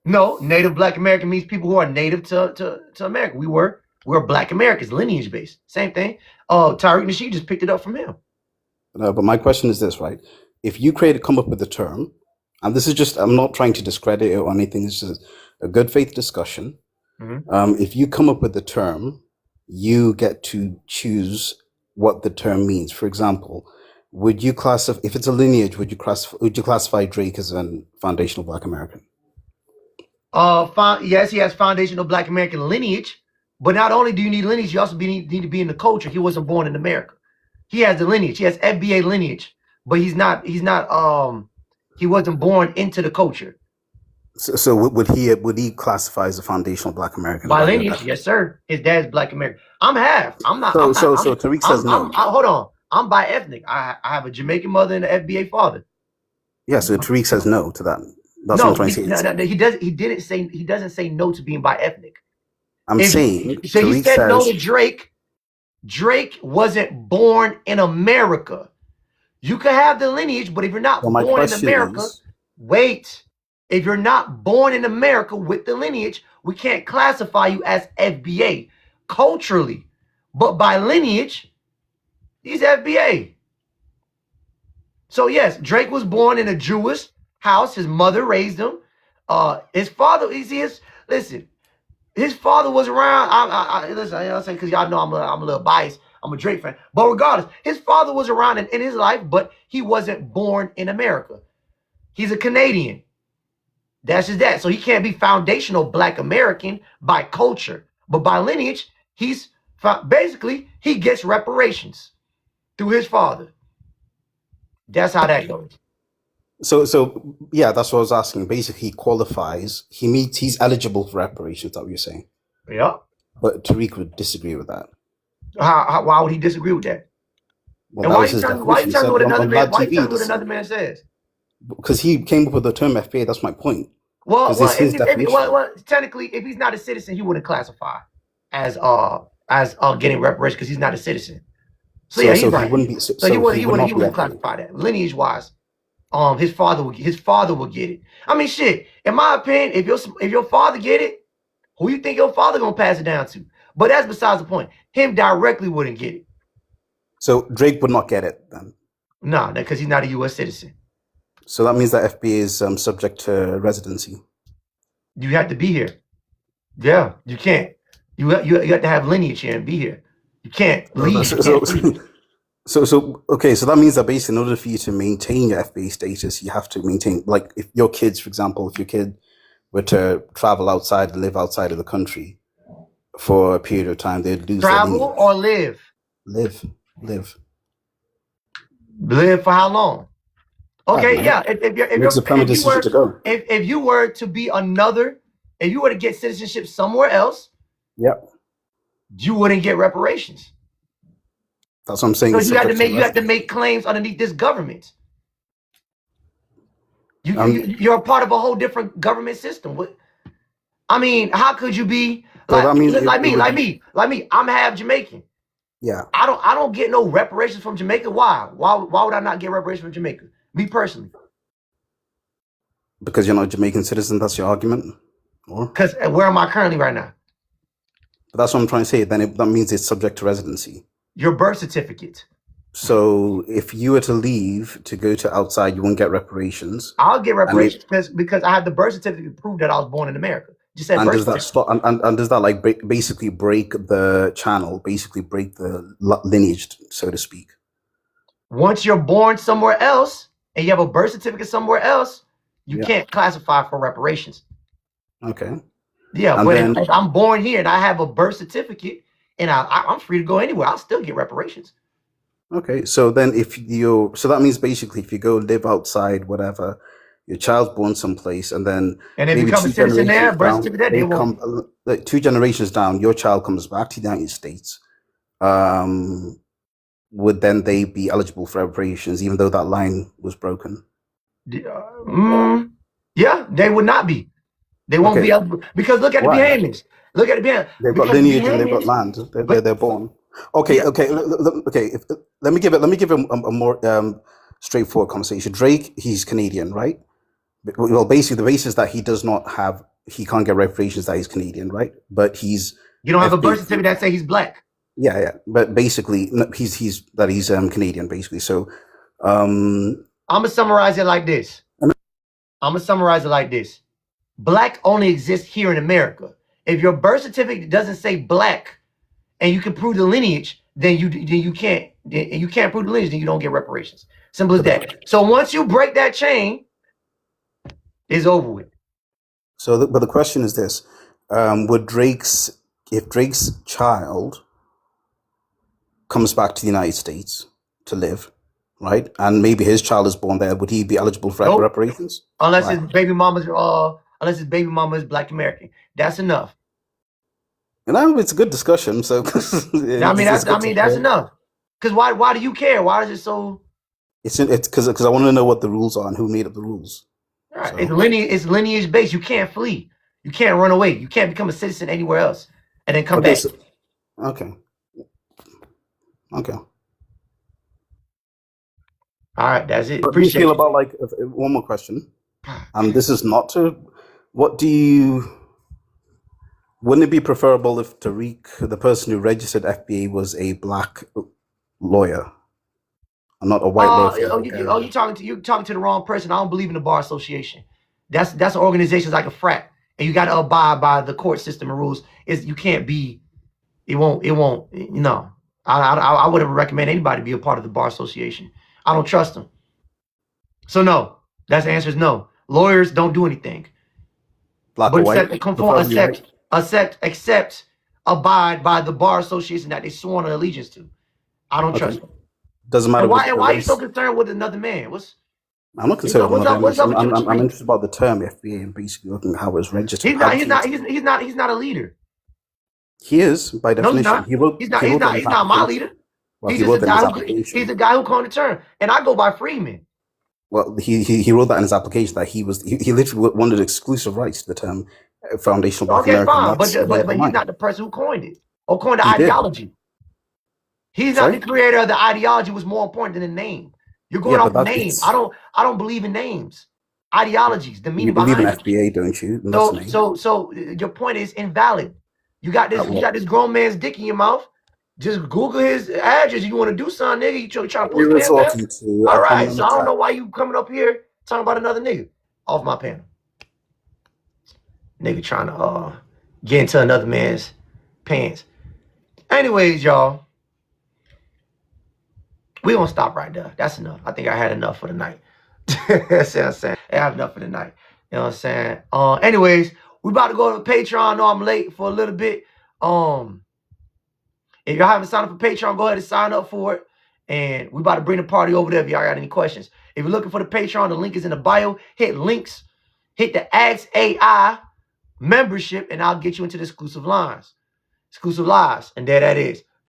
No, Native Black American means people who are native to America. We're Black Americans, lineage based. Same thing. Tariq Nasheed just picked it up from him. No, but my question is this, right? If you come up with a term, and this is just, I'm not trying to discredit it or anything, this is a good faith discussion. Mm-hmm. If you come up with the term, you get to choose what the term means. For example, would you classify, if it's a lineage, would you classify Drake as a foundational Black American? Yes, he has foundational Black American lineage, but not only do you need lineage, you also need to be in the culture. He wasn't born in America. He has the lineage. He has FBA lineage, but he wasn't born into the culture. So would he classify as a foundational Black American? By lineage, yes, sir. His dad's Black American. I'm half. I'm not. So Tariq says no. Hold on. I'm bi-ethnic. I have a Jamaican mother and an FBA father. Yeah, so Tariq says no to that. That's what I'm trying to say. No, he doesn't say no to being bi-ethnic. I'm saying. So he said no to Drake. Drake wasn't born in America. You could have the lineage, but if you're not born in America, wait. if you're not born in America with the lineage, we can't classify you as FBA culturally. But by lineage, he's FBA. So yes, Drake was born in a Jewish house. His mother raised him. His father, listen, his father was around. Listen, you know what I'm saying? Because y'all know I'm a little biased. I'm a Drake fan. But regardless, his father was around in his life, but he wasn't born in America. He's a Canadian. That's just that. So he can't be foundational Black American by culture. But by lineage, he's basically, he gets reparations through his father. That's how that goes. So yeah, that's what I was asking. Basically, he qualifies. He's eligible for reparations. That's what you're saying. Yeah. But Tariq would disagree with that. Why would he disagree with that? Well, and that why was you his telling definition. me what another man? Live Why you TV, telling me what another man says? because he came up with the term FBA. That's my point. Well, It's his definition. technically, if he's not a citizen, he wouldn't classify as getting reparations because he's not a citizen. So yeah, he's right. He wouldn't be. So he wouldn't classify that lineage wise. His father would get it. I mean, shit. In my opinion, if your father get it, who you think your father gonna pass it down to? But that's besides the point. Him directly wouldn't get it. So Drake would not get it then. No, because he's not a U.S. citizen. So that means that FBA is subject to residency. You have to be here. Yeah, you can't. You have to have lineage here and be here. You can't leave. So okay, so that means that basically in order for you to maintain your FBA status, you have to maintain, like, if your kids, for example, if your kid were to travel outside, live outside of the country for a period of time, they'd lose travel their lineage. or live. Live for how long? Okay, yeah. If you were to be if you were to get citizenship somewhere else, yep, you wouldn't get reparations. That's what I'm saying. So you have to make claims underneath this government. You're a part of a whole different government system. I mean, how could you be like me? I'm half Jamaican. Yeah. I don't get no reparations from Jamaica. Why? Why would I not get reparations from Jamaica? Me personally. Because you're not a Jamaican citizen. That's your argument. Or because where am I currently right now? But that's what I'm trying to say. Then that means it's subject to residency. Your birth certificate. So if you were to leave to go to outside, you won't get reparations. I'll get reparations because I have the birth certificate to prove that I was born in America. Just said and does that stop? And does that like basically break the channel? Basically break the lineage, so to speak. Once you're born somewhere else and you have a birth certificate somewhere else, you can't classify for reparations. Okay. Yeah, and but if I'm born here and I have a birth certificate and I'm free to go anywhere, I'll still get reparations. Okay, so then so that means basically if you go live outside, whatever, your child's born someplace, and then they become a citizen there, birth certificate, they won't. Like 2 generations down, your child comes back to the United States. Would then they be eligible for reparations, even though that line was broken? Yeah, they would not be. They won't be eligible because look at the Bahamians. Look at the Bahamians. They've got lineage and they've got land. They're born. Okay. Let me give a more straightforward conversation. Drake, he's Canadian, right? Well, basically, the basis that he can't get reparations that he's Canadian, right? But you don't have a birth certificate that say he's black. Yeah. But basically, he's Canadian, basically. So, I'm gonna summarize it like this. Black only exists here in America. If your birth certificate doesn't say black, and you can prove the lineage, then you can't prove the lineage, then you don't get reparations. Simple as that. So once you break that chain, it's over with. So, but the question is this: if Drake's child comes back to the United States to live, right, and maybe his child is born there, would he be eligible for reparations? Unless his baby mama is Black American. That's enough. And it's a good discussion. So that's enough. Because why do you care? Why is it so? It's because I want to know what the rules are and who made up the rules. All right. So. It's lineage based. You can't flee. You can't run away. You can't become a citizen anywhere else and then come back. Okay. All right, that's it. What do you feel about one more question? And this is not to. What do you? Wouldn't it be preferable if Tariq, the person who registered FBA, was a black lawyer and not a white lawyer from Bulgaria? You talking to the wrong person. I don't believe in the bar association. That's an organization like a frat, and you got to abide by the court system and rules. You can't be. It won't. No, I wouldn't recommend anybody be a part of the bar association. I don't trust them. So no, that's the answer is no. Lawyers don't do anything. Black or white? Accept, abide by the bar association that they sworn an allegiance to. I don't trust them. Doesn't matter. Why are you so concerned with another man? I'm not concerned with another man. I'm interested about the term FBA and basically looking at how it's registered. He's not a leader. He is, by definition. No, he's not. He's not my leader. Well, he's a guy who coined the term, and I go by Freeman. Well, he wrote that in his application that he literally wanted exclusive rights to the term foundational Black American. But he's not the person who coined it or coined the ideology. He's not the creator of the ideology. Was more important than the name. You're going off the name. I don't believe in names. Ideologies, the meaning behind it. You believe in FBA, don't you? So your point is invalid. You got this grown man's dick in your mouth. Just Google his address. You want to do something, nigga? You trying to post panel? All right. So I don't know why you coming up here talking about another nigga off my panel. Nigga trying to get into another man's pants. Anyways, y'all, we gonna stop right there. That's enough. I think I had enough for the night. See what I'm saying? I have enough for the night. You know what I'm saying? Anyways, we about to go to Patreon. I know I'm late for a little bit. If y'all haven't signed up for Patreon, go ahead and sign up for it. And we about to bring the party over there if y'all got any questions. If you're looking for the Patreon, the link is in the bio. Hit links. Hit the Ask AI membership, and I'll get you into the exclusive lives. And there that is.